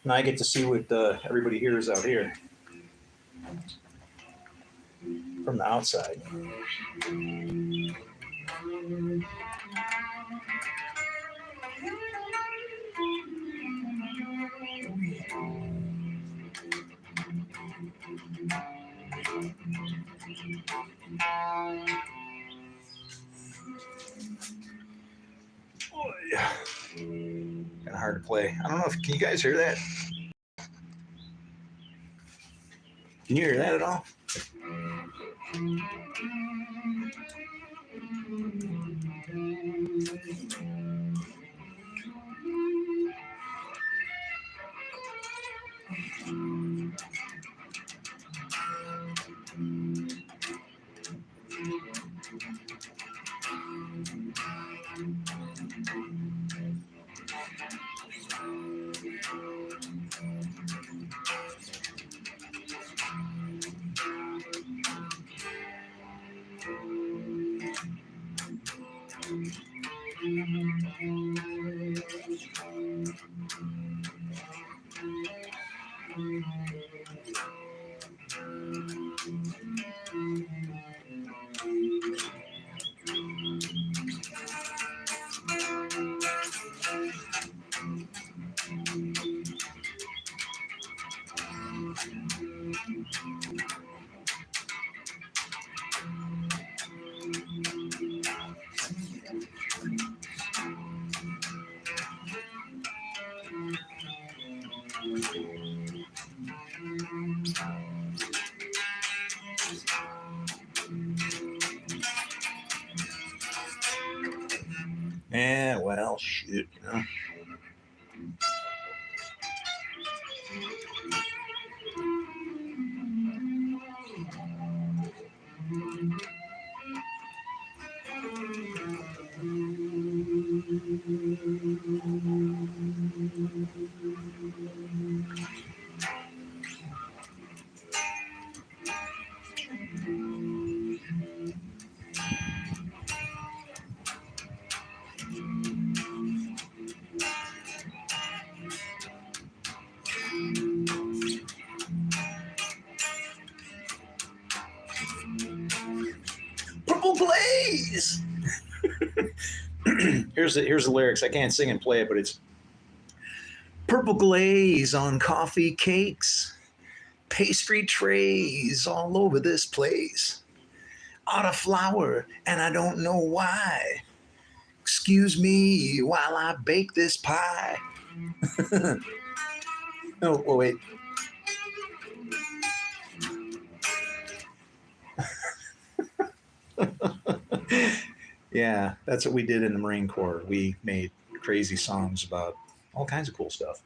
Now I get to see what everybody hears out here from the outside. Kind of hard to play. I don't know if can you guys hear that? Can you hear that at all? Yeah, well, shoot, you know. Purple glaze. Here's the lyrics. I can't sing and play it, but it's purple glaze on coffee cakes, pastry trays all over this place. Out of flour, and I don't know why. Excuse me while I bake this pie. Oh, wait. Yeah, that's what we did in the Marine Corps. We made crazy songs about all kinds of cool stuff.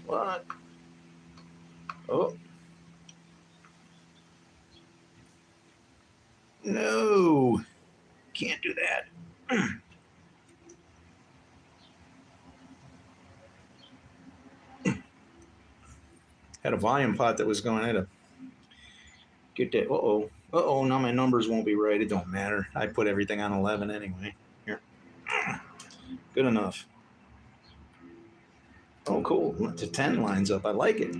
What? Oh. No. Can't do that. Had a volume pot that was going. I had to get that. Uh oh. Now my numbers won't be right. It don't matter. I put everything on 11 anyway. Here. Good enough. Oh, cool. Went to 10 lines up. I like it.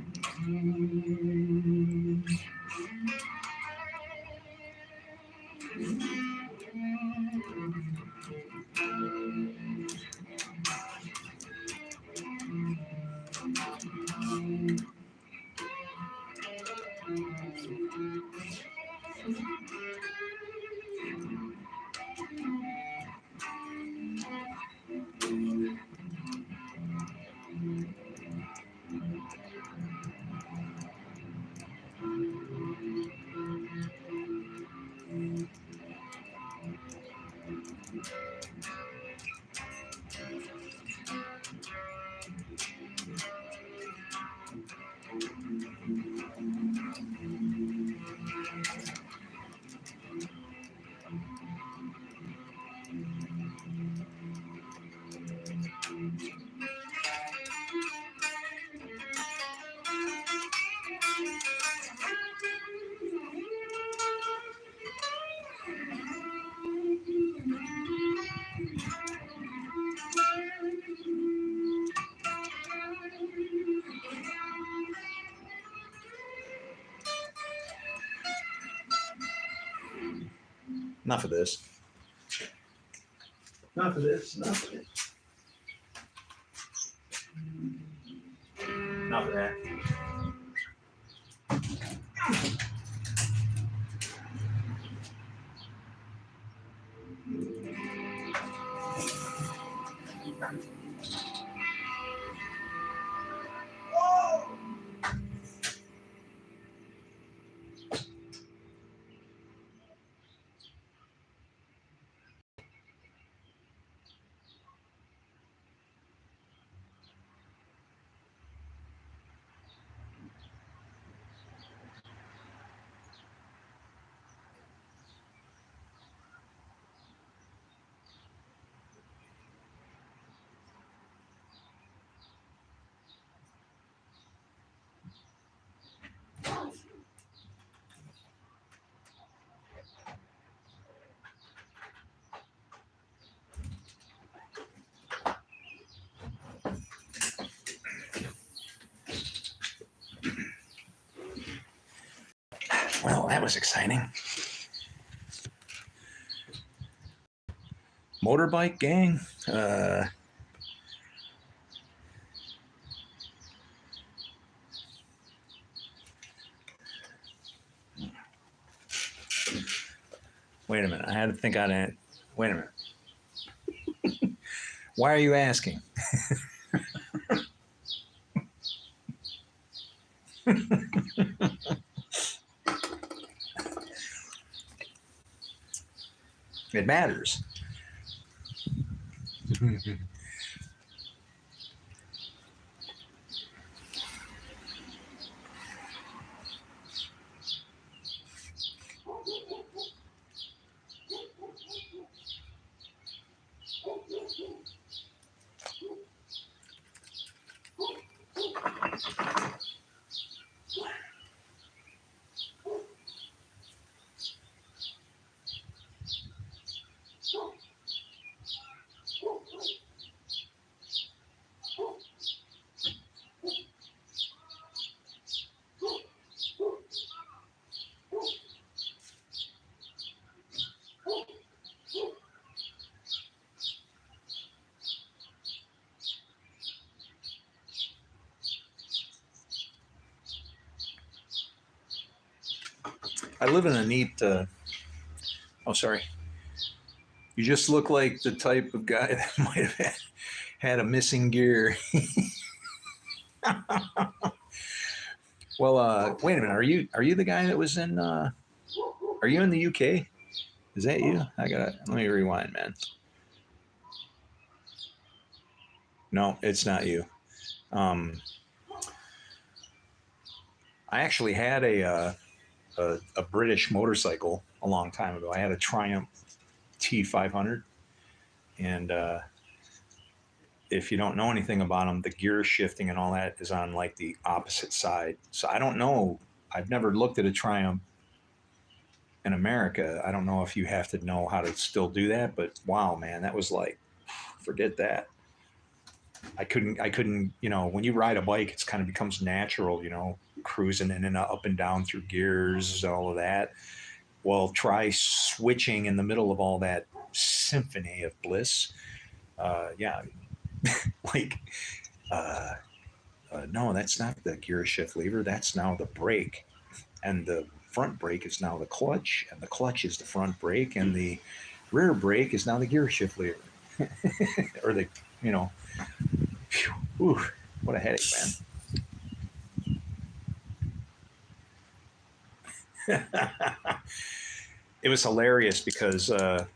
Enough of this. Enough of this. Enough of it. Enough of that. Well, that was exciting. Motorbike gang. Wait a minute. I had to think on it. Wait a minute. Why are you asking? It matters. I live in a neat. Oh, sorry. You just look like the type of guy that might have had a missing gear. Well, wait a minute. Are you the guy that was in? Are you in the UK? Is that you? Let me rewind, man. No, it's not you. I actually had a British motorcycle a long time ago. I had a Triumph T500, and if you don't know anything about them, the gear shifting and all that is on like the opposite side. So I don't know. I've never looked at a Triumph in America. I don't know if you have to know how to still do that, but wow, man, that was like, forget that. I couldn't, when you ride a bike, it's kind of becomes natural, cruising in and up and down through gears, all of that. Well, try switching in the middle of all that symphony of bliss. Yeah, like, no, that's not the gear shift lever. That's now the brake. And the front brake is now the clutch. And the clutch is the front brake. And the rear brake is now the gear shift lever. Or the, phew, whew, what a headache, man. It was hilarious because, the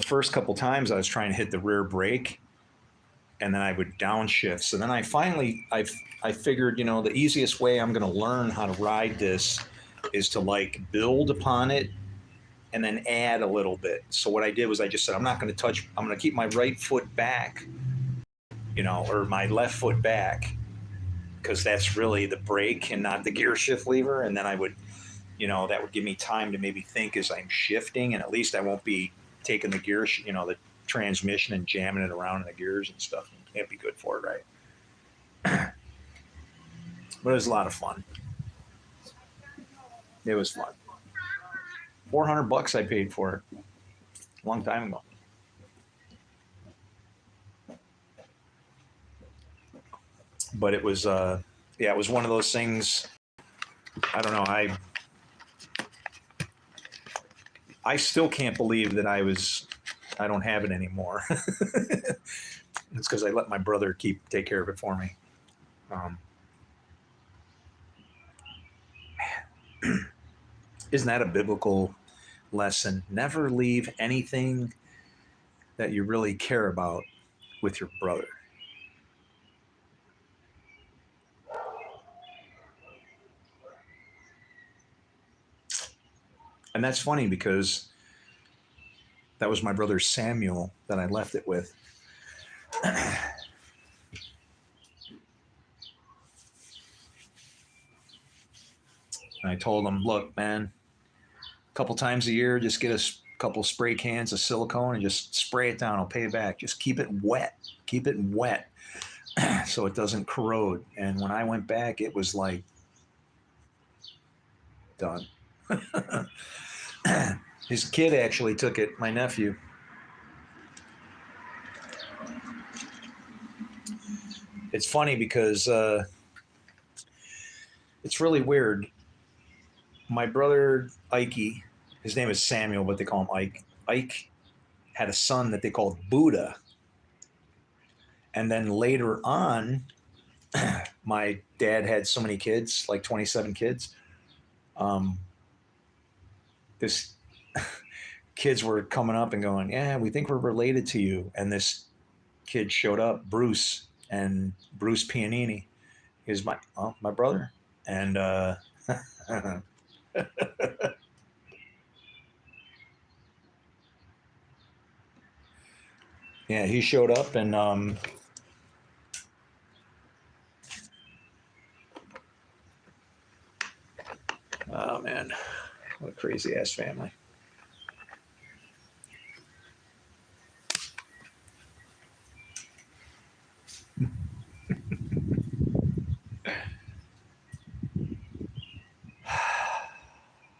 first couple times I was trying to hit the rear brake and then I would downshift. So then I figured, the easiest way I'm going to learn how to ride this is to like build upon it and then add a little bit. So what I did was I just said, I'm not going to I'm going to keep my right foot back, or my left foot back, because that's really the brake and not the gear shift lever. And then I would, that would give me time to maybe think as I'm shifting, and at least I won't be taking the gear, the transmission and jamming it around in the gears and stuff. It can't be good for it, right? But it was a lot of fun. It was fun. $400 I paid for it a long time ago. But it was, it was one of those things. I don't know. I still can't believe that I don't have it anymore. It's because I let my brother take care of it for me. Isn't that a biblical lesson? Never leave anything that you really care about with your brother. And that's funny because that was my brother Samuel that I left it with. And I told him, look, man, a couple times a year, just get a couple spray cans of silicone and just spray it down. I'll pay it back. Just keep it wet. Keep it wet so it doesn't corrode. And when I went back, it was like done. His kid actually took it, my nephew. It's funny because it's really weird. My brother Ike, his name is Samuel, but they call him Ike. Ike had a son that they called Buddha. And then later on, my dad had so many kids, like 27 kids. This kids were coming up and going, yeah, we think we're related to you. And this kid showed up, Bruce Pianini. He was my brother. And yeah, he showed up and oh man, what a crazy ass family.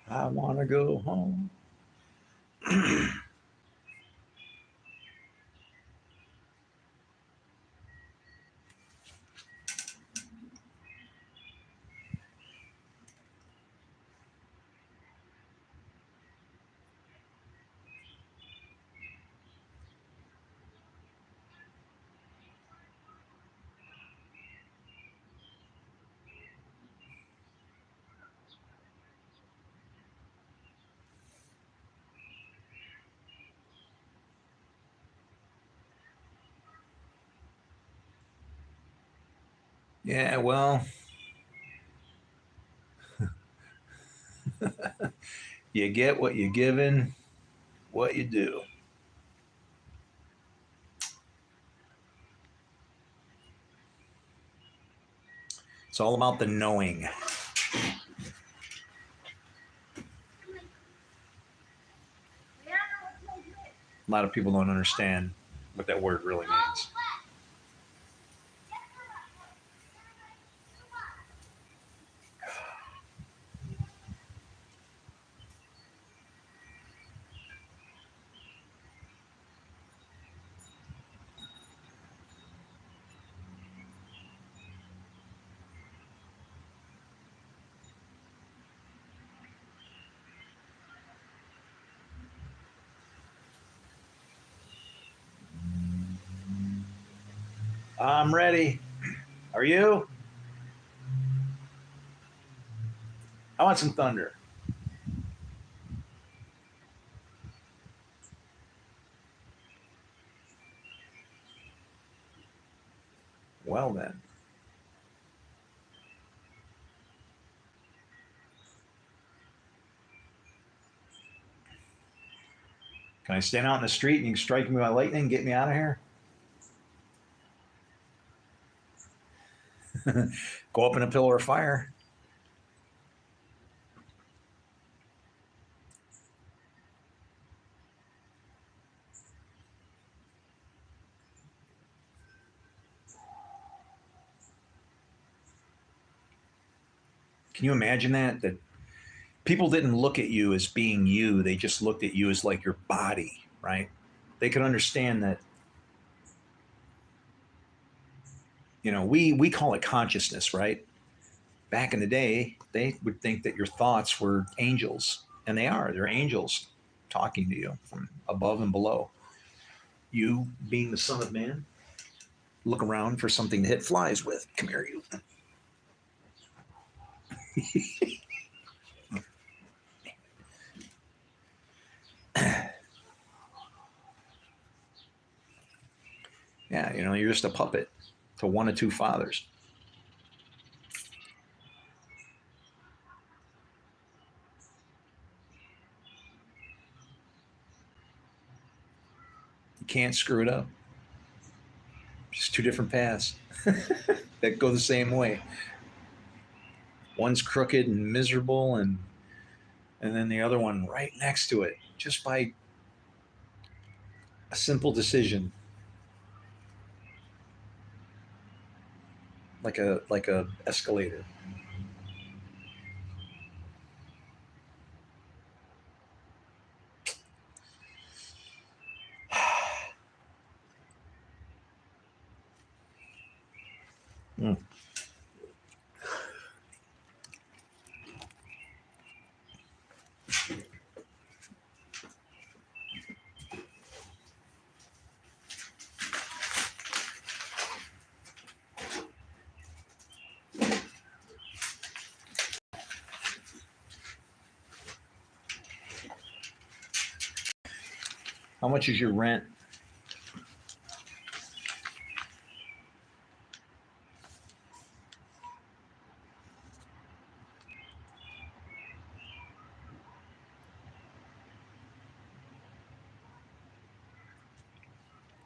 I want to go home. Yeah, well, you get what you're given, what you do. It's all about the knowing. A lot of people don't understand what that word really means. I'm ready. Are you? I want some thunder. Well then. Can I stand out in the street and you can strike me by lightning and get me out of here? Go up in a pillar of fire. Can you imagine that People didn't look at you as being you. They just looked at you as like your body, right? They could understand that, we call it consciousness, right? Back in the day, they would think that your thoughts were angels, and they are. They're angels talking to you from above and below. You, being the Son of Man, look around for something to hit flies with. Come here, you. Yeah, you're just a puppet to one of two fathers. You can't screw it up. Just two different paths that go the same way. One's crooked and miserable, and then the other one right next to it, just by a simple decision, like a escalator. Mm. How much is your rent?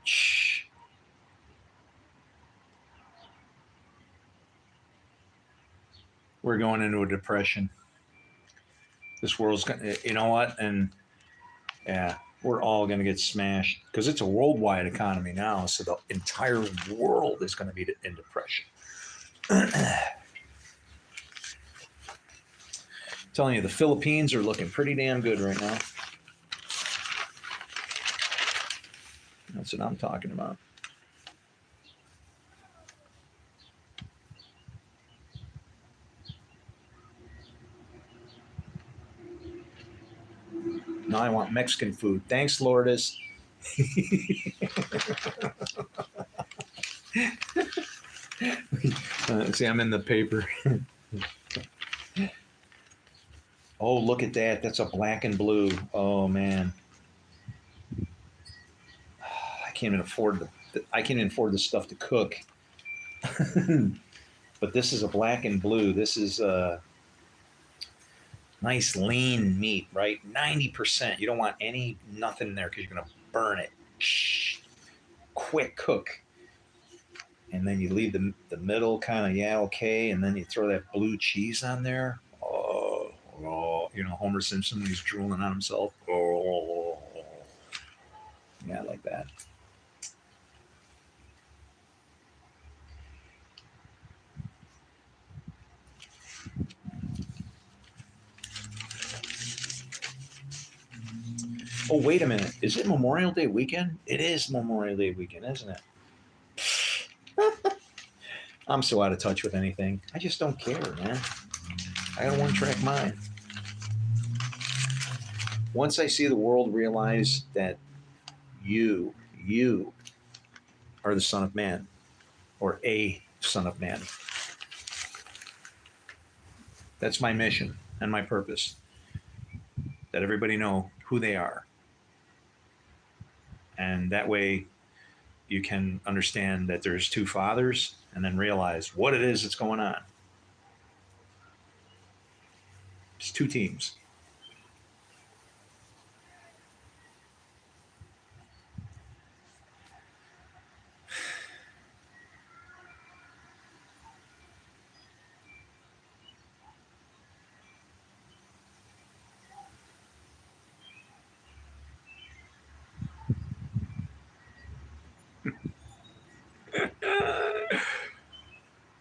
Shh. We're going into a depression. This world's going, you know what? And yeah, we're all going to get smashed because it's a worldwide economy now. So the entire world is going to be in depression. Telling you, the Philippines are looking pretty damn good right now. That's what I'm talking about. Now I want Mexican food. Thanks, Lourdes. See, I'm in the paper. Oh, look at that. That's a black and blue. Oh, man. I can't even afford the stuff to cook. But this is a black and blue. This is a nice lean meat, right? 90%. You don't want nothing in there because you're going to burn it. Shh. Quick cook. And then you leave the middle kind of, yeah, okay. And then you throw that blue cheese on there. Oh, Homer Simpson when he's drooling on himself. Oh, yeah, like that. Oh, wait a minute. Is it Memorial Day weekend? It is Memorial Day weekend, isn't it? I'm so out of touch with anything. I just don't care, man. I got a one-track mind. Once I see the world realize that you are the Son of Man, or a Son of Man, that's my mission and my purpose. That everybody know who they are. And that way you can understand that there's two fathers and then realize what it is that's going on. It's two teams.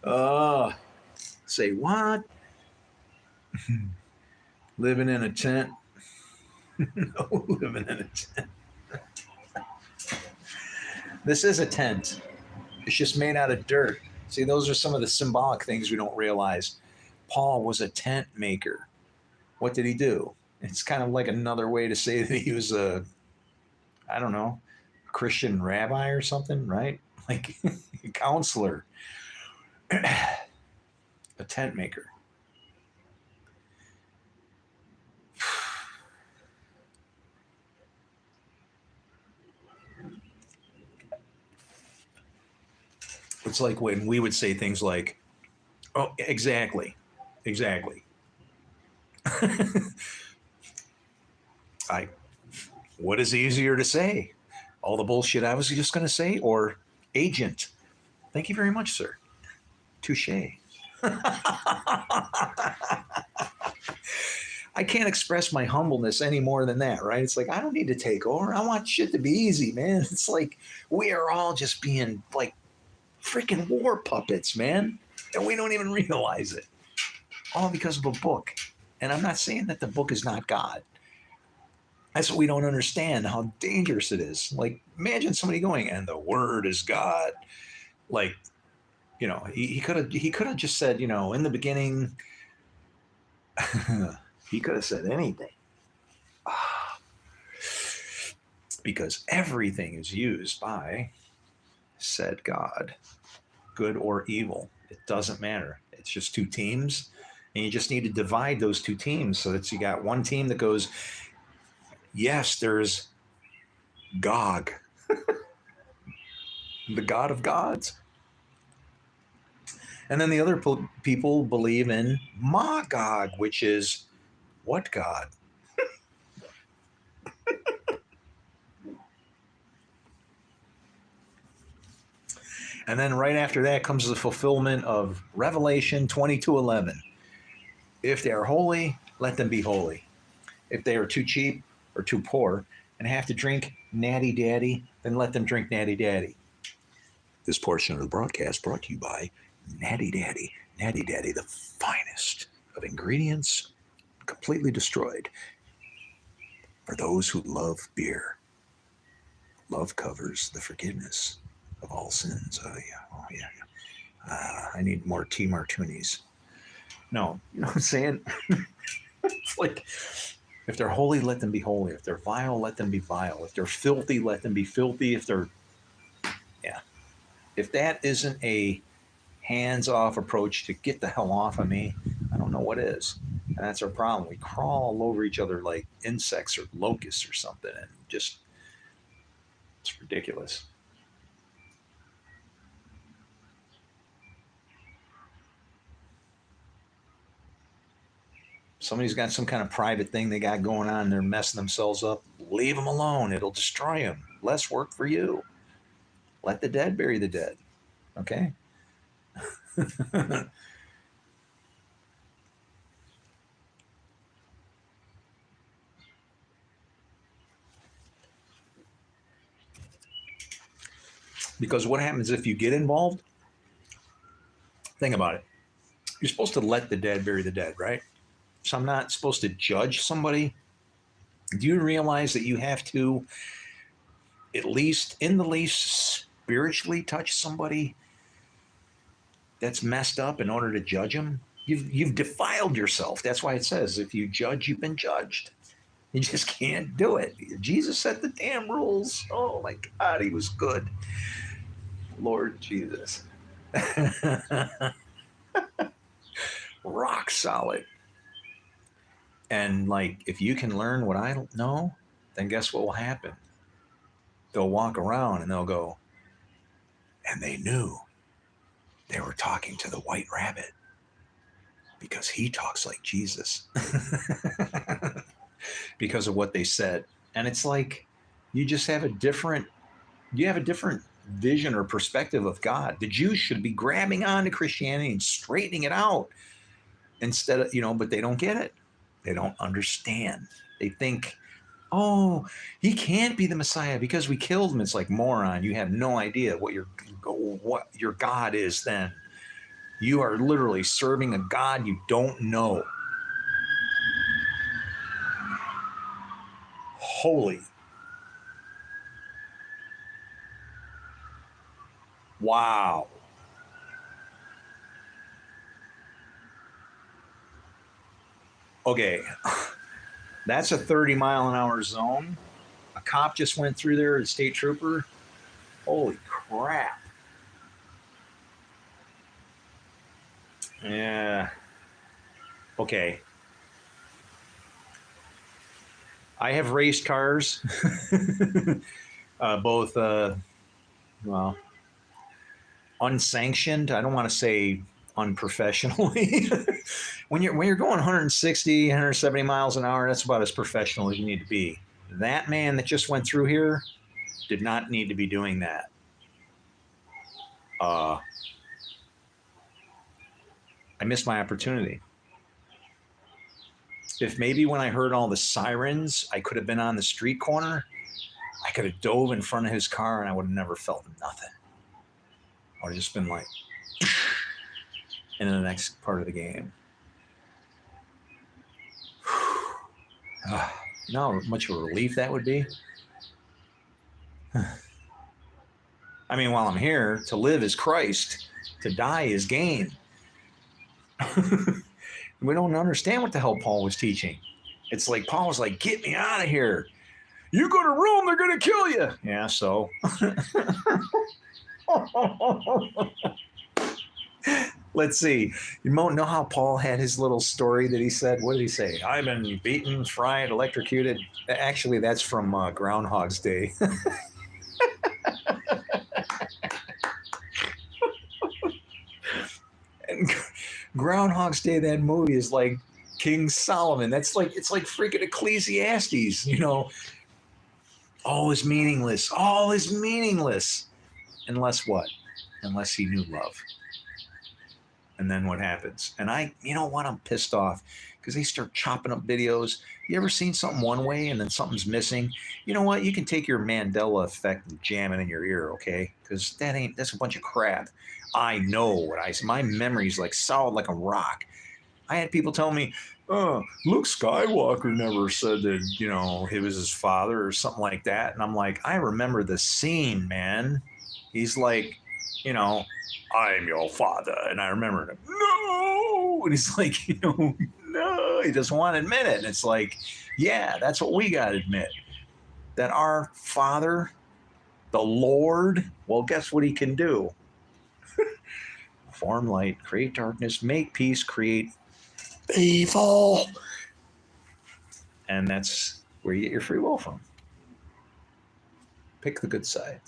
Oh, say what? Living in a tent. No, living in a tent. This is a tent. It's just made out of dirt. See, those are some of the symbolic things we don't realize. Paul was a tent maker. What did he do? It's kind of like another way to say that he was a, I don't know, Christian rabbi or something, right? Like a counselor, a tent maker. It's like when we would say things like, oh, exactly, exactly. I, what is easier to say? All the bullshit I was just going to say, or agent? Thank you very much, sir. Touche. I can't express my humbleness any more than that, right? It's like, I don't need to take over. I want shit to be easy, man. It's like we are all just being like freaking war puppets, man. And we don't even realize it. All because of a book. And I'm not saying that the book is not God. That's what we don't understand, how dangerous it is. Like, imagine somebody going, and the word is God. Like, you know, he could have just said, you know, in the beginning, he could have said anything. Because everything is used by said God, good or evil. It doesn't matter. It's just two teams. And you just need to divide those two teams so that you got one team that goes, yes, there's Gog, the God of gods. And then the other people believe in Magog, which is what God? And then right after that comes the fulfillment of Revelation 22:11. If they are holy, let them be holy. If they are too cheap or too poor and have to drink Natty Daddy, then let them drink Natty Daddy. This portion of the broadcast brought to you by Natty Daddy. Natty Daddy, the finest of ingredients, completely destroyed. For those who love beer, love covers the forgiveness of all sins. Oh yeah. I need more tea martinis. No, you know what I'm saying? It's like, if they're holy, let them be holy. If they're vile, let them be vile. If they're filthy, let them be filthy. If they're, yeah. If that isn't a hands-off approach to get the hell off of me, I don't know what is. And that's our problem. We crawl all over each other like insects or locusts or something, and just, it's ridiculous. Somebody's got some kind of private thing they got going on and they're messing themselves up. Leave them alone. It'll destroy them. Less work for you. Let the dead bury the dead. Okay? Because what happens if you get involved? Think about it. You're supposed to let the dead bury the dead, right? So I'm not supposed to judge somebody. Do you realize that you have to, at least in the least, spiritually touch somebody that's messed up in order to judge them? You've defiled yourself. That's why it says, if you judge, you've been judged. You just can't do it. Jesus set the damn rules. Oh my God, he was good. Lord Jesus. Rock solid. And like, if you can learn what I don't know, then guess what will happen? They'll walk around and they'll go, and they knew they were talking to the white rabbit because he talks like Jesus. Because of what they said. And it's like, you just have a different vision or perspective of God. The Jews should be grabbing onto Christianity and straightening it out instead of, but they don't get it. They don't understand. They think, oh, he can't be the Messiah because we killed him. It's like, moron, you have no idea what your God is then. You are literally serving a God you don't know. Holy. Wow. Okay. That's a 30-mile-an-hour zone. A cop just went through there, a state trooper. Holy crap. Yeah. Okay. I have raced cars, both, well, unsanctioned. I don't want to say unprofessionally. When you're going 160, 170 miles an hour, that's about as professional as you need to be. That man that just went through here did not need to be doing that. I missed my opportunity. If maybe when I heard all the sirens, I could have been on the street corner, I could have dove in front of his car and I would have never felt nothing. I would have just been like, into the next part of the game. You know how much of a relief that would be? I mean, while I'm here, to live is Christ, to die is gain. We don't understand what the hell Paul was teaching. It's like Paul was like, get me out of here. You go to Rome, they're going to kill you. Yeah, so. Let's see. You know how Paul had his little story that he said? What did he say? I've been beaten, fried, electrocuted. Actually, that's from Groundhog's Day. And Groundhog's Day, that movie is like King Solomon. It's like freaking Ecclesiastes, you know. All is meaningless. All is meaningless. Unless what? Unless he knew love. And then what happens? And you know what? I'm pissed off because they start chopping up videos. You ever seen something one way and then something's missing? You know what? You can take your Mandela effect and jam it in your ear, okay? Because that's a bunch of crap. I know what my memory's like solid like a rock. I had people tell me, oh, Luke Skywalker never said that, you know, he was his father or something like that. And I'm like, I remember the scene, man. He's like, you know, I'm your father. And I remember him, no. And he's like, you know, no, he doesn't want to admit it. And it's like, yeah, that's what we got to admit. That our Father, the Lord, well, guess what he can do? Form light, create darkness, make peace, create evil. And that's where you get your free will from. Pick the good side.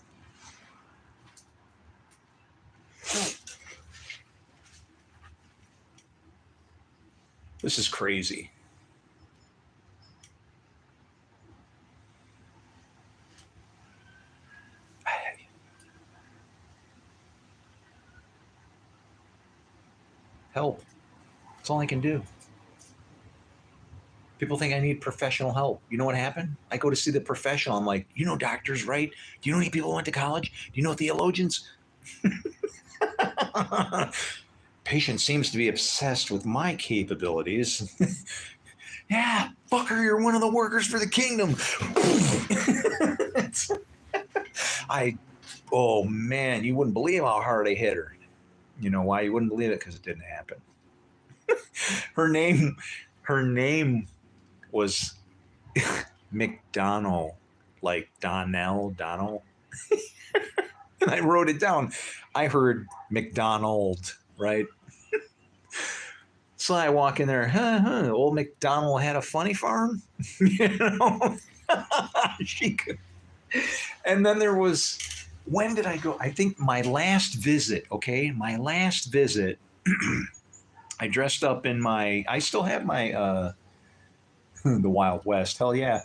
This is crazy. Help. That's all I can do. People think I need professional help. You know what happened? I go to see the professional. I'm like, you know doctors, right? Do you know any people who went to college? Do you know theologians? Patient seems to be obsessed with my capabilities. Yeah, fucker, you're one of the workers for the kingdom. Oh man, you wouldn't believe how hard I hit her. You know why you wouldn't believe it? Because it didn't happen. Her name was McDonald, like Donald. And I wrote it down. I heard McDonald, right? So I walk in there, old McDonald had a funny farm, you know? She could. And then there was, when did I go? I think my last visit, okay? My last visit, I dressed up in I still have my, the Wild West, hell yeah.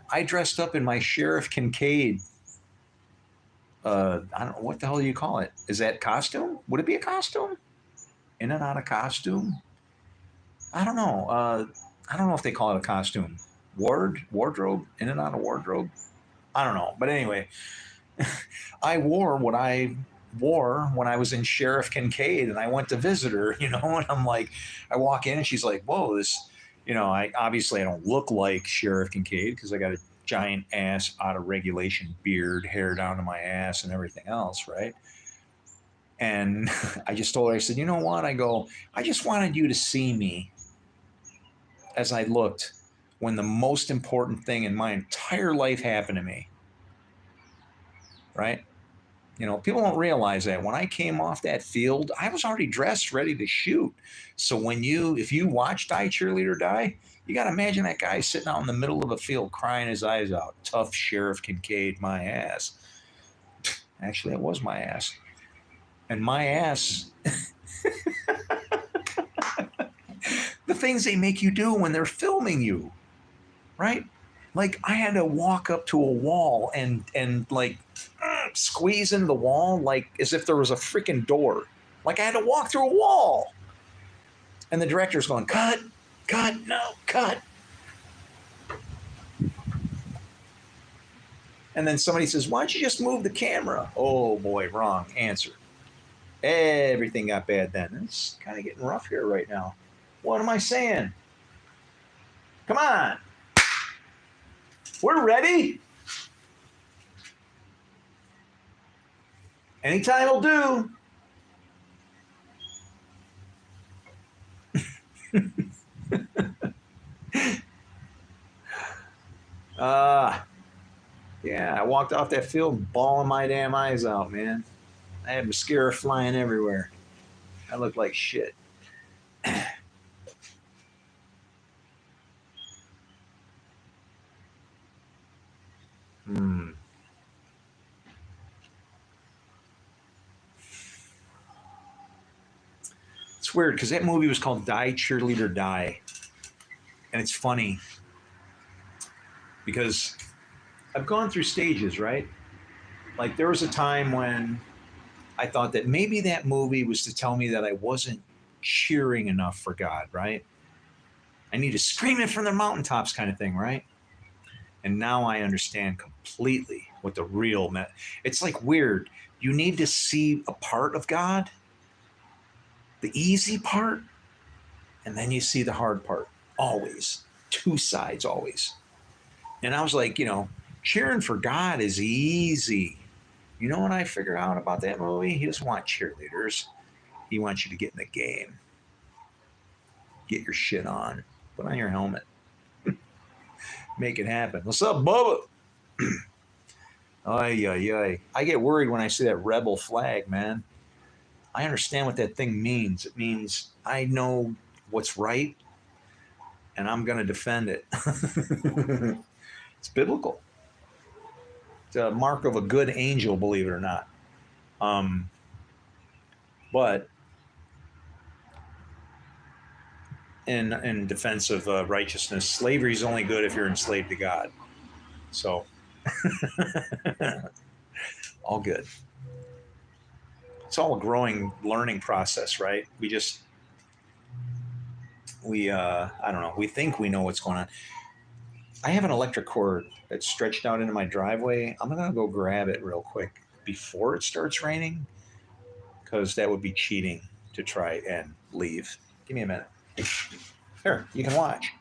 I dressed up in my Sheriff Kincaid, I don't know, what the hell do you call it? Is that costume? Would it be a costume? In and out of costume? I don't know. I don't know if they call it a costume. Wardrobe? In and out of wardrobe? I don't know. But anyway, I wore what I wore when I was in Sheriff Kincaid and I went to visit her, you know, and I'm like, I walk in and she's like, whoa, this, you know, I don't look like Sheriff Kincaid because I got a giant ass, out of regulation beard, hair down to my ass, and everything else, right? And I just told her, I said, you know what? I go, I just wanted you to see me as I looked when the most important thing in my entire life happened to me, right? You know, people don't realize that when I came off that field, I was already dressed, ready to shoot. So if you watch Die Cheerleader Die, you got to imagine that guy sitting out in the middle of a field crying his eyes out. Tough Sheriff Kincaid, my ass. Actually, it was my ass. And my ass, the things they make you do when they're filming you, right? Like I had to walk up to a wall and like squeeze into the wall like as if there was a freaking door. Like I had to walk through a wall. And the director's going, cut, no, cut. And then somebody says, why don't you just move the camera? Oh boy, wrong answer. Everything got bad then. It's kind of getting rough here right now. What am I saying? Come on. We're ready. Anytime will do. Yeah, I walked off that field bawling my damn eyes out, man. I had mascara flying everywhere. I looked like shit. It's weird because that movie was called Die Cheerleader Die. And it's funny because I've gone through stages, right? Like there was a time when I thought that maybe that movie was to tell me that I wasn't cheering enough for God, right? I need to scream it from the mountaintops kind of thing, right? And now I understand completely what the real meant. It's like weird. You need to see a part of God, the easy part, and then you see the hard part. Always. Two sides, always. And I was like, cheering for God is easy. You know what I figured out about that movie? He doesn't want cheerleaders. He wants you to get in the game. Get your shit on. Put on your helmet. Make it happen. What's up, Bubba? Ay, ay, ay. I get worried when I see that rebel flag, man. I understand what that thing means. It means I know what's right, and I'm going to defend it. It's biblical. It's a mark of a good angel, believe it or not. But in defense of righteousness, slavery is only good if you're enslaved to God. So, all good. It's all a growing, learning process, right? I don't know. We think we know what's going on. I have an electric cord that's stretched out into my driveway. I'm going to go grab it real quick before it starts raining because that would be cheating to try and leave. Give me a minute. Here, you can watch.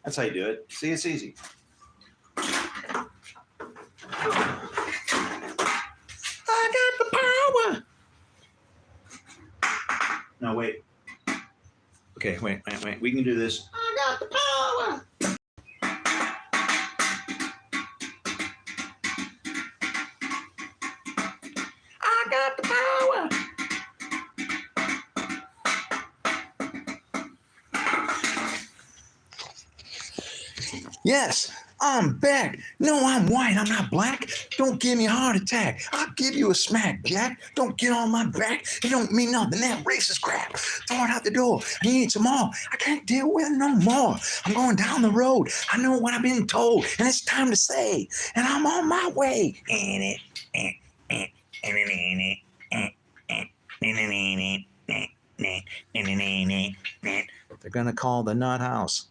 That's how you do it. See, it's easy. I got the power. No, wait. Okay, wait. We can do this. I got the power. I got the power. Yes, I'm back. No, I'm white. I'm not black. Don't give me a heart attack. I'll give you a smack, Jack. Don't get on my back. It don't mean nothing. That racist crap. Throw it out the door. I need some more. I can't deal with it no more. I'm going down the road. I know what I've been told, and it's time to say, and I'm on my way. They're gonna call the nut house.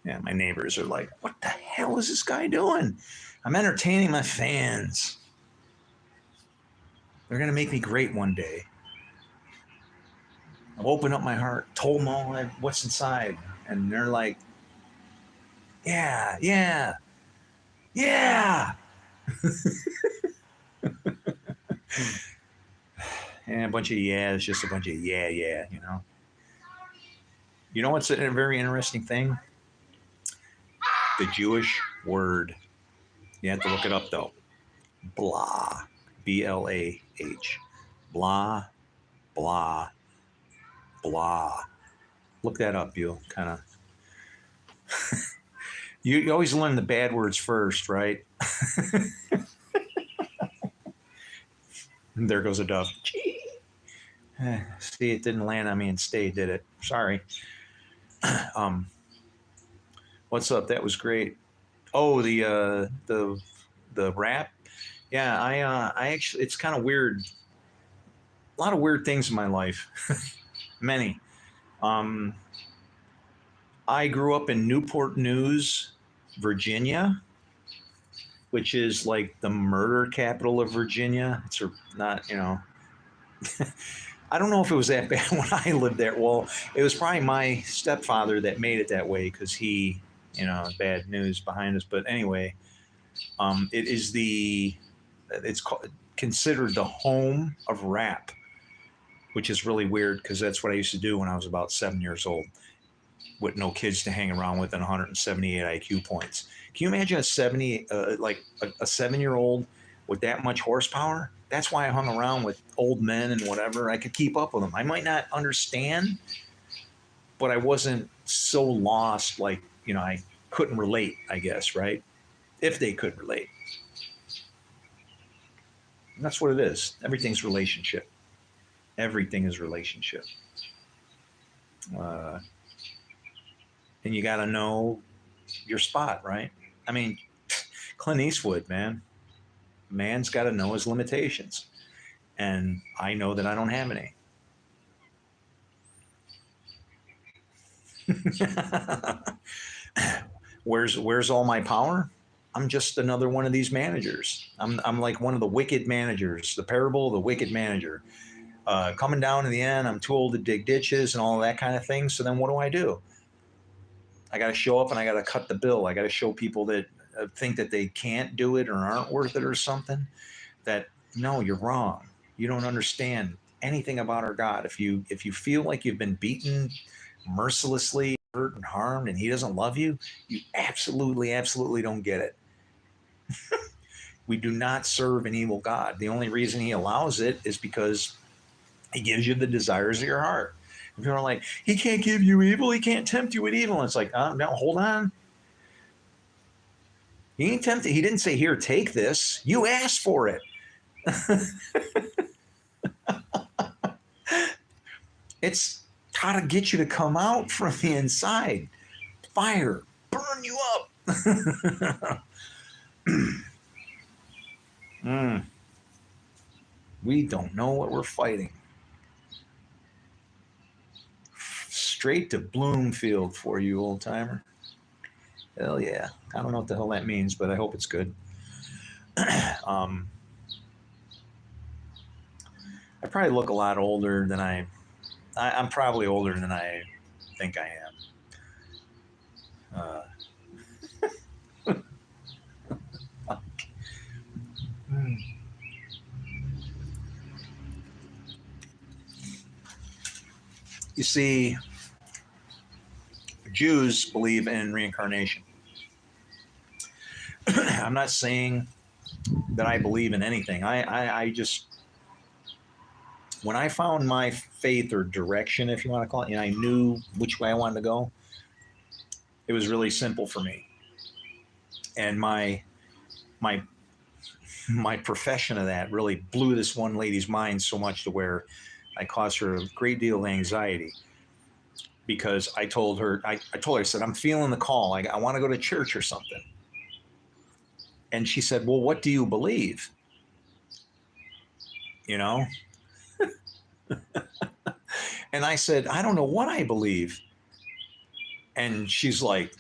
Yeah, my neighbors are like, what the hell is this guy doing? I'm entertaining my fans. They're going to make me great one day. I've opened up my heart, told them all what's inside. And they're like, yeah, yeah, yeah. And a bunch of yeah, it's just a bunch of yeah, you know. You know what's a very interesting thing? The Jewish word. You have to look it up though. Blah. B-L-A-H. Blah, blah, blah. Look that up. You'll kind of. you always learn the bad words first, right? There goes a dove. See, it didn't land on me and stay, did it? Sorry. What's up? That was great. Oh, the rap. Yeah, I actually, it's kind of weird. A lot of weird things in my life. Many. I grew up in Newport News, Virginia, which is like the murder capital of Virginia. It's not, you know. I don't know if it was that bad when I lived there. Well, it was probably my stepfather that made it that way because he, you know, bad news behind us. But anyway, it's considered the home of rap, which is really weird because that's what I used to do when I was about 7 years old with no kids to hang around with and 178 IQ points. Can you imagine a 7-year-old with that much horsepower? That's why I hung around with old men and whatever. I could keep up with them. I might not understand, but I wasn't so lost, like, you know, I couldn't relate, I guess, right? If they could relate. And that's what it is. Everything's relationship. Everything is relationship. And you got to know your spot, right? I mean, Clint Eastwood, man's got to know his limitations. And I know that I don't have any. Where's all my power? I'm just another one of these managers. I'm like one of the wicked managers, the parable of the wicked manager. Coming down to the end, I'm too old to dig ditches and all that kind of thing. So then what do? I got to show up and I got to cut the bill. I got to show people that think that they can't do it or aren't worth it or something, that no, you're wrong. You don't understand anything about our God. If you feel like you've been beaten mercilessly, hurt and harmed, and he doesn't love you, you absolutely don't get it. We do not serve an evil God. The only reason he allows it is because he gives you the desires of your heart. And people are like, he can't give you evil. He can't tempt you with evil. And it's like, no, hold on. He ain't tempted. He didn't say, here, take this. You asked for it. It's how to get you to come out from the inside. Fire, burn you up. We don't know what we're fighting. Straight to Bloomfield for you, old timer. Hell yeah. I don't know what the hell that means, but I hope it's good. I probably look a lot older than I'm probably older than I think I am. You see, Jews believe in reincarnation. I'm not saying that I believe in anything. I just, when I found my faith or direction, if you want to call it, and I knew which way I wanted to go, It was really simple for me. And my my profession of that really blew this one lady's mind so much to where I caused her a great deal of anxiety, because I told her, I told her, I said, I'm feeling the call. I want to go to church or something. And she said, well, what do you believe? You know? And I said, I don't know what I believe. And she's like,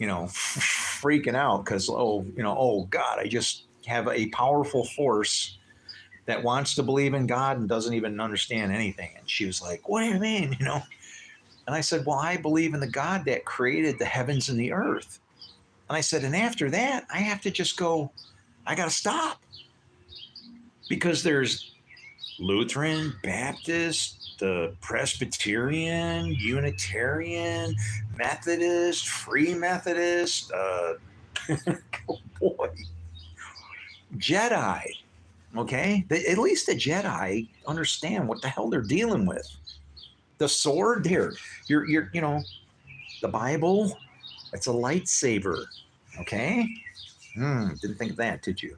freaking out because, oh God, I just have a powerful force that wants to believe in God and doesn't even understand anything. And she was like, what do you mean? And I said, well, I believe in the God that created the heavens and the earth. And I said, and after that, I have to just go, I got to stop, because there's Lutheran, Baptist, the Presbyterian, Unitarian, Methodist, Free Methodist, oh boy, Jedi. Okay, at least the Jedi understand what the hell they're dealing with. The sword, here, you're, the Bible. It's a lightsaber. Okay, didn't think of that, did you?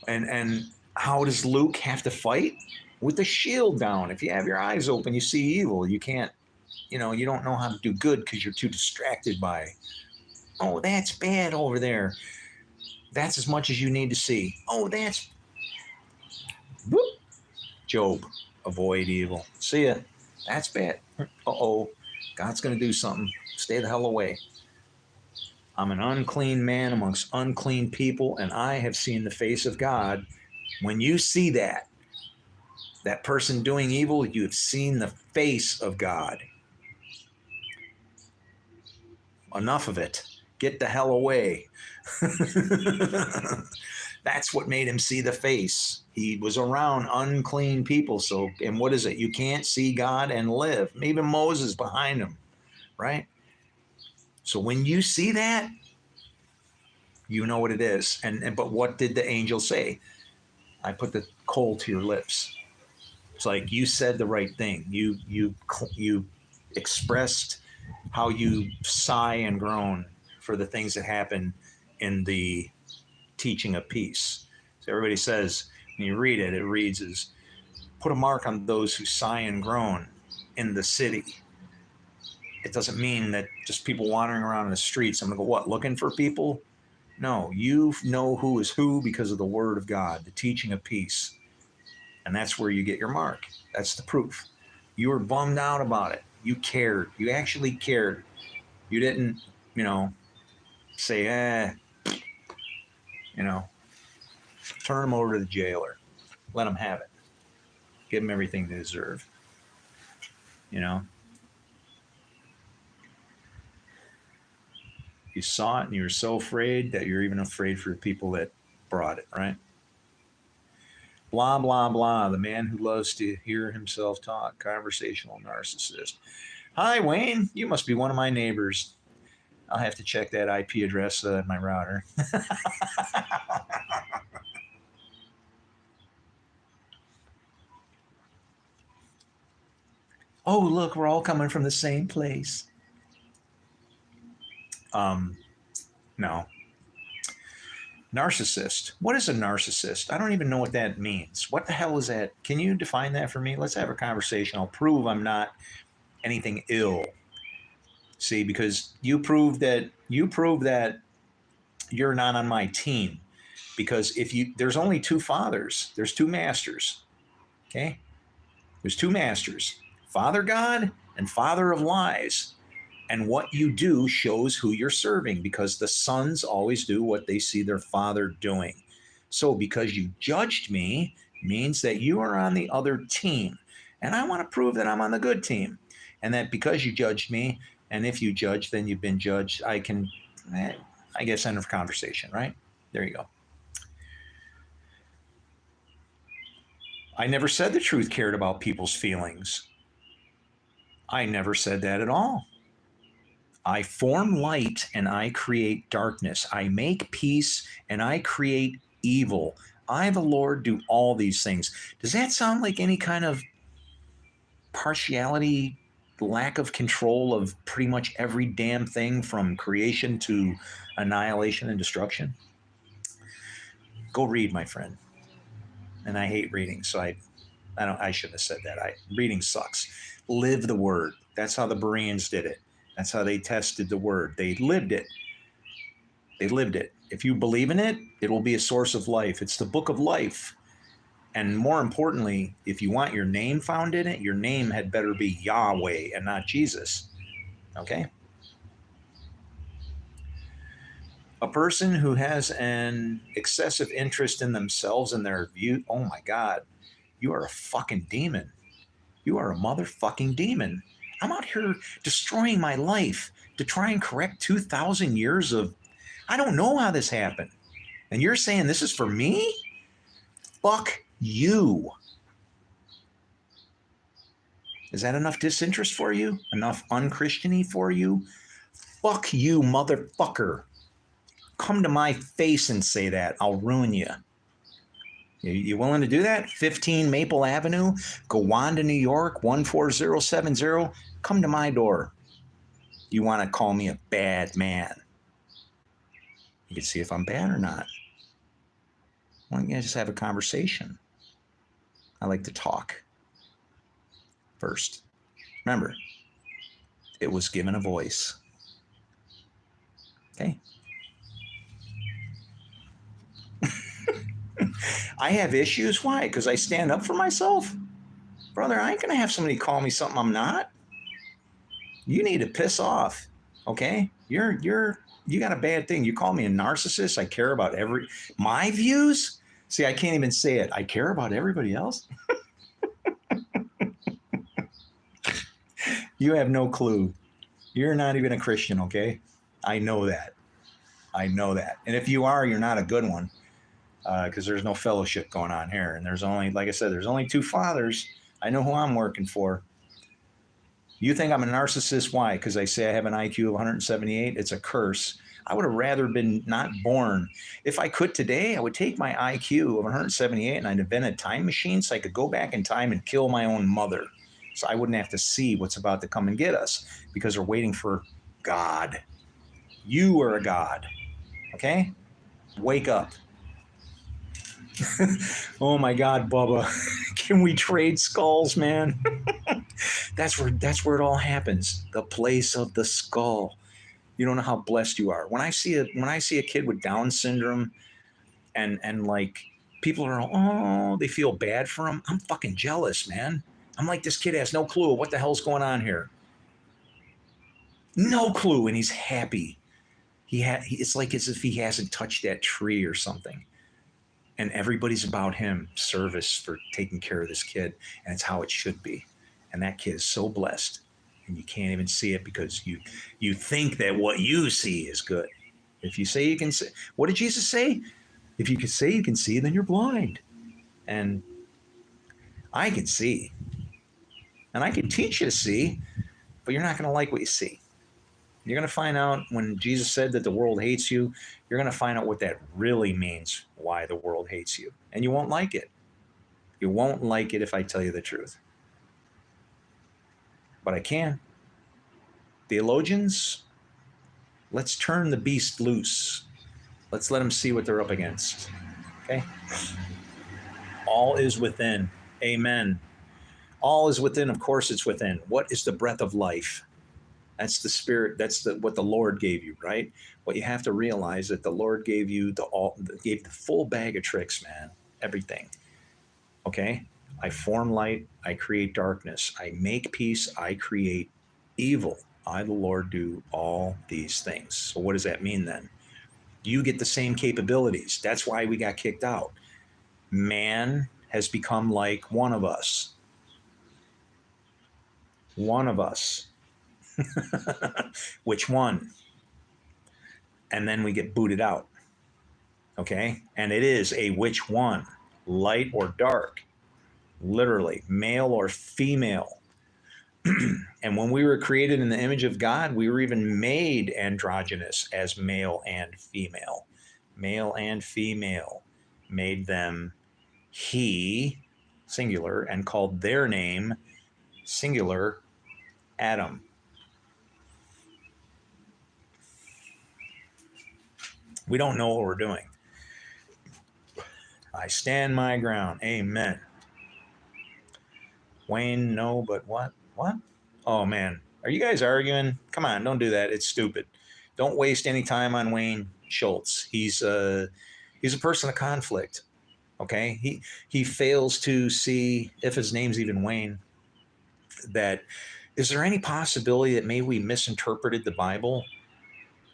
and how does Luke have to fight? With the shield down. If you have your eyes open, you see evil. You can't, you don't know how to do good because you're too distracted by, oh, that's bad over there. That's as much as you need to see. Oh, that's, whoop. Job, avoid evil. See ya. That's bad. Uh-oh. God's going to do something. Stay the hell away. I'm an unclean man amongst unclean people, and I have seen the face of God. When you see that person doing evil, you have seen the face of God. Enough of it. Get the hell away. That's what made him see the face. He was around unclean people. So, and what is it? You can't see God and live. Even Moses behind him, right? So when you see that, you know what it is. But what did the angel say? I put the coal to your lips. It's like, you said the right thing. You expressed how you sigh and groan for the things that happen in the teaching of peace. So everybody says, when you read it, it reads as, put a mark on those who sigh and groan in the city. It doesn't mean that just people wandering around in the streets, I'm going to go, what, looking for people? No, you know who is who because of the word of God, the teaching of peace. And that's where you get your mark. That's the proof. You were bummed out about it. You cared. You actually cared. You didn't, say, turn them over to the jailer. Let them have it. Give them everything they deserve. You saw it and you were so afraid that you're even afraid for the people that brought it, right? Blah, blah, blah. The man who loves to hear himself talk. Conversational narcissist. Hi, Wayne. You must be one of my neighbors. I'll have to check that IP address in my router. Oh, look, we're all coming from the same place. No. Narcissist. What is a narcissist? I don't even know what that means. What the hell is that? Can you define that for me? Let's have a conversation. I'll prove I'm not anything ill. See, because you prove that you're not on my team. Because there's only two fathers, there's two masters. Okay? There's two masters, Father God and Father of Lies. And what you do shows who you're serving, because the sons always do what they see their father doing. So because you judged me means that you are on the other team. And I want to prove that I'm on the good team. And that because you judged me, and if you judge, then you've been judged, I guess, end of conversation, right? There you go. I never said the truth cared about people's feelings. I never said that at all. I form light and I create darkness. I make peace and I create evil. I, the Lord, do all these things. Does that sound like any kind of partiality lack of control of pretty much every damn thing from creation to annihilation and destruction? Go read, my friend. And I hate reading, so I shouldn't have said that. Reading sucks. Live the word. That's how the Bereans did it. That's how they tested the word. They lived it. They lived it. If you believe in it, it will be a source of life. It's the book of life. And more importantly, if you want your name found in it, your name had better be Yahweh and not Jesus. Okay? A person who has an excessive interest in themselves and their view, oh my God, you are a fucking demon. You are a motherfucking demon. I'm out here destroying my life to try and correct 2,000 years of, I don't know how this happened. And you're saying this is for me? Fuck you. Is that enough disinterest for you? Enough unchristiany for you? Fuck you, motherfucker. Come to my face and say that. I'll ruin you. You willing to do that? 15 Maple Avenue, Gowanda, New York, 14070. Come to my door. You want to call me a bad man? You can see if I'm bad or not. Why don't you just have a conversation? I like to talk first. Remember, it was given a voice. Okay? I have issues. Why? Because I stand up for myself? Brother, I ain't going to have somebody call me something I'm not. You need to piss off. Okay? You got a bad thing. You call me a narcissist. I care about my views. See, I can't even say it. I care about everybody else. You have no clue. You're not even a Christian, okay? I know that. I know that. And if you are, you're not a good one, because there's no fellowship going on here. And there's only, like I said, there's only two fathers. I know who I'm working for. You think I'm a narcissist? Why? Because I say I have an IQ of 178? It's a curse. I would have rather been not born. If I could today, I would take my IQ of 178 and I'd invent a time machine so I could go back in time and kill my own mother. So I wouldn't have to see what's about to come and get us because they're waiting for God. You are a God. Okay? Wake up. Oh my God, Bubba. Can we trade skulls, man? That's where it all happens. The place of the skull. You don't know how blessed you are. When I see a kid with Down syndrome and like people are they feel bad for him. I'm fucking jealous, man. I'm like, this kid has no clue what the hell's going on here. No clue, and he's happy. It's like as if he hasn't touched that tree or something. And everybody's about him, service for taking care of this kid. And it's how it should be. And that kid is so blessed. And you can't even see it because you think that what you see is good. If you say you can see, what did Jesus say? If you can say you can see, then you're blind. And I can see. And I can teach you to see, but you're not going to like what you see. You're going to find out when Jesus said that the world hates you, you're going to find out what that really means, why the world hates you. And you won't like it. You won't like it if I tell you the truth. But I can. Theologians, let's turn the beast loose. Let's let them see what they're up against. Okay? All is within. Amen. All is within. Of course it's within. What is the breath of life? That's the spirit. That's what the Lord gave you, right? What you have to realize that the Lord gave you gave the full bag of tricks, man. Everything. Okay? I form light. I create darkness. I make peace. I create evil. I, the Lord, do all these things. So what does that mean then? You get the same capabilities. That's why we got kicked out. Man has become like one of us. One of us. Which one? And then we get booted out. Okay? And it is a which one? Light or dark? Literally, male or female. And when we were created in the image of God, we were even made androgynous as male and female. Male and female made them he, singular, and called their name, singular, Adam. We don't know what we're doing. I stand my ground. Amen. Wayne, no, but what? What? Oh, man. Are you guys arguing? Come on, don't do that. It's stupid. Don't waste any time on Wayne Schultz. He's a person of conflict. Okay? He fails to see, if his name's even Wayne, that is there any possibility that maybe we misinterpreted the Bible?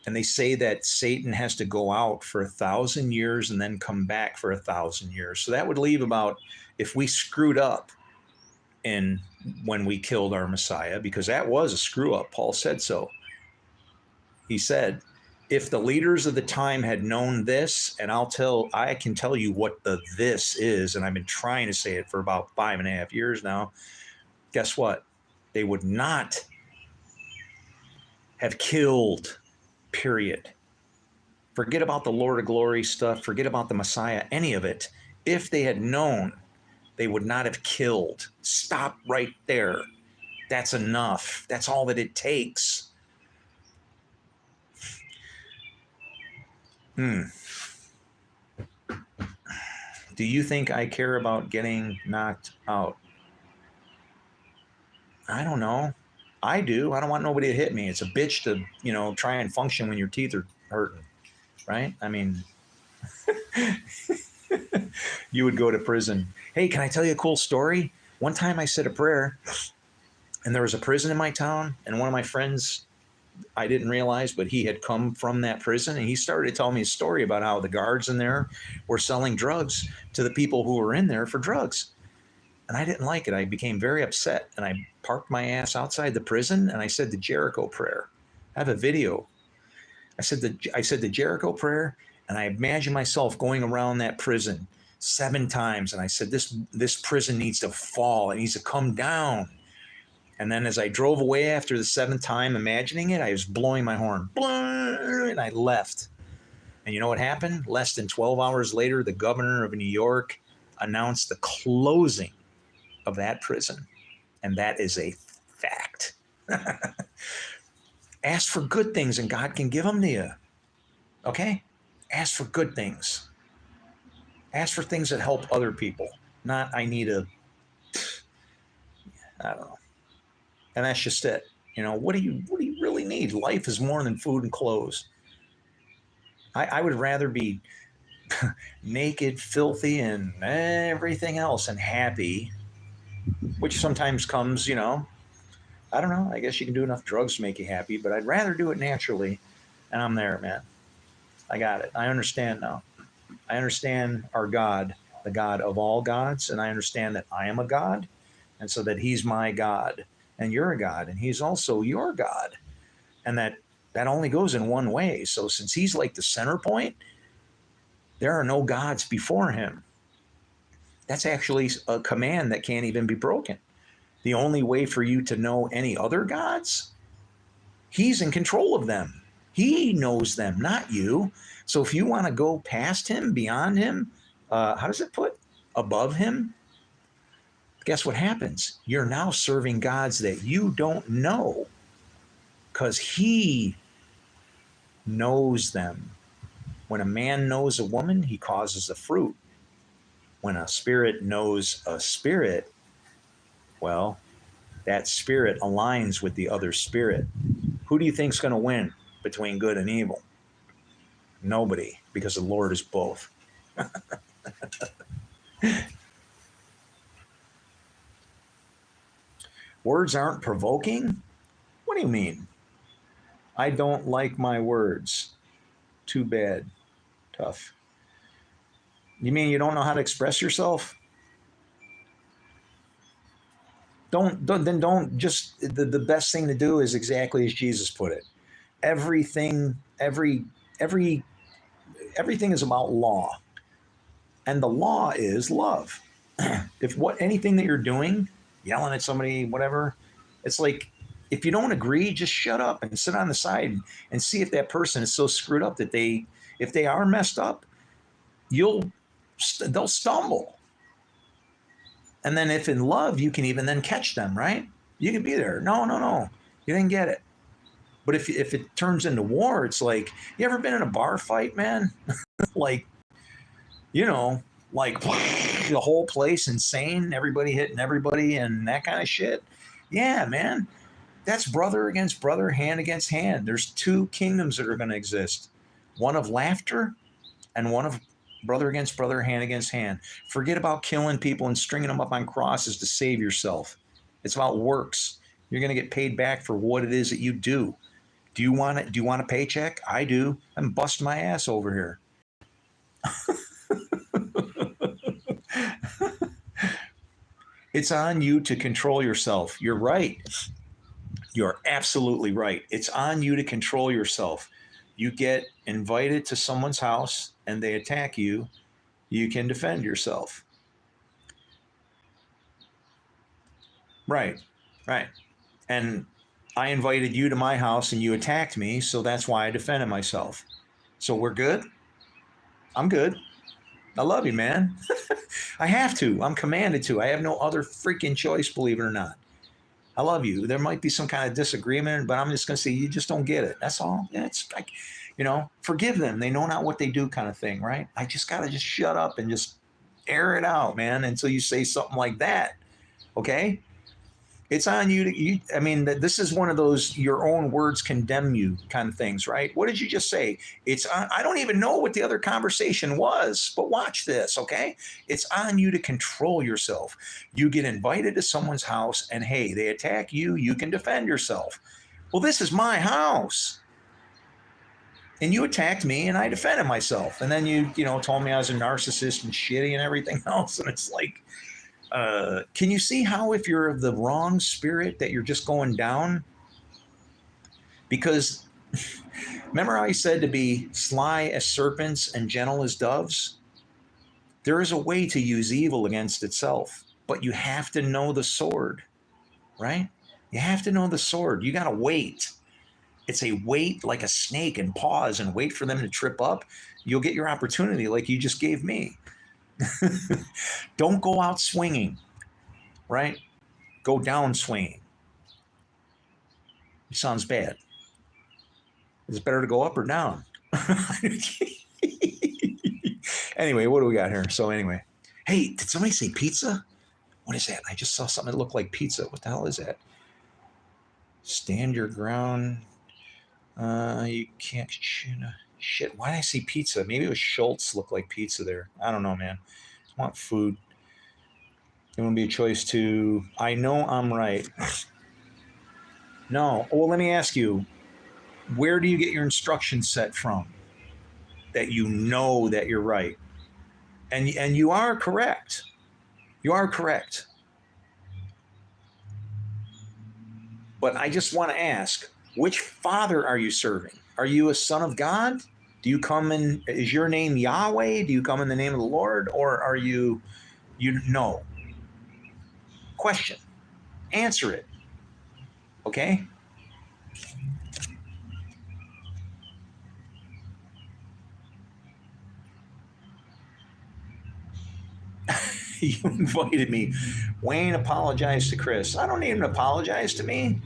And they say that Satan has to go out for 1,000 years and then come back for 1,000 years. So that would leave about, if we screwed up in when we killed our Messiah, because that was a screw up. Paul said so. He said, if the leaders of the time had known this, and I can tell you what the this is, and I've been trying to say it for about 5.5 years now. Guess what? They would not have killed, period. Forget about the Lord of Glory stuff. Forget about the Messiah, any of it. If they had known, they would not have killed. Stop right there. That's enough. That's all that it takes. Do you think I care about getting knocked out? I don't know. I do. I don't want nobody to hit me. It's a bitch to, try and function when your teeth are hurting, right? I mean, you would go to prison. Hey, can I tell you a cool story? One time I said a prayer, and there was a prison in my town, and one of my friends, I didn't realize, but he had come from that prison, and he started to tell me a story about how the guards in there were selling drugs to the people who were in there for drugs. And I didn't like it. I became very upset, and I parked my ass outside the prison, and I said the Jericho prayer. I have a video. I said the Jericho prayer, and I imagined myself going around that prison 7 times, and I said this prison needs to fall. It needs to come down. And then as I drove away after the 7th time imagining it, I was blowing my horn. And I left. And you know what happened? Less than 12 hours later, the governor of New York announced the closing of that prison. And that is a fact. Ask for good things and God can give them to you. Okay? Ask for good things. Ask for things that help other people. Not, I don't know. And that's just it. What do you really need? Life is more than food and clothes. I would rather be naked, filthy, and everything else and happy, which sometimes comes, I don't know. I guess you can do enough drugs to make you happy, but I'd rather do it naturally. And I'm there, man. I got it. I understand now. I understand our God, the God of all gods, and I understand that I am a God, and so that He's my God. And you're a God, and He's also your God. And that only goes in one way. So since He's like the center point, there are no gods before Him. That's actually a command that can't even be broken. The only way for you to know any other gods, He's in control of them. He knows them, not you. So if you want to go past Him, beyond Him, how does it put? Above Him? Guess what happens? You're now serving gods that you don't know because He knows them. When a man knows a woman, he causes a fruit. When a spirit knows a spirit, well, that spirit aligns with the other spirit. Who do you think's going to win between good and evil? Nobody, because the Lord is both. Words aren't provoking? What do you mean? I don't like my words. Too bad. Tough. You mean you don't know how to express yourself? Don't just, the best thing to do is exactly as Jesus put it. Everything is about law. And the law is love. If anything that you're doing, yelling at somebody, whatever, it's like, if you don't agree, just shut up and sit on the side and see if that person is so screwed up that if they are messed up, they'll stumble. And then if in love, you can even then catch them, right? You can be there. No, no, no. You didn't get it. But if it turns into war, it's like, you ever been in a bar fight, man? Like, you know, like the whole place insane, everybody hitting everybody and that kind of shit. Yeah, man. That's brother against brother, hand against hand. There's two kingdoms that are going to exist, one of laughter and one of brother against brother, hand against hand. Forget about killing people and stringing them up on crosses to save yourself. It's about works. You're going to get paid back for what it is that you do. Do you want it? Do you want a paycheck? I do. I'm busting my ass over here. It's on you to control yourself. You're right. You're absolutely right. It's on you to control yourself. You get invited to someone's house and they attack you, you can defend yourself. Right, right. And I invited you to my house and you attacked me, so that's why I defended myself. So we're good? I'm good. I love you, man. I have to. I'm commanded to. I have no other freaking choice, believe it or not. I love you. There might be some kind of disagreement, but I'm just going to say you just don't get it. That's all. Yeah, it's like, forgive them. They know not what they do kind of thing, right? I just got to just shut up and just air it out, man, until you say something like that. Okay? It's on you this is one of those your own words condemn you kind of things, right? What did you just say? I don't even know what the other conversation was, but watch this, okay? It's on you to control yourself. You get invited to someone's house and hey, they attack you, you can defend yourself. Well, this is my house. And you attacked me and I defended myself. And then you told me I was a narcissist and shitty and everything else. And it's like, can you see how if you're of the wrong spirit that you're just going down? Because remember how he said to be sly as serpents and gentle as doves? There is a way to use evil against itself, but you have to know the sword, right? You have to know the sword. You got to wait. It's a wait like a snake and pause and wait for them to trip up. You'll get your opportunity like you just gave me. Don't go out swinging, right? Go down swinging. It sounds bad. Is it better to go up or down? Anyway, what do we got here? So anyway, hey, did somebody say pizza? What is that? I just saw something that looked like pizza. What the hell is that? Stand your ground. You can't. Shit, why did I see pizza? Maybe it was Schultz looked like pizza there. I don't know, man. I want food. It would be a choice to, I know I'm right. No. Well, let me ask you, where do you get your instruction set from that you know that you're right? And you are correct. You are correct. But I just want to ask, which father are you serving? Are you a son of God? Do you come in, is your name Yahweh? Do you come in the name of the Lord? Or are you no? Question. Answer it. Okay? You invited me. Wayne apologized to Chris. I don't need him to apologize to me.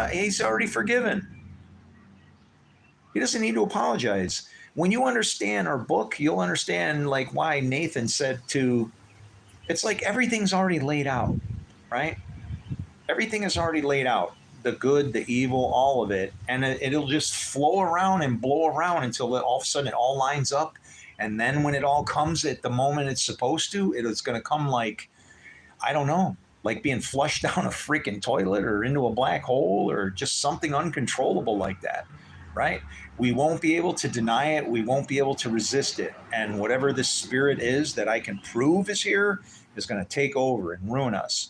He's already forgiven. He doesn't need to apologize. When you understand our book, you'll understand like why Nathan said it's like everything's already laid out, right? Everything is already laid out. The good, the evil, all of it. And it'll just flow around and blow around until all of a sudden it all lines up. And then when it all comes at the moment it's supposed to, it's going to come like, I don't know, like being flushed down a freaking toilet or into a black hole or just something uncontrollable like that, right? We won't be able to deny it. We won't be able to resist it. And whatever this spirit is that I can prove is here is going to take over and ruin us.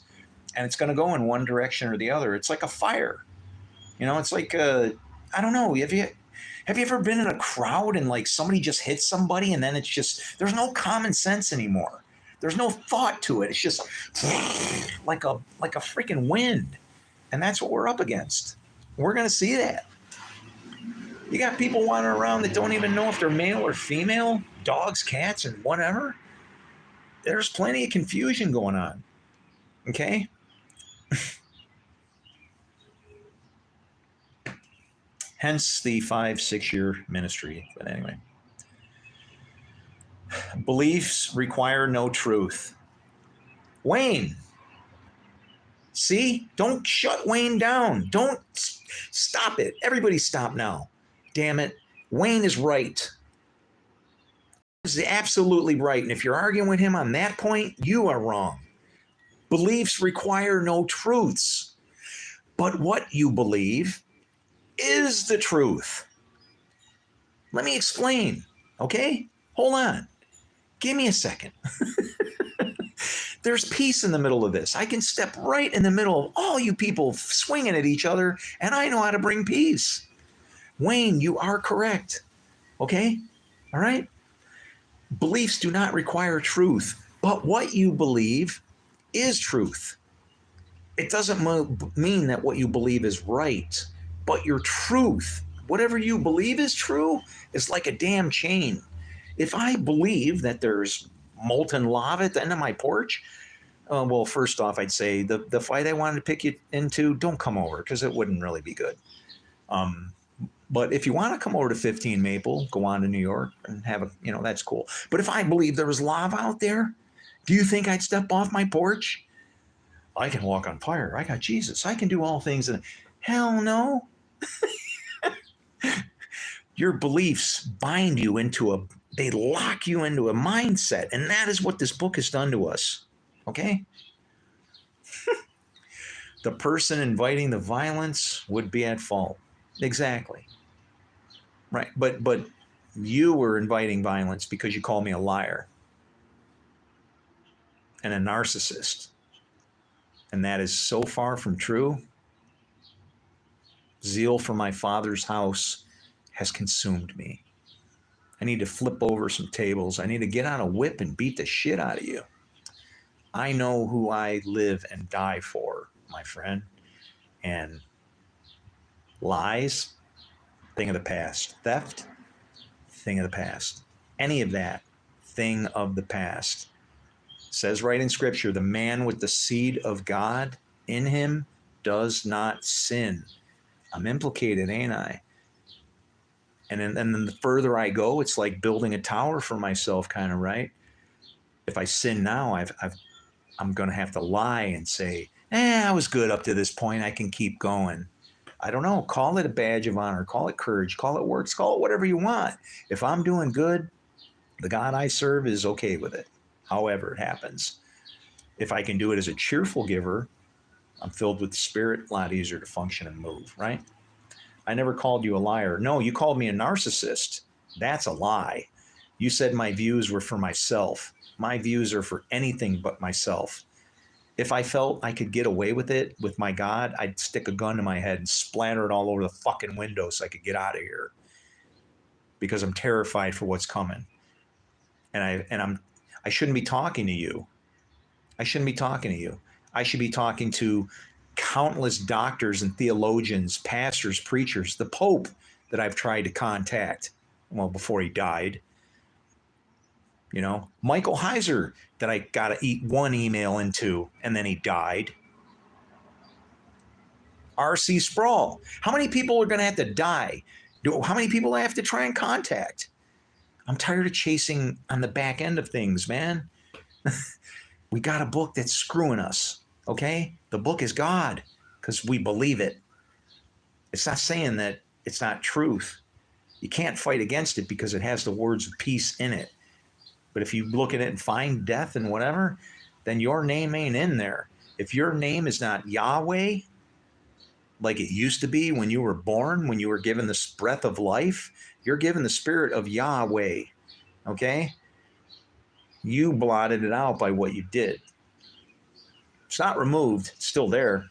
And it's going to go in one direction or the other. It's like a fire. It's like, I don't know. Have you ever been in a crowd and like somebody just hits somebody and then it's just, there's no common sense anymore. There's no thought to it. It's just like a freaking wind. And that's what we're up against. We're going to see that. You got people wandering around that don't even know if they're male or female, dogs, cats, and whatever. There's plenty of confusion going on. Okay? Hence the 5-6 year ministry. But anyway, beliefs require no truth. Wayne, see, don't shut Wayne down. Don't stop it. Everybody stop now. Damn it. Wayne is right. He's absolutely right. And if you're arguing with him on that point, you are wrong. Beliefs require no truths. But what you believe is the truth. Let me explain, okay? Hold on. Give me a second. There's peace in the middle of this. I can step right in the middle of all you people swinging at each other, and I know how to bring peace. Wayne, you are correct, okay? All right? Beliefs do not require truth, but what you believe is truth. It doesn't mean that what you believe is right, but your truth, whatever you believe is true, is like a damn chain. If I believe that there's molten lava at the end of my porch, well, first off, I'd say the fight I wanted to pick you into, don't come over because it wouldn't really be good. But if you want to come over to 15 Maple, go on to New York and have a, that's cool. But if I believe there was lava out there, do you think I'd step off my porch? I can walk on fire. I got Jesus. I can do all things. And hell no. Your beliefs bind you they lock you into a mindset. And that is what this book has done to us. Okay? The person inviting the violence would be at fault. Exactly. Right. But you were inviting violence because you called me a liar and a narcissist. And that is so far from true. Zeal for my Father's house has consumed me. I need to flip over some tables. I need to get on a whip and beat the shit out of you. I know who I live and die for, my friend. And lies, thing of the past. Theft, thing of the past. Any of that, thing of the past. It says right in Scripture, the man with the seed of God in him does not sin. I'm implicated, ain't I? And then the further I go, it's like building a tower for myself, kind of, right? If I sin now, I'm going to have to lie and say, I was good up to this point. I can keep going. I don't know. Call it a badge of honor. Call it courage. Call it works. Call it whatever you want. If I'm doing good, the God I serve is okay with it, however it happens. If I can do it as a cheerful giver, I'm filled with the Spirit, a lot easier to function and move, right? I never called you a liar. No, you called me a narcissist. That's a lie. You said my views were for myself. My views are for anything but myself. If I felt I could get away with it with my God, I'd stick a gun to my head and splatter it all over the fucking window so I could get out of here. Because I'm terrified for what's coming. And I shouldn't be talking to you. I shouldn't be talking to you. I should be talking to countless doctors and theologians, pastors, preachers, the Pope that I've tried to contact, well, before he died. Michael Heiser that I got to eat one email into and then he died. R.C. Sproul. How many people are going to have to die? How many people do I have to try and contact? I'm tired of chasing on the back end of things, man. We got a book that's screwing us, okay? The book is God because we believe it. It's not saying that it's not truth. You can't fight against it because it has the words of peace in it. But if you look at it and find death and whatever, then your name ain't in there. If your name is not Yahweh, like it used to be when you were born, when you were given this breath of life, you're given the spirit of Yahweh, okay? You blotted it out by what you did. It's not removed, it's still there.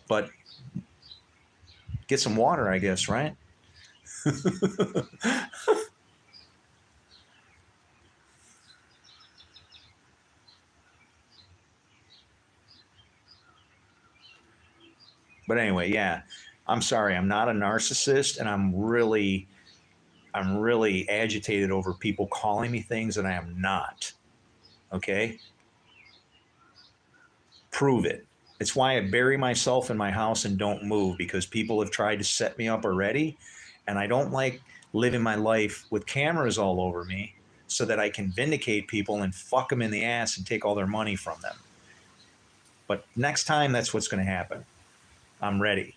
But get some water, I guess, right? But anyway, yeah, I'm sorry. I'm not a narcissist, and I'm really agitated over people calling me things that I am not. Okay? Prove it. It's why I bury myself in my house and don't move, because people have tried to set me up already. And I don't like living my life with cameras all over me so that I can vindicate people and fuck them in the ass and take all their money from them. But next time, that's what's going to happen. I'm ready.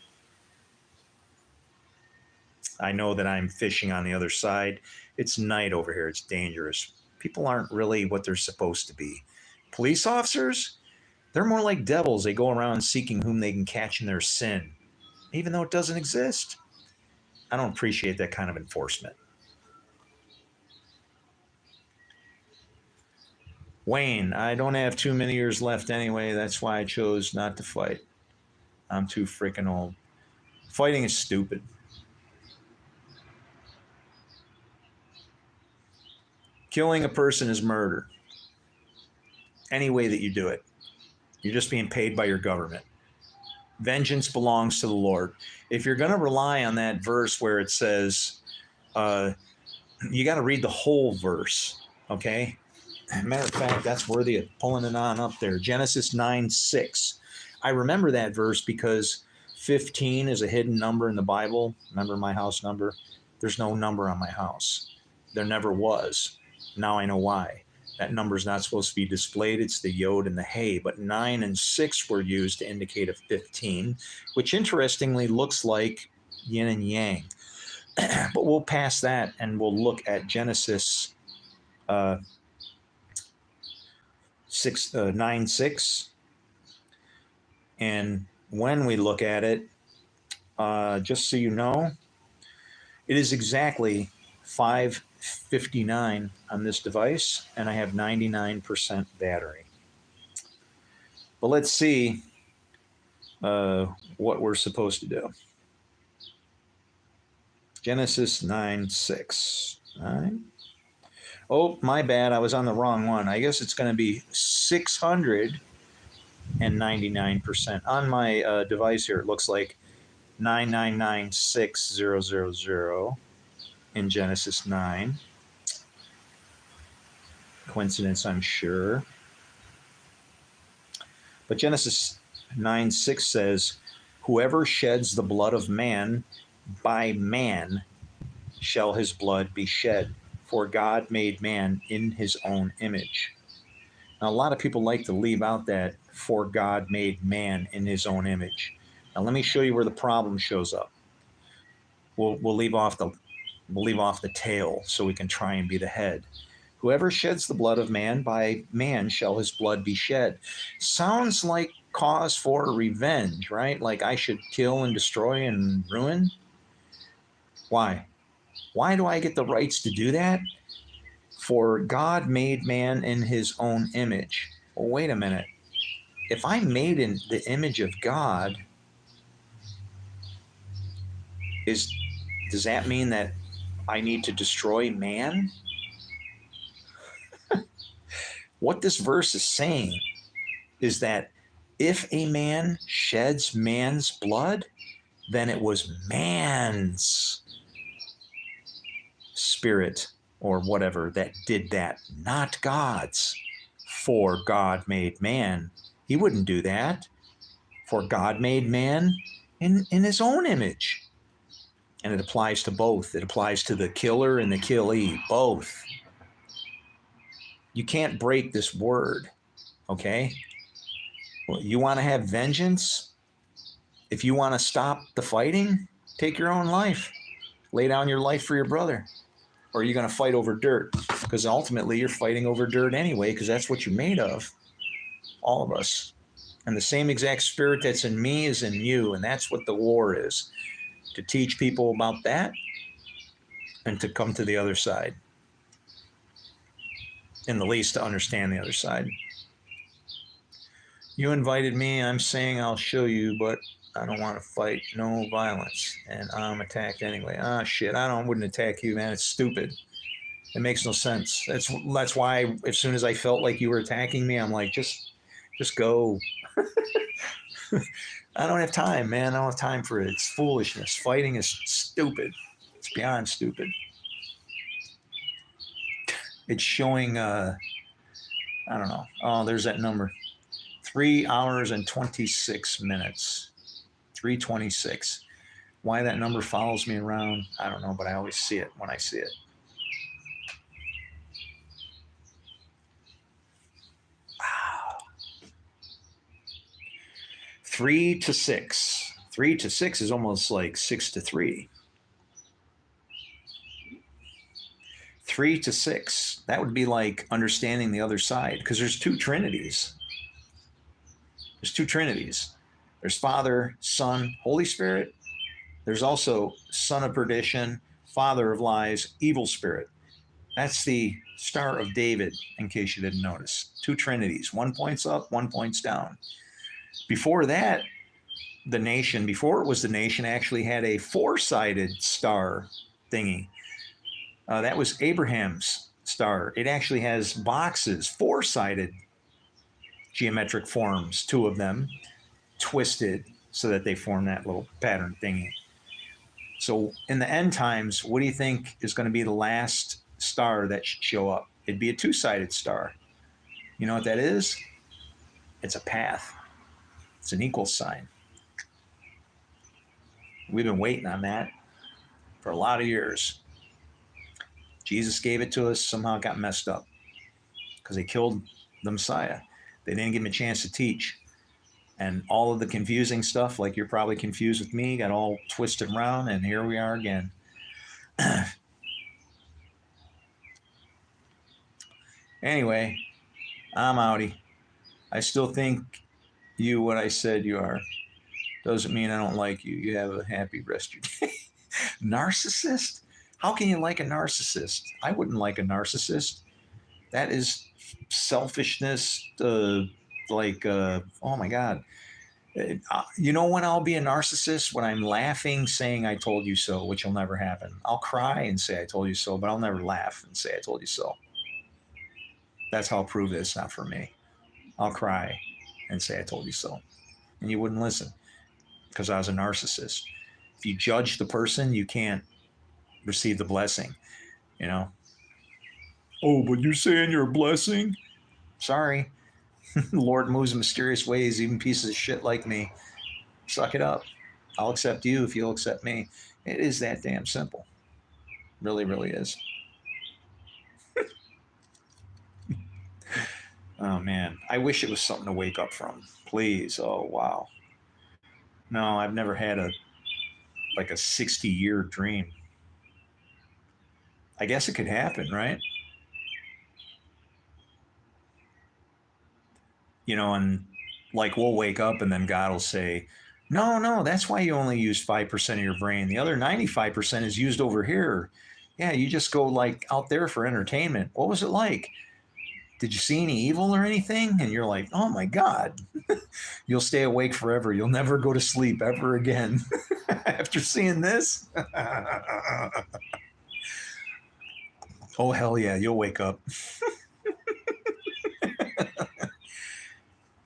I know that I'm fishing on the other side. It's night over here. It's dangerous. People aren't really what they're supposed to be. Police officers, they're more like devils. They go around seeking whom they can catch in their sin, even though it doesn't exist. I don't appreciate that kind of enforcement. Wayne, I don't have too many years left anyway. That's why I chose not to fight. I'm too freaking old. Fighting is stupid. Killing a person is murder. Any way that you do it, you're just being paid by your government. Vengeance belongs to the Lord. If you're going to rely on that verse where it says, you got to read the whole verse, okay? Matter of fact, that's worthy of pulling it on up there. Genesis 9:6. I remember that verse because 15 is a hidden number in the Bible. Remember my house number? There's no number on my house. There never was. Now I know why. That number is not supposed to be displayed. It's the yod and the hey. But 9 and 6 were used to indicate a 15, which interestingly looks like yin and yang. But we'll pass that and we'll look at Genesis 9:6. And when we look at it, just so you know, it is exactly 5:59 on this device, and I have 99% battery. But let's see what we're supposed to do. Genesis 9:6. All right. Oh, my bad. I was on the wrong one. I guess it's going to be 699%. On my device here, it looks like 9996000 in Genesis 9. Coincidence, I'm sure. But Genesis 9:6 says, whoever sheds the blood of man, by man shall his blood be shed. For God made man in his own image. Now, a lot of people like to leave out that for God made man in his own image. Now, let me show you where the problem shows up. We'll leave off the tail so we can try and be the head. Whoever sheds the blood of man, by man shall his blood be shed. Sounds like cause for revenge, right? Like I should kill and destroy and ruin. Why? Why do I get the rights to do that? For God made man in his own image. Well, wait a minute. If I'm made in the image of God, does that mean that I need to destroy man? What this verse is saying is that if a man sheds man's blood, then it was man's spirit or whatever that did that, not God's. For God made man. He wouldn't do that. For God made man in his own image. And it applies to both. It applies to the killer and the killee, both. You can't break this word, okay? Well, you want to have vengeance? If you want to stop the fighting, take your own life. Lay down your life for your brother. Or are you going to fight over dirt? Because ultimately you're fighting over dirt anyway, because that's what you're made of. All of us. And the same exact spirit that's in me is in you. And that's what the war is. To teach people about that and to come to the other side. In the least, to understand the other side. You invited me. I'm saying I'll show you, but I don't want to fight. No violence. And I'm attacked anyway. Ah, shit. Wouldn't attack you, man. It's stupid. It makes no sense. That's why as soon as I felt like you were attacking me, I'm like, just go. I don't have time, man. I don't have time for it. It's foolishness. Fighting is stupid. It's beyond stupid. It's showing, I don't know. Oh, there's that number. 3 hours and 26 minutes. 3:26. Why that number follows me around, I don't know, but I always see it when I see it. Wow. 3 to 6. 3 to 6 is almost like 6 to 3. 3 to 6. That would be like understanding the other side, because there's two trinities. There's two trinities. There's Father, Son, Holy Spirit. There's also son of perdition, father of lies, evil spirit. That's the Star of David, in case you didn't notice. Two trinities. One points up, one points down. Before that, the nation, before it was the nation, actually had a four-sided star thingy. That was Abraham's star. It actually has boxes, four-sided geometric forms, two of them, twisted so that they form that little pattern thingy. So in the end times, what do you think is going to be the last star that should show up? It'd be a two-sided star. You know what that is? It's a path. It's an equal sign. We've been waiting on that for a lot of years. Jesus gave it to us, somehow it got messed up because they killed the Messiah. They didn't give him a chance to teach. And all of the confusing stuff, like you're probably confused with me, got all twisted around, and here we are again. Anyway, I'm outie. I still think you what I said you are. Doesn't mean I don't like you. You have a happy rest of your day. Narcissist? How can you like a narcissist? I wouldn't like a narcissist. That is selfishness. Oh my God. You know when I'll be a narcissist? When I'm laughing, saying I told you so, which will never happen. I'll cry and say I told you so, but I'll never laugh and say I told you so. That's how I'll prove that it's not for me. I'll cry and say I told you so. And you wouldn't listen because I was a narcissist. If you judge the person, you can't receive the blessing, you know? Oh, but you're saying you're a blessing? Sorry. The Lord moves in mysterious ways, even pieces of shit like me. Suck it up. I'll accept you if you'll accept me. It is that damn simple. Really, really is. Oh, man. I wish it was something to wake up from. Please. Oh, wow. No, I've never had a 60-year dream. I guess it could happen, right? You know, and like we'll wake up and then God will say, no, that's why you only use 5% of your brain. The other 95% is used over here. Yeah, you just go like out there for entertainment. What was it like? Did you see any evil or anything? And you're like, oh my God, you'll stay awake forever. You'll never go to sleep ever again after seeing this. Oh, hell yeah, you'll wake up.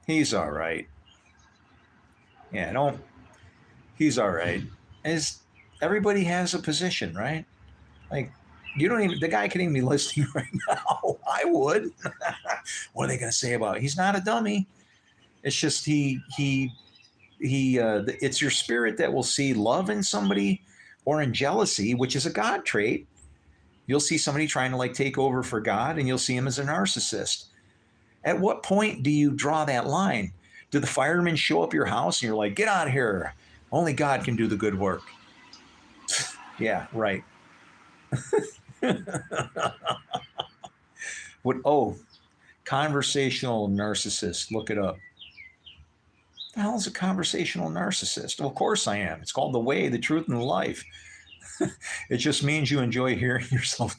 He's all right. Yeah, he's all right. Everybody has a position, right? Like, the guy could even be listening right now. I would. What are they going to say about it? He's not a dummy. It's just it's your spirit that will see love in somebody or in jealousy, which is a God trait. You'll see somebody trying to take over for God, and you'll see him as a narcissist. At what point do you draw that line? Do the firemen show up your house and you're like, get out of here. Only God can do the good work. Yeah, right. Conversational narcissist. Look it up. The hell is a conversational narcissist? Well, of course I am. It's called the way, the truth, and the life. It just means you enjoy hearing yourself.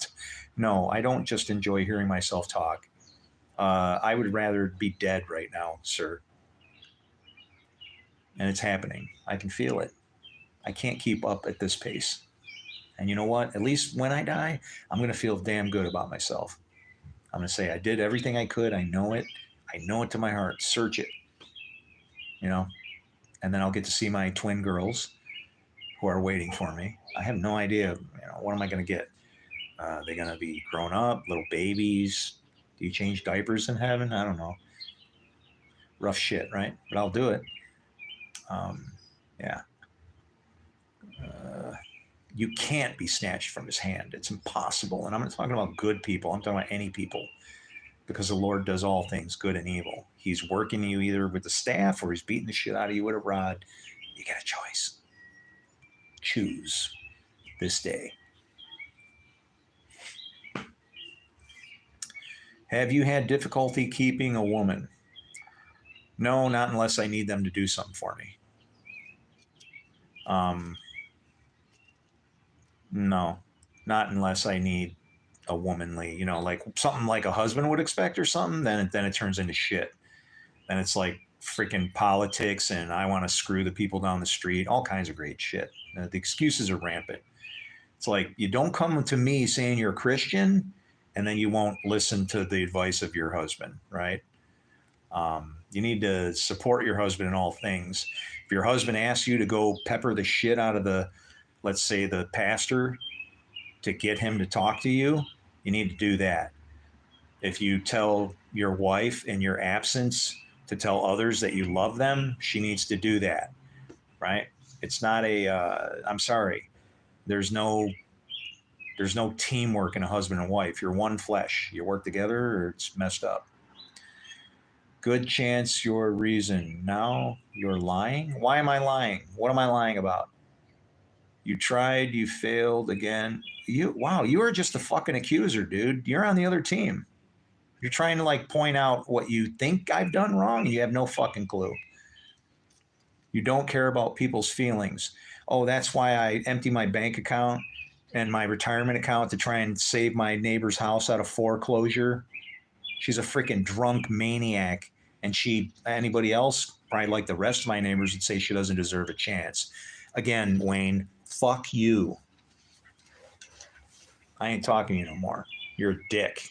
No, I don't just enjoy hearing myself talk. I would rather be dead right now, sir. And it's happening. I can feel it. I can't keep up at this pace. And you know what? At least when I die, I'm going to feel damn good about myself. I'm going to say I did everything I could. I know it. I know it to my heart. Search it. You know? And then I'll get to see my twin girls who are waiting for me. I have no idea, what am I going to get? They're going to be grown up, little babies. Do you change diapers in heaven? I don't know. Rough shit, right? But I'll do it. Yeah. You can't be snatched from his hand. It's impossible. And I'm not talking about good people. I'm talking about any people, because the Lord does all things, good and evil. He's working you either with the staff or he's beating the shit out of you with a rod. You got a choice. Choose this day. Have you had difficulty keeping a woman? No, not unless I need them to do something for me. No, not unless I need a womanly, like something like a husband would expect or something. Then it turns into shit. Then it's like freaking politics, and I want to screw the people down the street. All kinds of great shit. The excuses are rampant. It's like, you don't come to me saying you're a Christian, and then you won't listen to the advice of your husband, right? You need to support your husband in all things. If your husband asks you to go pepper the shit out of let's say the pastor, to get him to talk to you, you need to do that. If you tell your wife in your absence to tell others that you love them, she needs to do that, right? It's not I'm sorry. There's no teamwork in a husband and wife. You're one flesh. You work together or it's messed up. Good chance your reason. Now you're lying? Why am I lying? What am I lying about? You tried, you failed again. You are just a fucking accuser, dude. You're on the other team. You're trying to like point out what you think I've done wrong, and you have no fucking clue. You don't care about people's feelings. Oh, that's why I empty my bank account and my retirement account to try and save my neighbor's house out of foreclosure. She's a freaking drunk maniac, and anybody else, probably like the rest of my neighbors, would say she doesn't deserve a chance. Again, Wayne, fuck you. I ain't talking to you no more. You're a dick.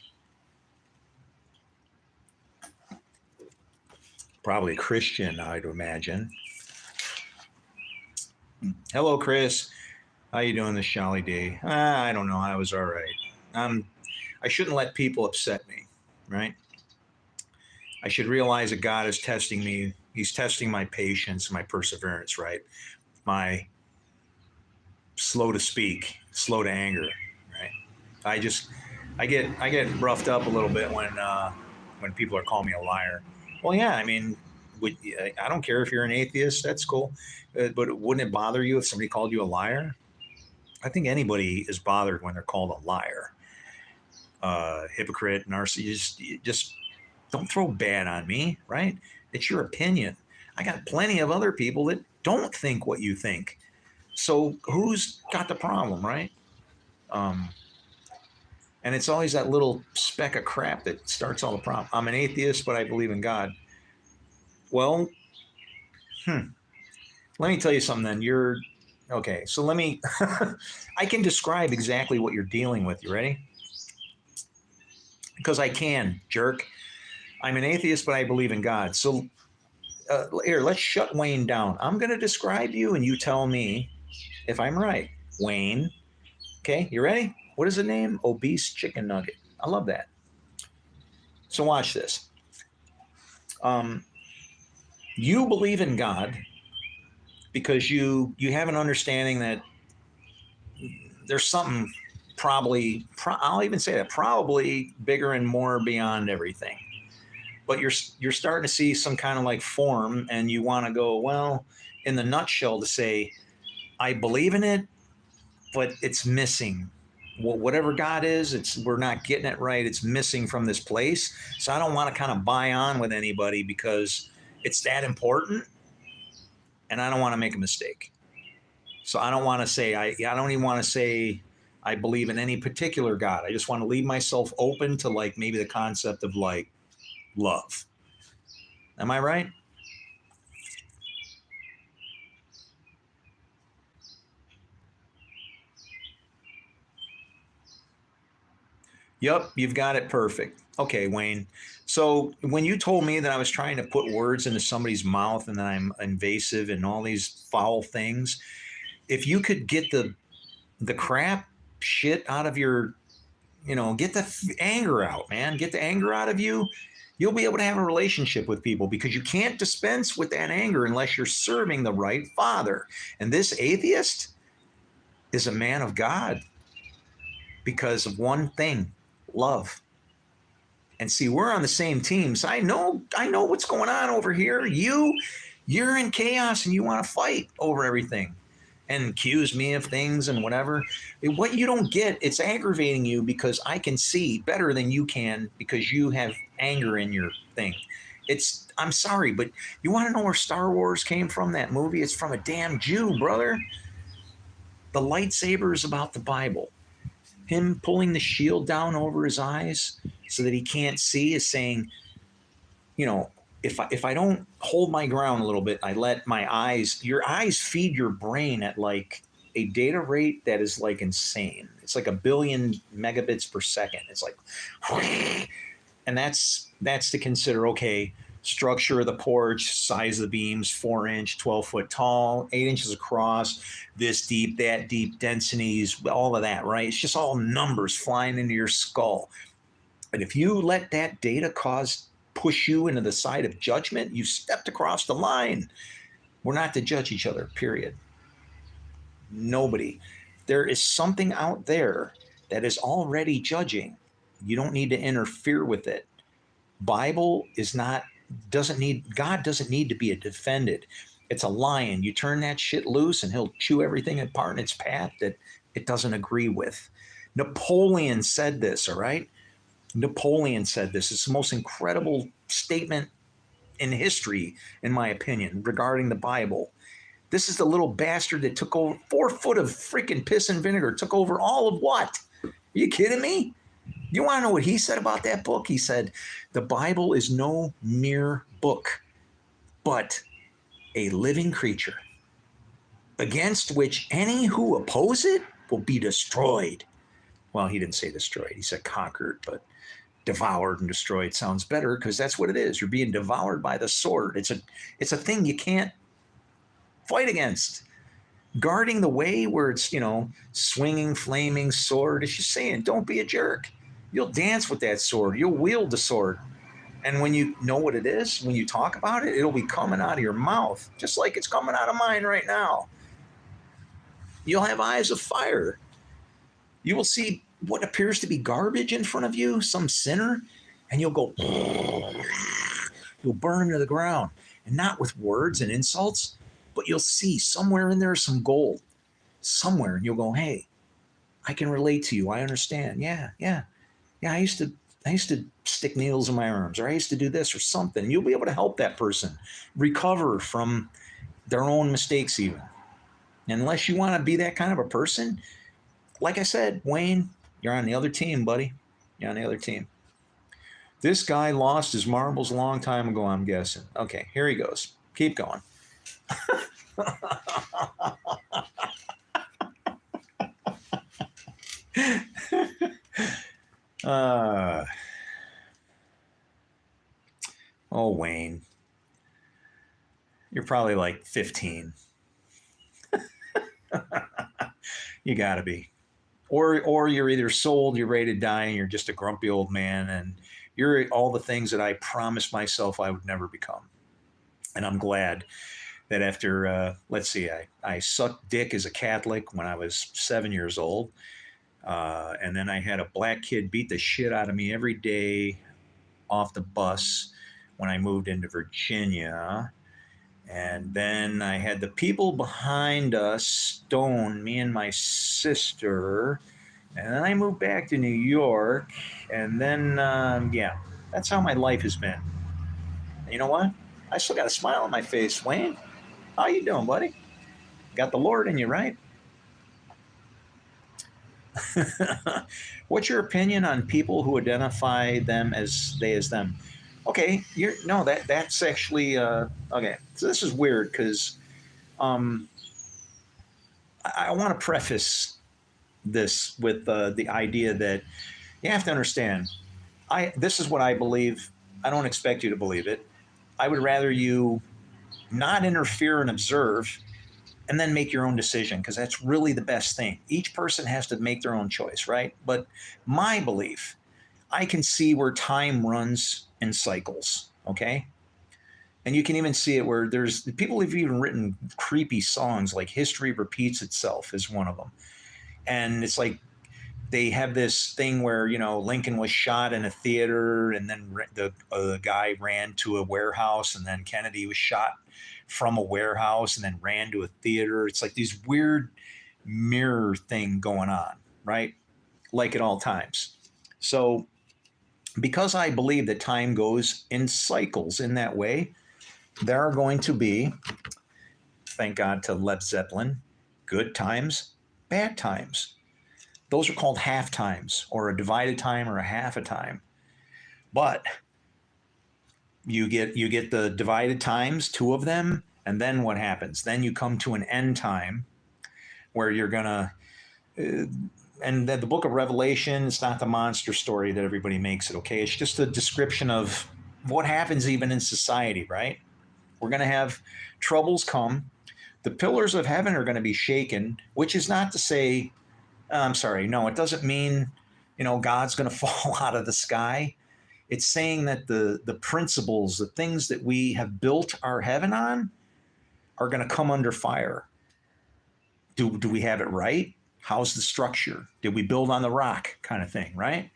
Probably a Christian, I'd imagine. Hello, Chris. How you doing this jolly day? I don't know. I was all right. I shouldn't let people upset me, right? I should realize that God is testing me. He's testing my patience, my perseverance, right? My slow to speak, slow to anger, right? I get roughed up a little bit when people are calling me a liar. Well, yeah, I mean, I don't care if you're an atheist. That's cool, but wouldn't it bother you if somebody called you a liar? I think anybody is bothered when they're called a liar, hypocrite, narcissist. Just don't throw bad on me, right? It's your opinion. I got plenty of other people that don't think what you think. So who's got the problem, right? And it's always that little speck of crap that starts all the problem. I'm an atheist, but I believe in God. Well, let me tell you something then. Okay, so let me, I can describe exactly what you're dealing with. You ready? Because I can, jerk. I'm an atheist, but I believe in God. So here, let's shut Wayne down. I'm going to describe you and you tell me if I'm right. Wayne. Okay, you ready? What is the name? Obese Chicken Nugget. I love that. So watch this. You believe in God because you have an understanding that there's something I'll even say that, probably bigger and more beyond everything. But you're starting to see some kind of like form, and you want to go, well, in the nutshell, to say, I believe in it, but it's missing. Whatever God is, we're not getting it right. It's missing from this place. So I don't want to kind of buy on with anybody because it's that important, and I don't want to make a mistake. So I don't want to say I don't even want to say I believe in any particular God. I just want to leave myself open to like maybe the concept of like love. Am I right? Yep, you've got it perfect. Okay, Wayne. So when you told me that I was trying to put words into somebody's mouth and that I'm invasive and all these foul things, if you could get the crap shit out of your Get the anger out, man. Get the anger out of you. You'll be able to have a relationship with people because you can't dispense with that anger unless you're serving the right Father. And this atheist is a man of God because of one thing, love. And see, we're on the same team. So I know what's going on over here. You're in chaos and you want to fight over everything and accuse me of things and whatever. What you don't get, it's aggravating you because I can see better than you can because you have anger in your thing. I'm sorry, but you want to know where Star Wars came from, that movie? It's from a damn Jew, brother. The lightsaber is about the Bible. Him pulling the shield down over his eyes so that he can't see is saying, if I don't hold my ground a little bit, I let your eyes feed your brain at like a data rate that is like insane. It's like 1 billion megabits per second. It's like, and that's to consider, okay, structure of the porch, size of the beams, 4-inch, 12-foot tall, 8 inches across, this deep, that deep, densities, all of that, right? It's just all numbers flying into your skull. And if you let that data push you into the side of judgment, you stepped across the line. We're not to judge each other, period. Nobody. There is something out there that is already judging. You don't need to interfere with it. God doesn't need to be defended. It's a lion. You turn that shit loose and he'll chew everything apart in its path that it doesn't agree with. Napoleon said this, all right? Napoleon said this. It's the most incredible statement in history, in my opinion, regarding the Bible. This is the little bastard that took over 4 foot of freaking piss and vinegar, took over all of what? Are you kidding me? You want to know what he said about that book? He said, the Bible is no mere book, but a living creature against which any who oppose it will be destroyed. Well, he didn't say destroyed. He said conquered, but devoured and destroyed sounds better because that's what it is. You're being devoured by the sword. It's a thing you can't fight against. Guarding the way where it's, swinging, flaming sword. It's just saying, don't be a jerk. You'll dance with that sword. You'll wield the sword. And when you know what it is, when you talk about it, it'll be coming out of your mouth, just like it's coming out of mine right now. You'll have eyes of fire. You will see what appears to be garbage in front of you, some sinner, and you'll go, you'll burn him to the ground. And not with words and insults, but you'll see somewhere in there some gold. Somewhere, and you'll go, hey, I can relate to you. I understand. Yeah. I used to stick needles in my arms, or I used to do this or something. You'll be able to help that person recover from their own mistakes even. Unless you want to be that kind of a person, like I said, Wayne, you're on the other team, buddy. You're on the other team. This guy lost his marbles a long time ago, I'm guessing. Okay, here he goes. Keep going. Oh, Wayne. You're probably like 15. You gotta be. Or you're either sold, you're ready to die, and you're just a grumpy old man, and you're all the things that I promised myself I would never become. And I'm glad that after, let's see, I sucked dick as a Catholic when I was 7 years old. And then I had a black kid beat the shit out of me every day off the bus when I moved into Virginia. And then I had the people behind us stone me and my sister. And then I moved back to New York. And then, that's how my life has been. And you know what? I still got a smile on my face. Wayne, how you doing, buddy? Got the Lord in you, right? What's your opinion on people who identify them as they as them? Okay, that's actually okay. So this is weird because I want to preface this with the idea that you have to understand. This is what I believe. I don't expect you to believe it. I would rather you not interfere and observe and then make your own decision, because that's really the best thing. Each person has to make their own choice, right? But my belief, I can see where time runs in cycles, okay? And you can even see it where there's people have even written creepy songs like History Repeats Itself is one of them. And it's like they have this thing where, you know, Lincoln was shot in a theater, and then the guy ran to a warehouse, and then Kennedy was shot from a warehouse and then ran to a theater. It's like these weird mirror thing going on, right? Like at all times. So because I believe that time goes in cycles in that way, there are going to be, thank God to Led Zeppelin, good times, bad times. Those are called half times, or a divided time, or a half a time. But you get the divided times, 2 of them, and then what happens? Then you come to an end time where you're gonna and the book of Revelation, it's not the monster story that everybody makes it, okay? It's just a description of what happens even in society, right? We're going to have troubles come. The pillars of heaven are going to be shaken, which is not to say, I'm sorry, no, it doesn't mean, you know, God's going to fall out of the sky. It's saying that the principles, the things that we have built our heaven on are going to come under fire. Do we have it right? How's the structure? Did we build on the rock, kind of thing, right?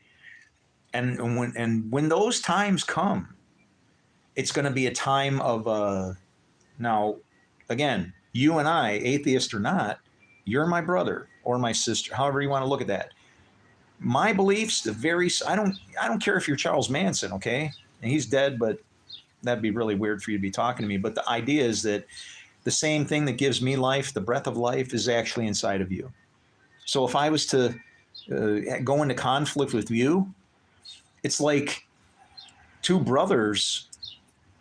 And when those times come, it's going to be a time of now, again, you and I, atheist or not, you're my brother or my sister, however you want to look at that. My beliefs, I don't care if you're Charles Manson, okay? And he's dead, but that'd be really weird for you to be talking to me. But the idea is that the same thing that gives me life, the breath of life, is actually inside of you. So if I was to go into conflict with you, it's like 2 brothers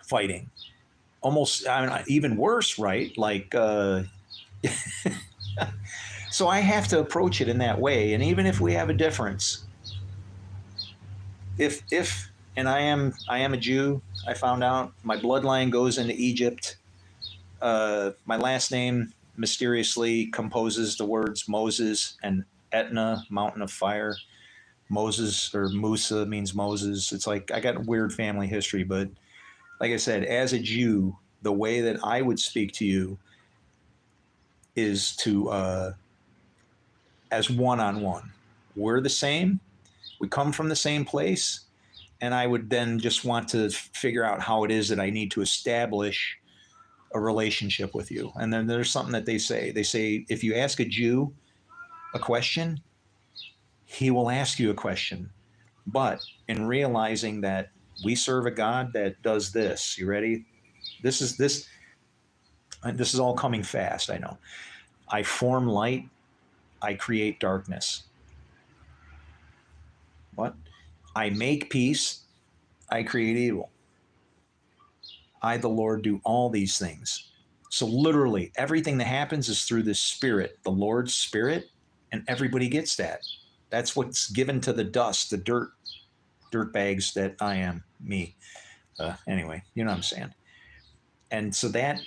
fighting. Almost, I mean, even worse, right? Like, so I have to approach it in that way. And even if we have a difference, and I am a Jew, I found out my bloodline goes into Egypt. My last name mysteriously composes the words Moses and Etna, mountain of fire. Moses, or Musa, means Moses. It's like I got a weird family history, but like I said, as a Jew, the way that I would speak to you is to as one-on-one. We're the same. We come from the same place. And I would then just want to figure out how it is that I need to establish a relationship with you. And then there's something that they say. They say, if you ask a Jew a question, he will ask you a question. But in realizing that we serve a God that does this, you ready? This is all coming fast, I know. I form light, I create darkness. What? I make peace, I create evil. I, the Lord, do all these things. So literally, everything that happens is through the Spirit, the Lord's Spirit, and everybody gets that. That's what's given to the dust, the dirt bags that I am, me. Anyway, you know what I'm saying. And so that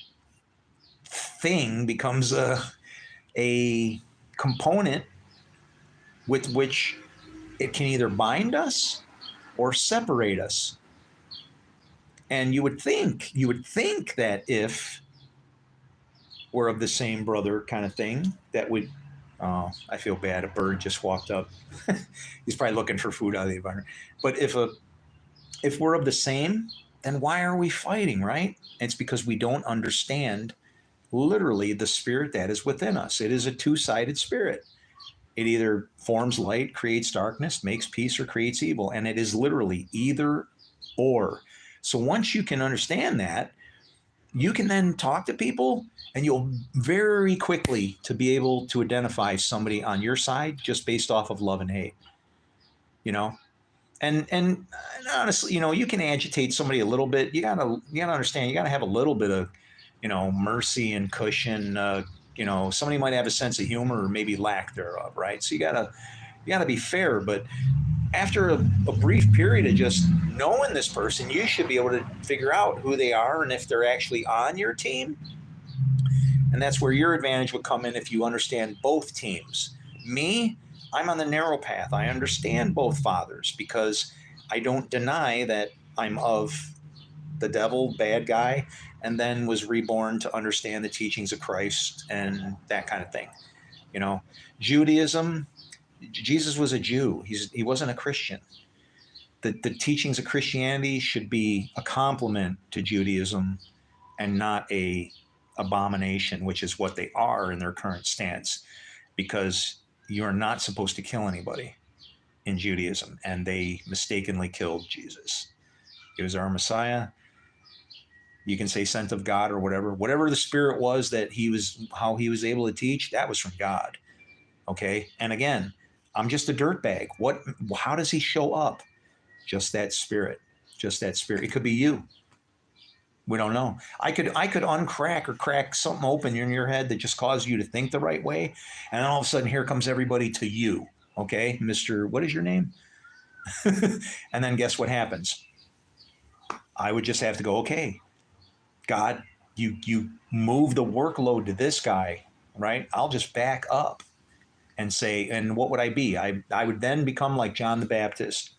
thing becomes a component with which it can either bind us or separate us. And you would think that if we're of the same brother kind of thing, that would, oh, I feel bad. A bird just walked up. He's probably looking for food out of the environment. But if we're of the same, then why are we fighting, right? It's because we don't understand literally the spirit that is within us. It is a 2-sided spirit. It either forms light, creates darkness, makes peace, or creates evil. And it is literally either or. So once you can understand that, you can then talk to people, and you'll very quickly to be able to identify somebody on your side just based off of love and hate, you know? And honestly, you know, you can agitate somebody a little bit. You gotta understand, you gotta have a little bit of, you know, mercy and cushion. You know, somebody might have a sense of humor or maybe lack thereof, right? So you gotta be fair, but after a brief period of just knowing this person, you should be able to figure out who they are and if they're actually on your team. And that's where your advantage would come in if you understand both teams. Me, I'm on the narrow path. I understand both fathers because I don't deny that I'm of the devil, bad guy, and then was reborn to understand the teachings of Christ and that kind of thing. You know, Judaism, Jesus was a Jew. He wasn't a Christian. The teachings of Christianity should be a complement to Judaism and not a abomination, which is what they are in their current stance, because you're not supposed to kill anybody in Judaism, and they mistakenly killed Jesus. He was our Messiah. You can say sent of God or whatever the spirit was that how he was able to teach, that was from God. Okay. And again, I'm just a dirtbag. How does he show up? Just that spirit. It could be you. We don't know. I could uncrack or crack something open in your head that just caused you to think the right way. And then all of a sudden here comes everybody to you. Okay, Mr. What is your name? And then guess what happens? I would just have to go, okay, God, you move the workload to this guy, right? I'll just back up and say, and what would I be? I would then become like John the Baptist.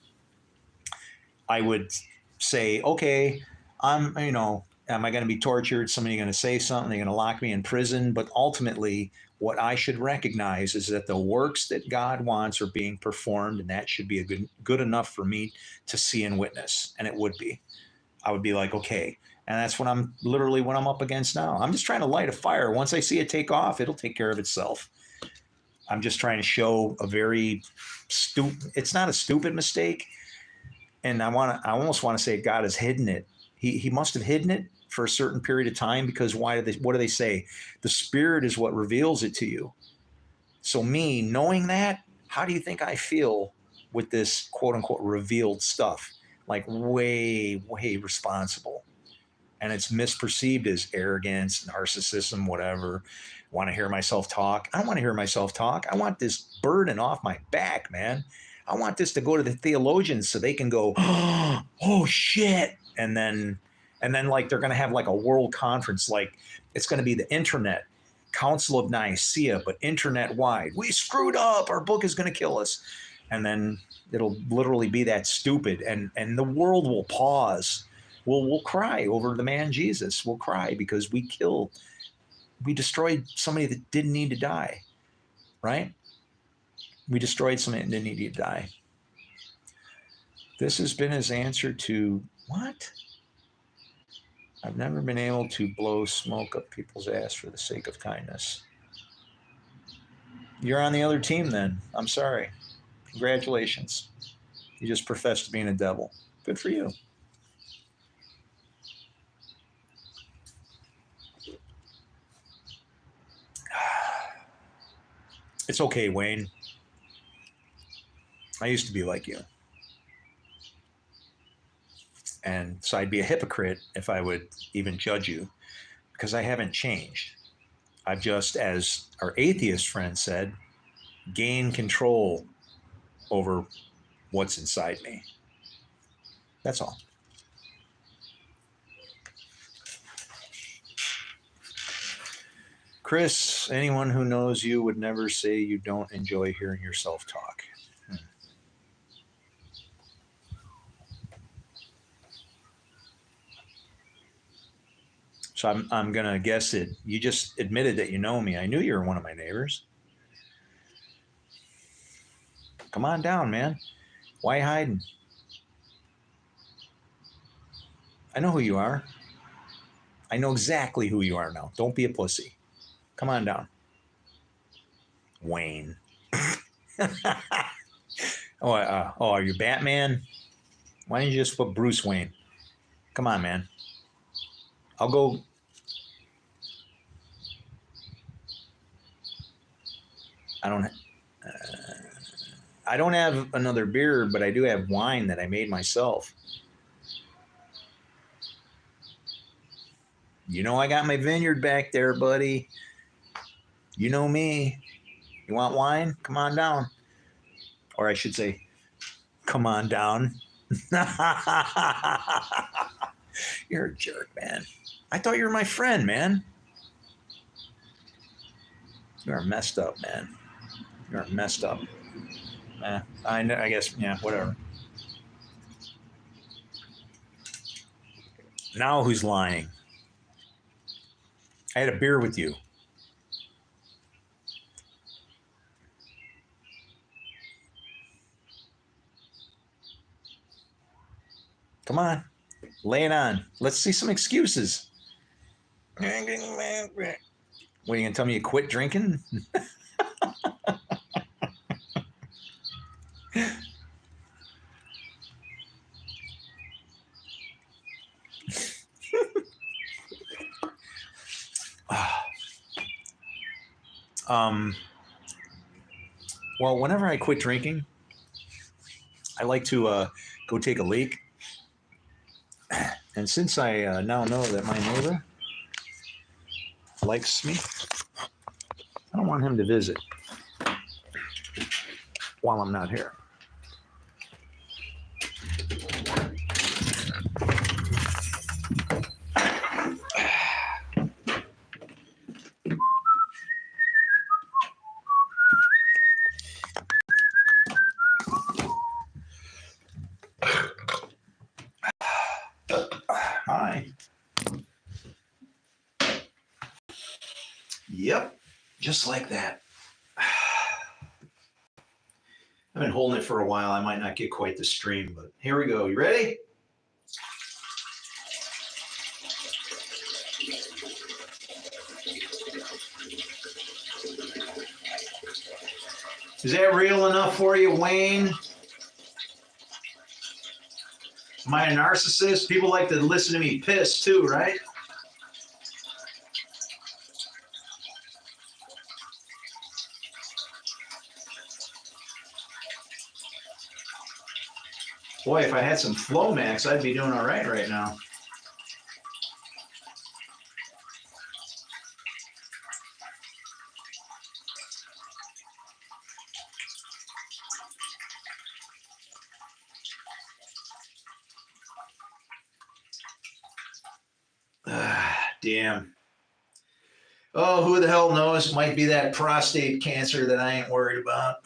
I would say, okay, am I going to be tortured? Somebody going to say something? They're going to lock me in prison. But ultimately, what I should recognize is that the works that God wants are being performed, and that should be good enough for me to see and witness. And it would be. I would be like, okay. And that's what I'm up against now. I'm just trying to light a fire. Once I see it take off, it'll take care of itself. I'm just trying to show a very it's not a stupid mistake. And I almost want to say God has hidden it. He must have hidden it for a certain period of time, because what do they say? The Spirit is what reveals it to you. So me knowing that, how do you think I feel with this quote unquote revealed stuff? Like way, way responsible. And it's misperceived as arrogance, narcissism, whatever. Want to hear myself talk? I don't want to hear myself talk. I want this burden off my back, man. I want this to go to the theologians so they can go, oh shit. And then like they're going to have like a world conference, like it's going to be the internet, Council of Nicaea, but internet wide. We screwed up. Our book is going to kill us. And then it'll literally be that stupid. And the world will pause. We'll cry over the man Jesus. We'll cry because we destroyed somebody that didn't need to die, right? We destroyed somebody that didn't need to die. This has been his answer to what? I've never been able to blow smoke up people's ass for the sake of kindness. You're on the other team then. I'm sorry. Congratulations. You just professed being a devil. Good for you. It's okay, Wayne. I used to be like you. And so I'd be a hypocrite if I would even judge you, because I haven't changed. I've just, as our atheist friend said, gained control over what's inside me. That's all. Chris, anyone who knows you would never say you don't enjoy hearing yourself talk. So I'm going to guess that you just admitted that you know me. I knew you were one of my neighbors. Come on down, man. Why hiding? I know who you are. I know exactly who you are now. Don't be a pussy. Come on down. Wayne. Are you Batman? Why don't you just put Bruce Wayne? Come on, man. I'll go. I don't have another beer, but I do have wine that I made myself. You know I got my vineyard back there, buddy. You know me. You want wine? Come on down. Or I should say, come on down. You're a jerk, man. I thought you were my friend, man. You are messed up, man. You are messed up. I guess, yeah, whatever. Now who's lying? I had a beer with you. Come on, lay it on. Let's see some excuses. What are you gonna tell me? You quit drinking? um. Well, whenever I quit drinking, I like to go take a leak. And since I now know that my neighbor likes me, I don't want him to visit while I'm not here. Hi. Yep, just like that. I've been holding it for a while. I might not get quite the stream, but here we go. You ready? Is that real enough for you, Wayne? Am I a narcissist? People like to listen to me piss too, right? Boy, if I had some Flomax, I'd be doing all right now. Damn. Oh, who the hell knows? Might be that prostate cancer that I ain't worried about.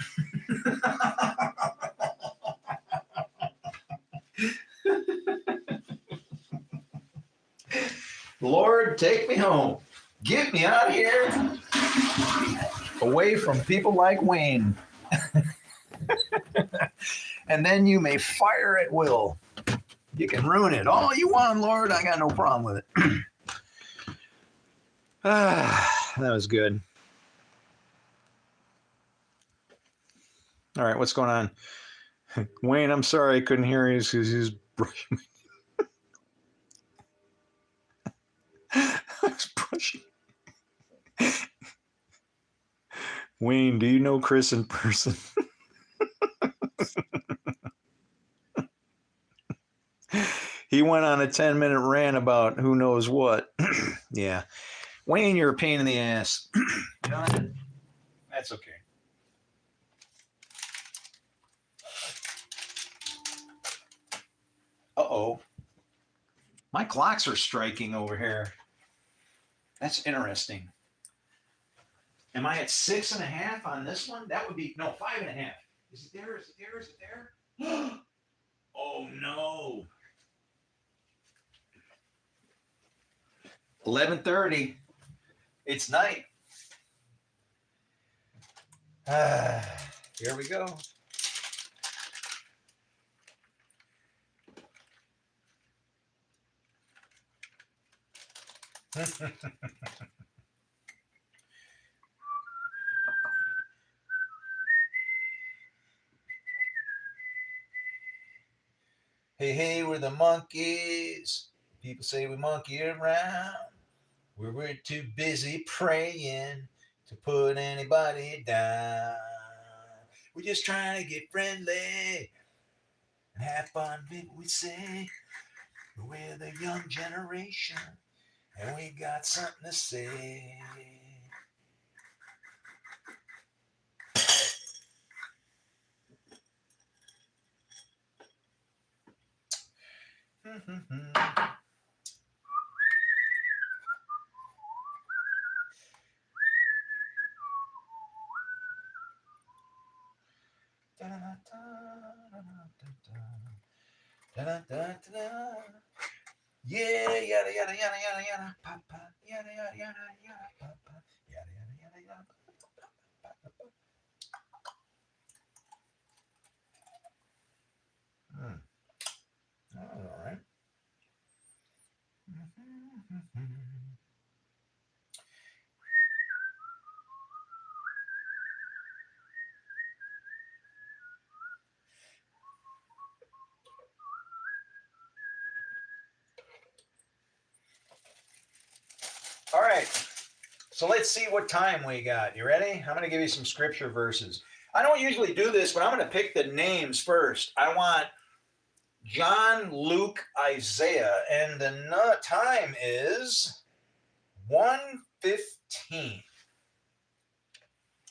Lord, take me home. Get me out of here. Away from people like Wayne. And then you may fire at will. You can ruin it all you want, Lord. I got no problem with it. That was good. All right, what's going on? Wayne, I'm sorry I couldn't hear you because he was brushing. I was brushing. Wayne, do you know Chris in person? He went on a 10-minute rant about who knows what. Yeah. Wayne, you're a pain in the ass. You know that? That's okay. Uh-oh. My clocks are striking over here. That's interesting. Am I at 6.5 on this one? That would be, no, 5.5. Is it there? Is it there? Is it there? Oh, no. 11:30. It's night. Here we go. Hey, hey, we're the monkeys. People say we monkey around. We're too busy praying to put anybody down. We're just trying to get friendly and have fun, people we say. We're the young generation and we got something to say. Yeah, yada yada yada yada yada, papa, yada yada yada yada, papa, yada yada yada yada. All right. All right. So let's see what time we got. You ready? I'm going to give you some scripture verses. I don't usually do this, but I'm going to pick the names first. I want John, Luke, Isaiah, and the time is 1:15.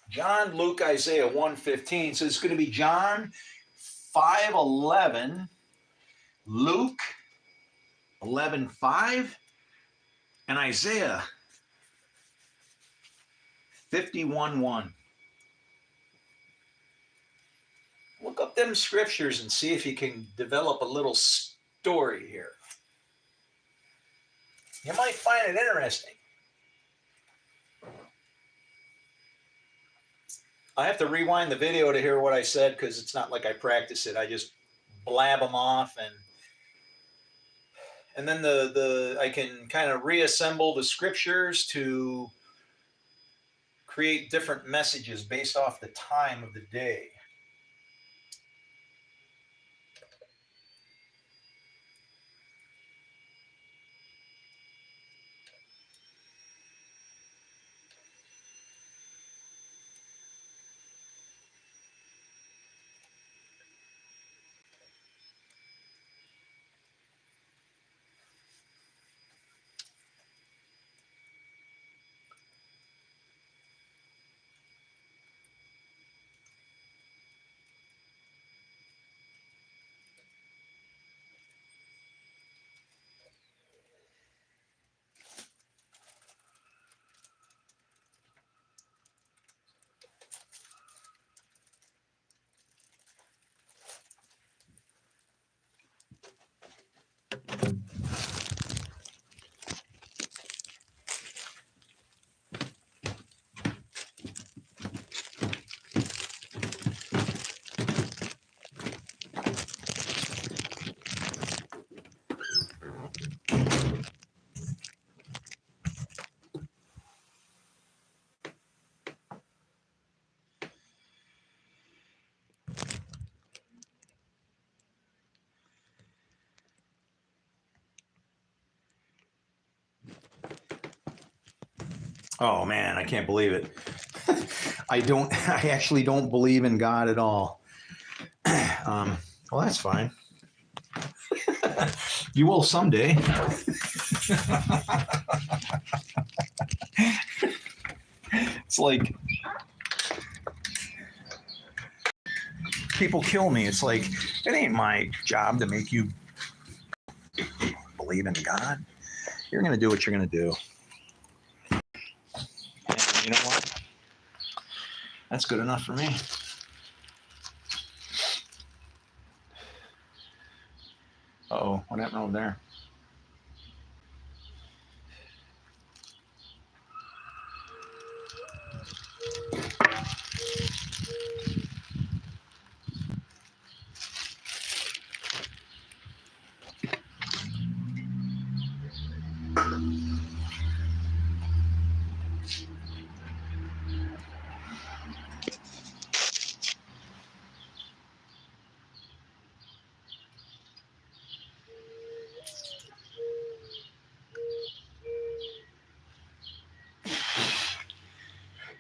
John, Luke, Isaiah 1:15. So it's going to be John 5:11, Luke 11:5, and Isaiah 51:1. Look up them scriptures and see if you can develop a little story here. You might find it interesting. I have to rewind the video to hear what I said because it's not like I practice it. I just blab them off, and then I can kind of reassemble the scriptures to create different messages based off the time of the day. Oh man, I can't believe it. I actually don't believe in God at all. Well, that's fine. You will someday. It's like people kill me. It's like, it ain't my job to make you believe in God. You're going to do what you're going to do. And you know what? That's good enough for me. Uh-oh, what happened over there?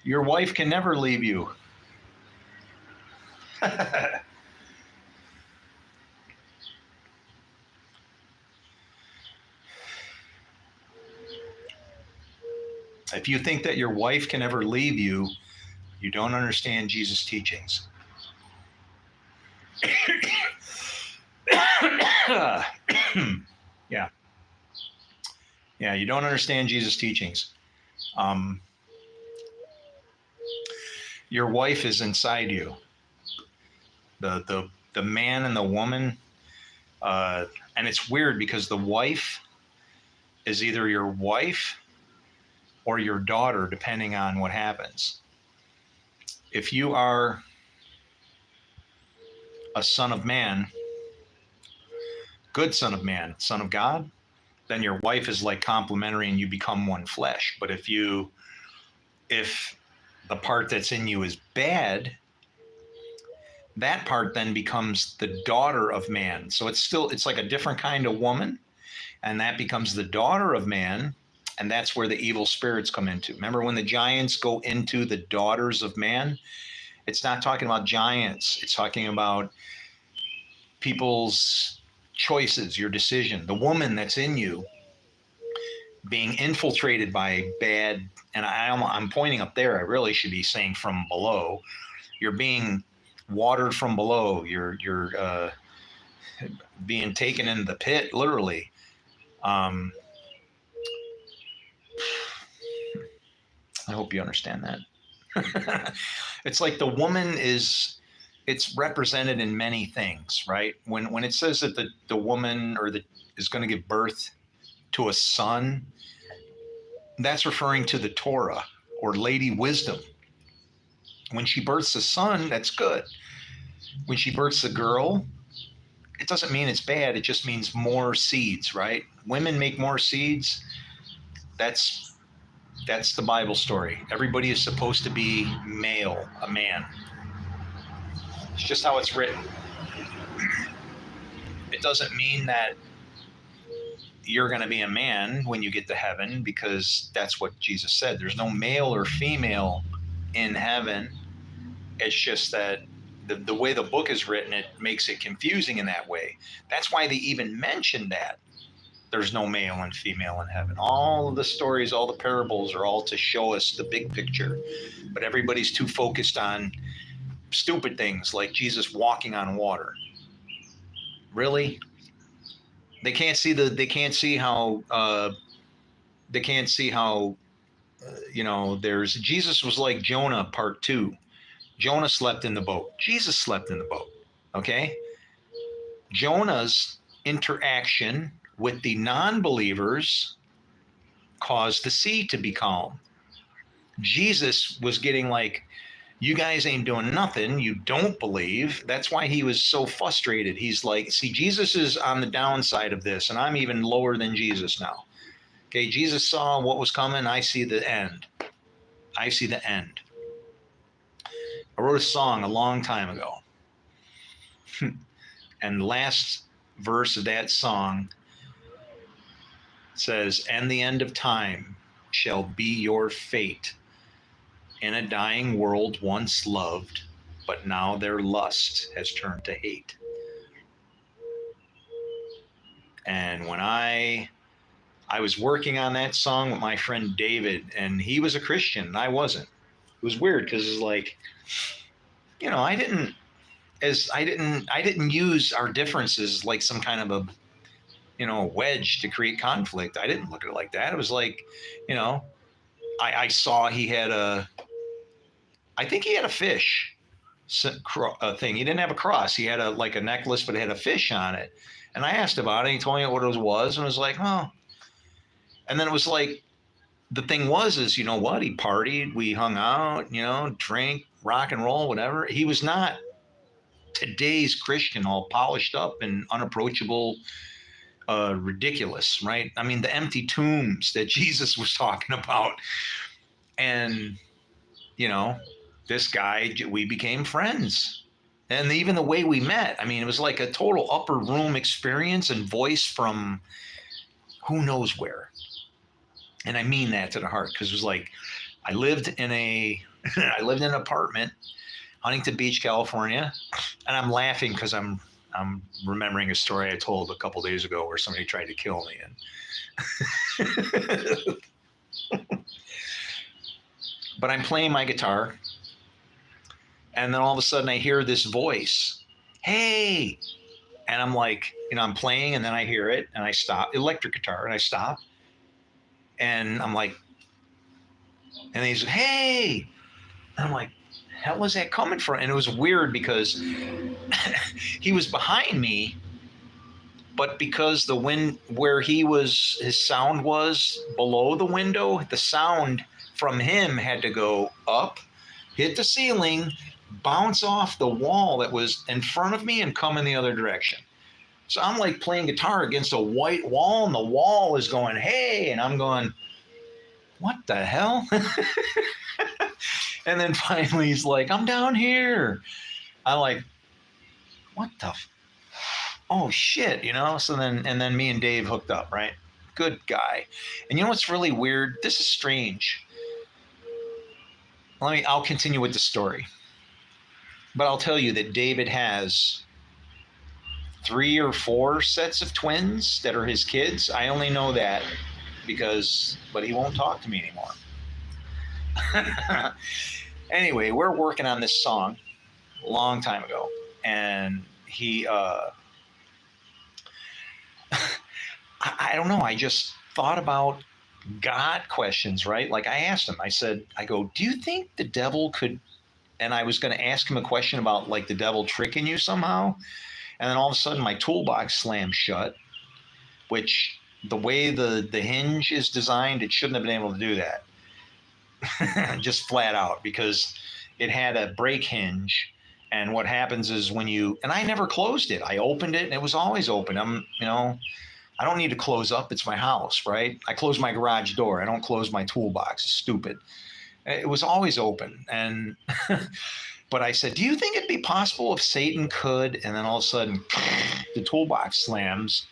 Your wife can never leave you. If you think that your wife can ever leave you, you don't understand Jesus' teachings. Yeah. Yeah, you don't understand Jesus' teachings. Your wife is inside you. The man and the woman, and it's weird because the wife is either your wife or your daughter, depending on what happens. If you are a son of man, good son of man, son of God, then your wife is like complementary and you become one flesh. But if the part that's in you is bad, that part then becomes the daughter of man. So it's like a different kind of woman, and that becomes the daughter of man, and that's where the evil spirits come into. Remember when the giants go into the daughters of man? It's not talking about giants. It's talking about people's choices, your decision, the woman that's in you being infiltrated by bad, and I'm pointing up there. I really should be saying from below. You're being watered from below. You're being taken into the pit, literally. I hope you understand that. It's like the woman it's represented in many things, right? When it says that the woman is going to give birth to a son, that's referring to the Torah or Lady Wisdom. When she births a son, that's good. When she births a girl, it doesn't mean it's bad. It just means more seeds, right? Women make more seeds. That's the Bible story. Everybody is supposed to be male, a man. It's just how it's written. It doesn't mean that you're going to be a man when you get to heaven, because that's what Jesus said. There's no male or female in heaven. It's just that the way the book is written, it makes it confusing in that way. That's why they even mentioned that there's no male and female in heaven. All of the stories, all the parables are all to show us the big picture. But everybody's too focused on stupid things like Jesus walking on water. Really? They can't see how there's Jesus was like Jonah part 2. Jonah slept in the boat. Jesus slept in the boat. Okay? Jonah's interaction with the non-believers caused the sea to be calm. Jesus was getting like, you guys ain't doing nothing. You don't believe. That's why he was so frustrated. He's like, see, Jesus is on the downside of this, and I'm even lower than Jesus now. Okay, Jesus saw what was coming. I see the end. I see the end. I wrote a song a long time ago. And the last verse of that song says, and the end of time shall be your fate. In a dying world once loved, but now their lust has turned to hate. And when I was working on that song with my friend David, and he was a Christian and I wasn't. It was weird because it's like, I didn't use our differences like some kind of a wedge to create conflict. I didn't look at it like that. It was like, I saw he had I think he had a fish thing. He didn't have a cross. He had a necklace, but it had a fish on it. And I asked about it. And he told me what it was, and I was like, oh. And then it was like, the thing is, you know what? He partied. We hung out, drank, rock and roll, whatever. He was not today's Christian, all polished up and unapproachable, ridiculous, right? I mean, the empty tombs that Jesus was talking about. And, this guy, we became friends. And even the way we met, I mean, it was like a total upper room experience and voice from who knows where. And I mean that to the heart, because it was like, I lived in an apartment, Huntington Beach, California. And I'm laughing because I'm remembering a story I told a couple days ago where somebody tried to kill me. But I'm playing my guitar. And then all of a sudden I hear this voice, hey, and I'm like, I'm playing, and then I hear it and I stop, electric guitar, and I stop. And I'm like, and he's, hey, and I'm like, hell was that coming from? And it was weird because he was behind me but because the wind where his sound was below the window, the sound from him had to go up, hit the ceiling, bounce off the wall that was in front of me, and come in the other direction. So I'm like playing guitar against a white wall, and the wall is going, hey, and I'm going, what the hell? And then finally he's like, I'm down here. I'm like, what the oh shit, So then me and Dave hooked up, right? Good guy. And you know what's really weird? This is strange. I'll continue with the story. But I'll tell you that David has 3 or 4 sets of twins that are his kids. I only know that but he won't talk to me anymore. Anyway, we're working on this song a long time ago, and he I don't know, I just thought about God questions, right? Like I asked him, I go, do you think the devil could, and I was going to ask him a question about like the devil tricking you somehow, and then all of a sudden my toolbox slammed shut, which the way the hinge is designed, it shouldn't have been able to do that. Just flat out, because it had a brake hinge, and what happens is and I never closed it. I opened it and it was always open. I don't need to close up. It's my house, right? I close my garage door. I don't close my toolbox. It's stupid. It was always open. And but I said, do you think it'd be possible if Satan could? And then all of a sudden the toolbox slams,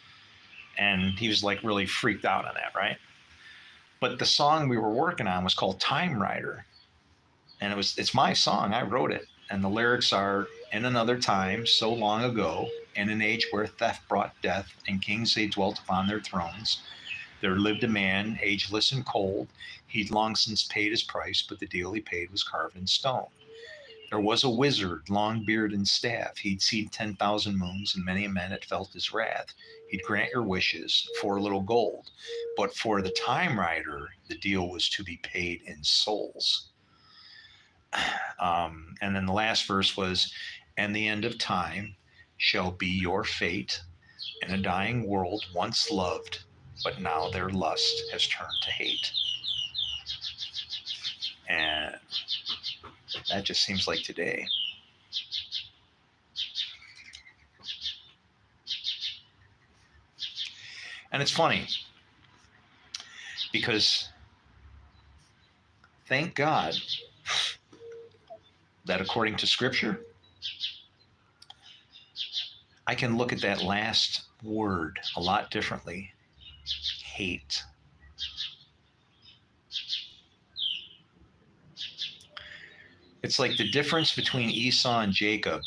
and he was like really freaked out on that, right? But the song we were working on was called Time Rider. And it's my song. I wrote it. And the lyrics are, in another time, so long ago, in an age where theft brought death and kings they dwelt upon their thrones, there lived a man, ageless and cold. He'd long since paid his price, but the deal he paid was carved in stone. There was a wizard, long beard and staff. He'd seen 10,000 moons, and many a man had felt his wrath. He'd grant your wishes for a little gold, but for the time rider, the deal was to be paid in souls. And then the last verse was, and the end of time shall be your fate in a dying world once loved, but now their lust has turned to hate. And that just seems like today. And it's funny because thank God that according to Scripture, I can look at that last word a lot differently. Hate. It's like the difference between Esau and Jacob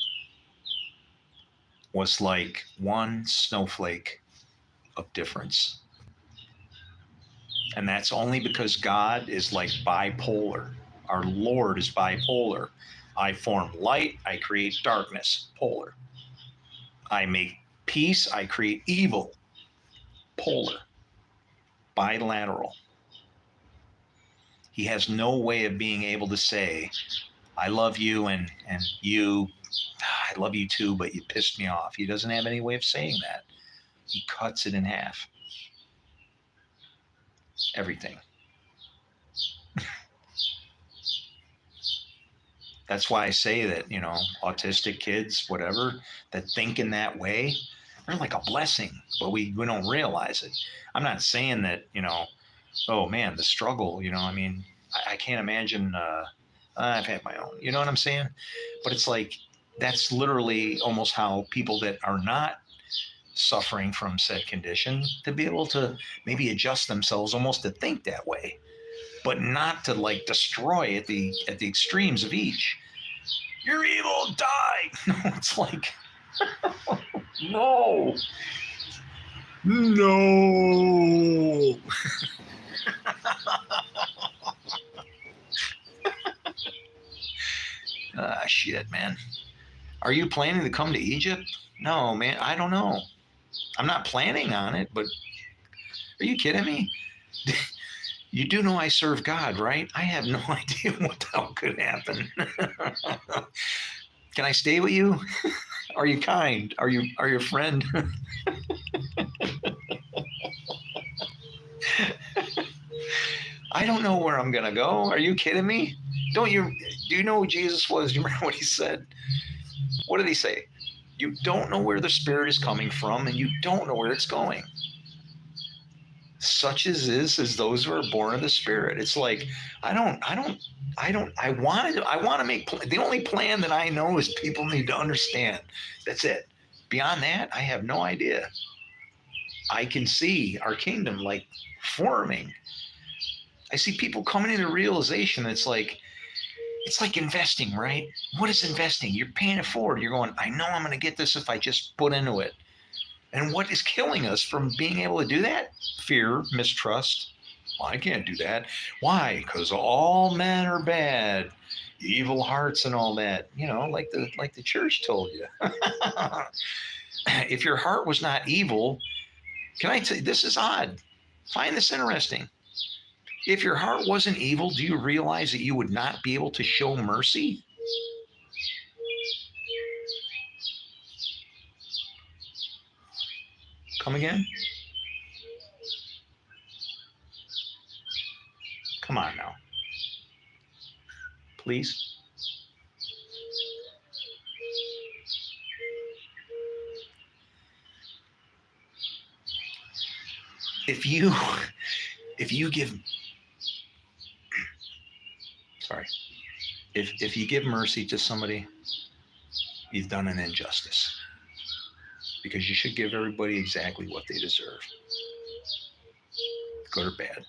was like one snowflake of difference. And that's only because God is like bipolar. Our Lord is bipolar. I form light, I create darkness, polar. I make peace, I create evil, polar, bilateral. He has no way of being able to say, I love you and you, I love you too, but you pissed me off. He doesn't have any way of saying that. He cuts it in half. Everything. That's why I say that, autistic kids, whatever, that think in that way, they're like a blessing, but we don't realize it. I'm not saying that, oh man, the struggle, I can't imagine, I've had my own, you know what I'm saying? But it's like, that's literally almost how people that are not suffering from said condition to be able to maybe adjust themselves almost to think that way, but not to like destroy at the extremes of each. You're evil, die. No, it's like, no. Shit, man. Are you planning to come to Egypt? No, man, I don't know. I'm not planning on it, but are you kidding me? You do know I serve God, right? I have no idea what the hell could happen. Can I stay with you? Are you kind? Are you a friend? I don't know where I'm gonna go. Are you kidding me? Do you know who Jesus was? Do you remember what he said? What did he say? You don't know where the Spirit is coming from, and you don't know where it's going. Such as those who are born of the Spirit. It's like I want to make the only plan that I know is people need to understand. That's it. Beyond that, I have no idea. I can see our kingdom like forming. I see people coming into realization. It's like investing, right? What is investing? You're paying it forward. You're going, I know I'm going to get this if I just put into it. And what is killing us from being able to do that? Fear, mistrust. Well, I can't do that. Why? Because all men are bad, evil hearts and all that. You know, like the church told you. If your heart was not evil, can I tell you, this is odd. Find this interesting. If your heart wasn't evil, do you realize that you would not be able to show mercy? Come again? Come on now. Please. If you give if you give mercy to somebody, you've done an injustice. Because you should give everybody exactly what they deserve. Good or bad.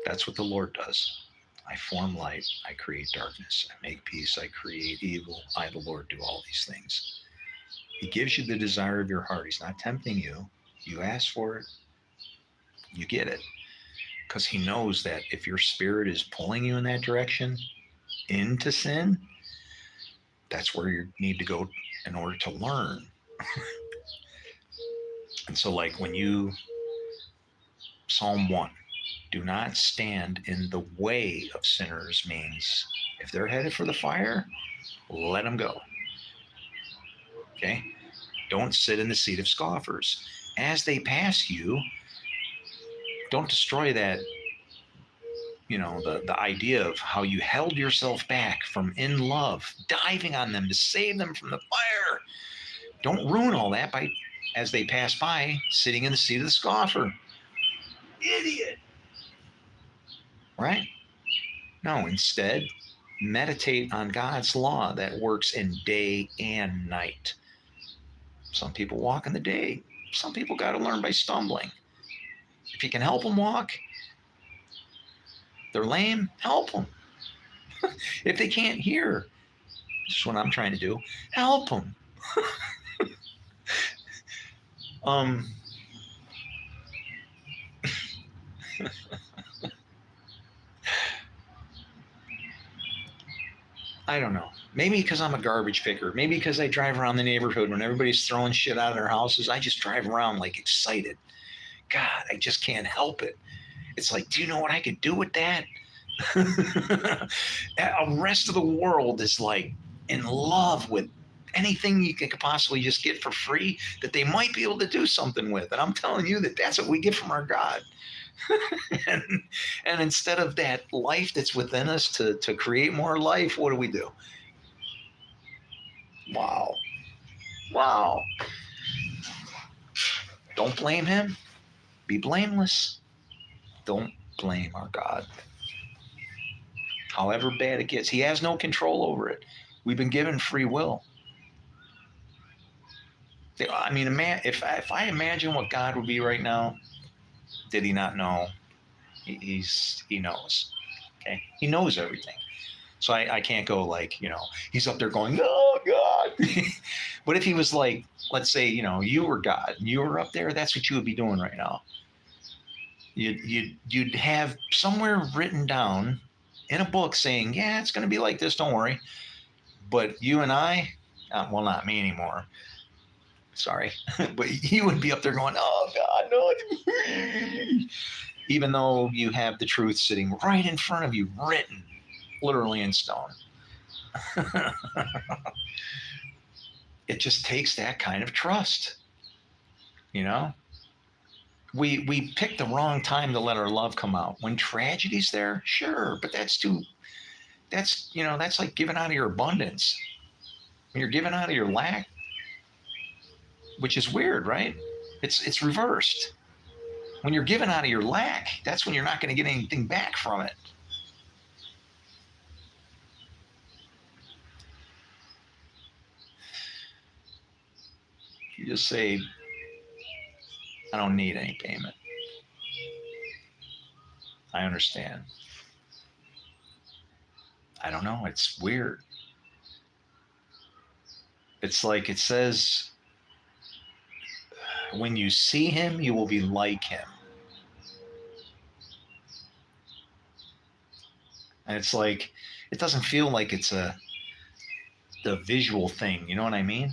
That's what the Lord does. I form light, I create darkness, I make peace, I create evil. I, the Lord, do all these things. He gives you the desire of your heart. He's not tempting you. You ask for it, you get it. Because he knows that if your spirit is pulling you in that direction, into sin, that's where you need to go in order to learn. And so like when you, Psalm 1, do not stand in the way of sinners means if they're headed for the fire, let them go. Okay? Don't sit in the seat of scoffers. As they pass you, don't destroy that, the idea of how you held yourself back from in love, diving on them to save them from the fire. Don't ruin all that by, as they pass by, sitting in the seat of the scoffer. Idiot. Right? No, instead, meditate on God's law that works in day and night. Some people walk in the day. Some people got to learn by stumbling. If you can help them walk, they're lame, help them. If they can't hear, this is what I'm trying to do, help them. I don't know. Maybe because I'm a garbage picker. Maybe because I drive around the neighborhood when everybody's throwing shit out of their houses. I just drive around like excited. God, I just can't help it. It's like, do you know what I could do with that? The rest of the world is like in love with anything you could possibly just get for free that they might be able to do something with. And I'm telling you that's what we get from our God. and instead of that life that's within us to create more life, what do? Wow. Don't blame him. Be blameless. Don't blame our God. However bad it gets, he has no control over it. We've been given free will. I mean, if I imagine what God would be right now, did he not know? He knows. Okay, he knows everything. So I can't go like, he's up there going, oh God. But if he was like, let's say, you were God and you were up there, that's what you would be doing right now. You'd have somewhere written down in a book saying, yeah, it's going to be like this, don't worry. But you and I, well, not me anymore. Sorry. But you would be up there going, oh God, no. Even though you have the truth sitting right in front of you, written literally in stone. it just takes that kind of trust. You know, we picked the wrong time to let our love come out. When tragedy's there, sure, but that's like giving out of your abundance. When you're giving out of your lack, which is weird, right? It's reversed. When you're giving out of your lack, that's when you're not going to get anything back from it. You just say, I don't need any payment. I understand. I don't know. It's weird. It's like it says, when you see him, you will be like him. And it's like, it doesn't feel like it's the visual thing. You know what I mean?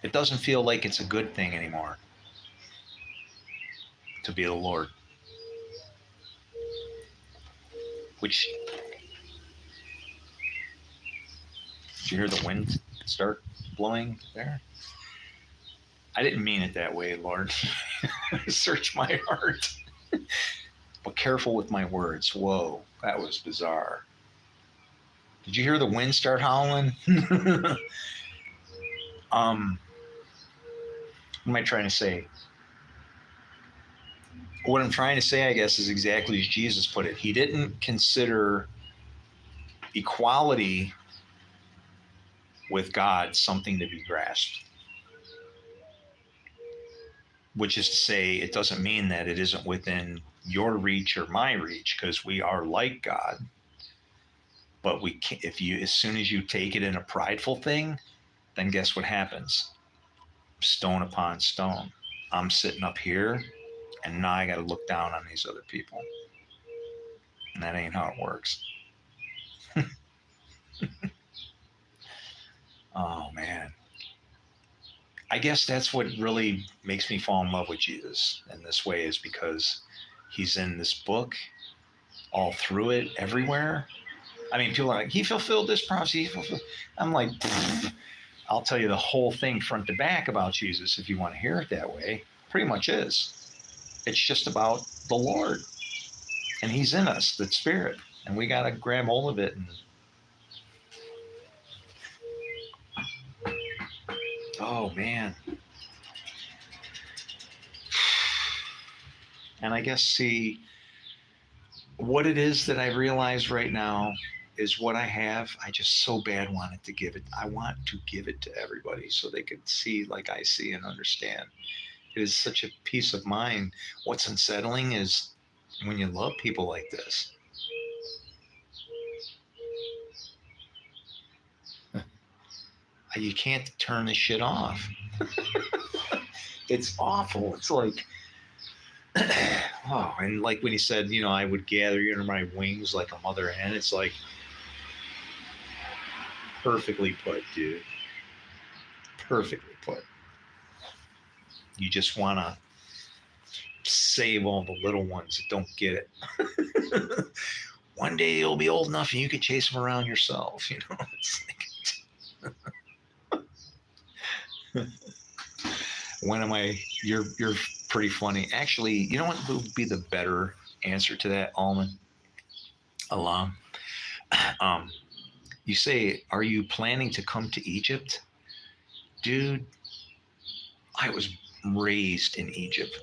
It doesn't feel like it's a good thing anymore to be the Lord. Which, did you hear the wind start blowing there? I didn't mean it that way, Lord. Search my heart. But careful with my words. Whoa, that was bizarre. Did you hear the wind start howling? What am I trying to say? What I'm trying to say, I guess, is exactly as Jesus put it. He didn't consider equality with God something to be grasped. Which is to say, it doesn't mean that it isn't within your reach or my reach, because we are like God. But we can't, as soon as you take it in a prideful thing, then guess what happens? Stone upon stone. I'm sitting up here, and now I got to look down on these other people. And that ain't how it works. Oh, man. I guess that's what really makes me fall in love with Jesus in this way, is because he's in this book, all through it, everywhere. I mean, people are like, he fulfilled this prophecy. I'm like, I'll tell you the whole thing front to back about Jesus if you want to hear it that way. Pretty much is. It's just about the Lord. And he's in us, the Spirit. And we got to grab hold of it. And oh, man. And I guess, see, what it is that I realize right now is what I have. I just so bad wanted to give it. I want to give it to everybody so they could see like I see and understand. It is such a peace of mind. What's unsettling is when you love people like this. You can't turn this shit off. It's awful. It's like, oh, and like when he said, I would gather you under my wings like a mother hen. It's like, perfectly put, dude. Perfectly put. You just want to save all the little ones that don't get it. One day you'll be old enough and you can chase them around yourself. It's like, when am I? You're pretty funny. Actually, you know what would be the better answer to that, Alam? You say, are you planning to come to Egypt? Dude, I was raised in Egypt.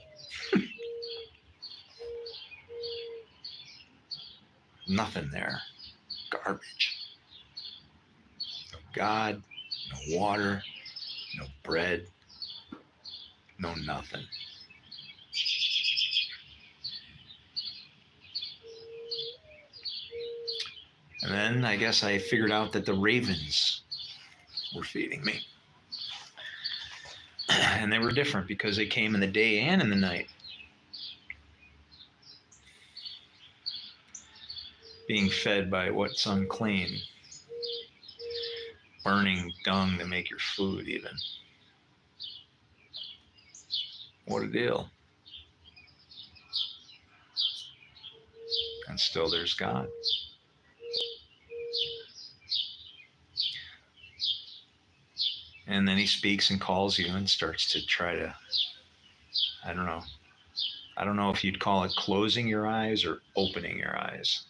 Nothing there. Garbage. No God, no water, no bread, no nothing. And then I guess I figured out that the ravens were feeding me. And they were different because they came in the day and in the night. Being fed by what's unclean. Burning dung to make your food even. What a deal. And still there's God. And then he speaks and calls you and starts to try to, I don't know. I don't know if you'd call it closing your eyes or opening your eyes.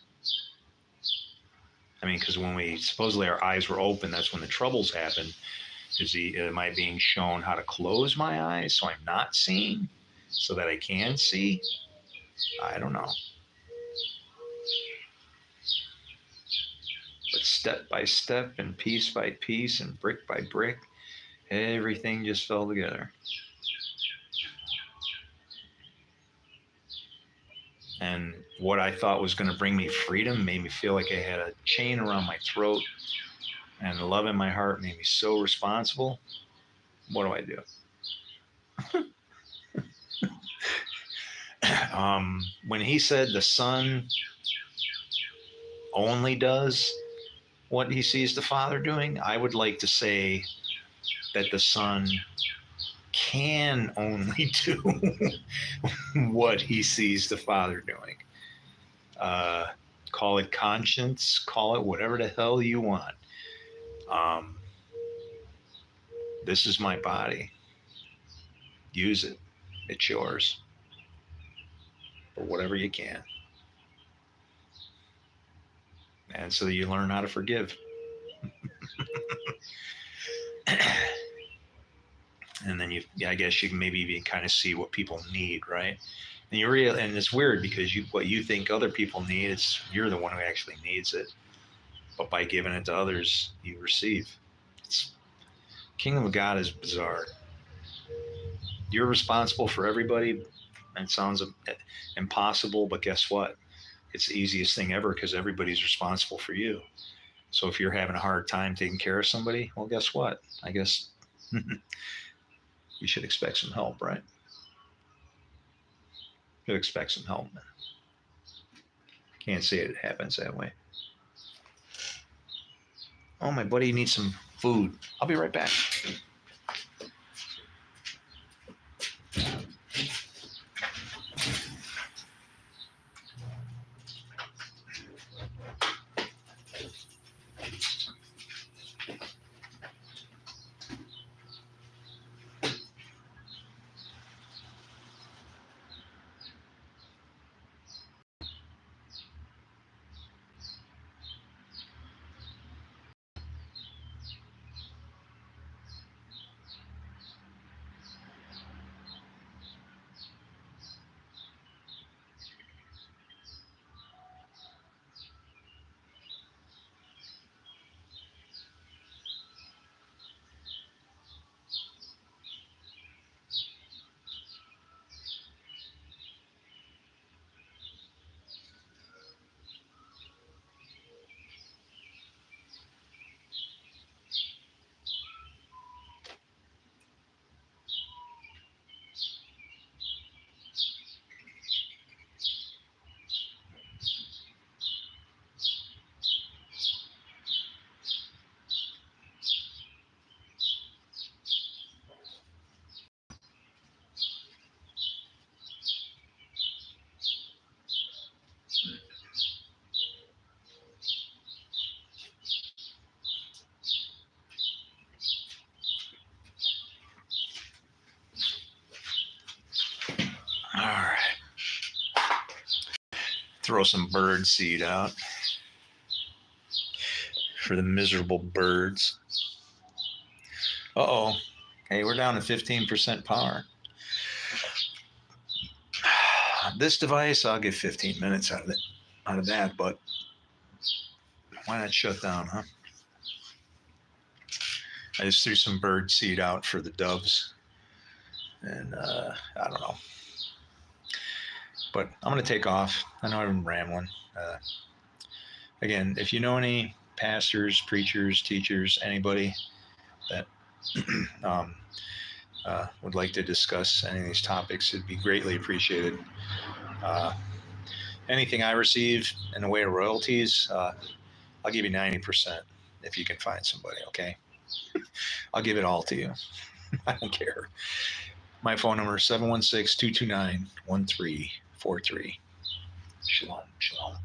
I mean, because when we supposedly our eyes were open, that's when the troubles happen. Am I being shown how to close my eyes so I'm not seeing, so that I can see? I don't know. But step by step and piece by piece and brick by brick, everything just fell together. And what I thought was going to bring me freedom made me feel like I had a chain around my throat, and the love in my heart made me so responsible. What do? When he said the son only does what he sees the father doing, I would like to say that the son can only do what he sees the father doing. Call it conscience, call it whatever the hell you want. This is my body. Use it. It's yours. For whatever you can. And so you learn how to forgive. And then I guess you can maybe even kind of see what people need, right? And and it's weird because what you think other people need, you're the one who actually needs it. But by giving it to others, you receive. Kingdom of God is bizarre. You're responsible for everybody. And it sounds impossible, but guess what? It's the easiest thing ever because everybody's responsible for you. So if you're having a hard time taking care of somebody, well, guess what? I guess you should expect some help, right? You expect some help, man. Can't say it happens that way. Oh, my buddy needs some food. I'll be right back. All right. Throw some bird seed out for the miserable birds. Uh-oh. Hey, we're down to 15% power. This device, I'll give 15 minutes out of that, but why not shut down, huh? I just threw some bird seed out for the doves. And I don't know. But I'm going to take off. I know I've been rambling. Again, if you know any pastors, preachers, teachers, anybody that would like to discuss any of these topics, it'd be greatly appreciated. Anything I receive in the way of royalties, I'll give you 90% if you can find somebody, okay? I'll give it all to you. I don't care. My phone number is 716-229-1343. Shalom, shalom.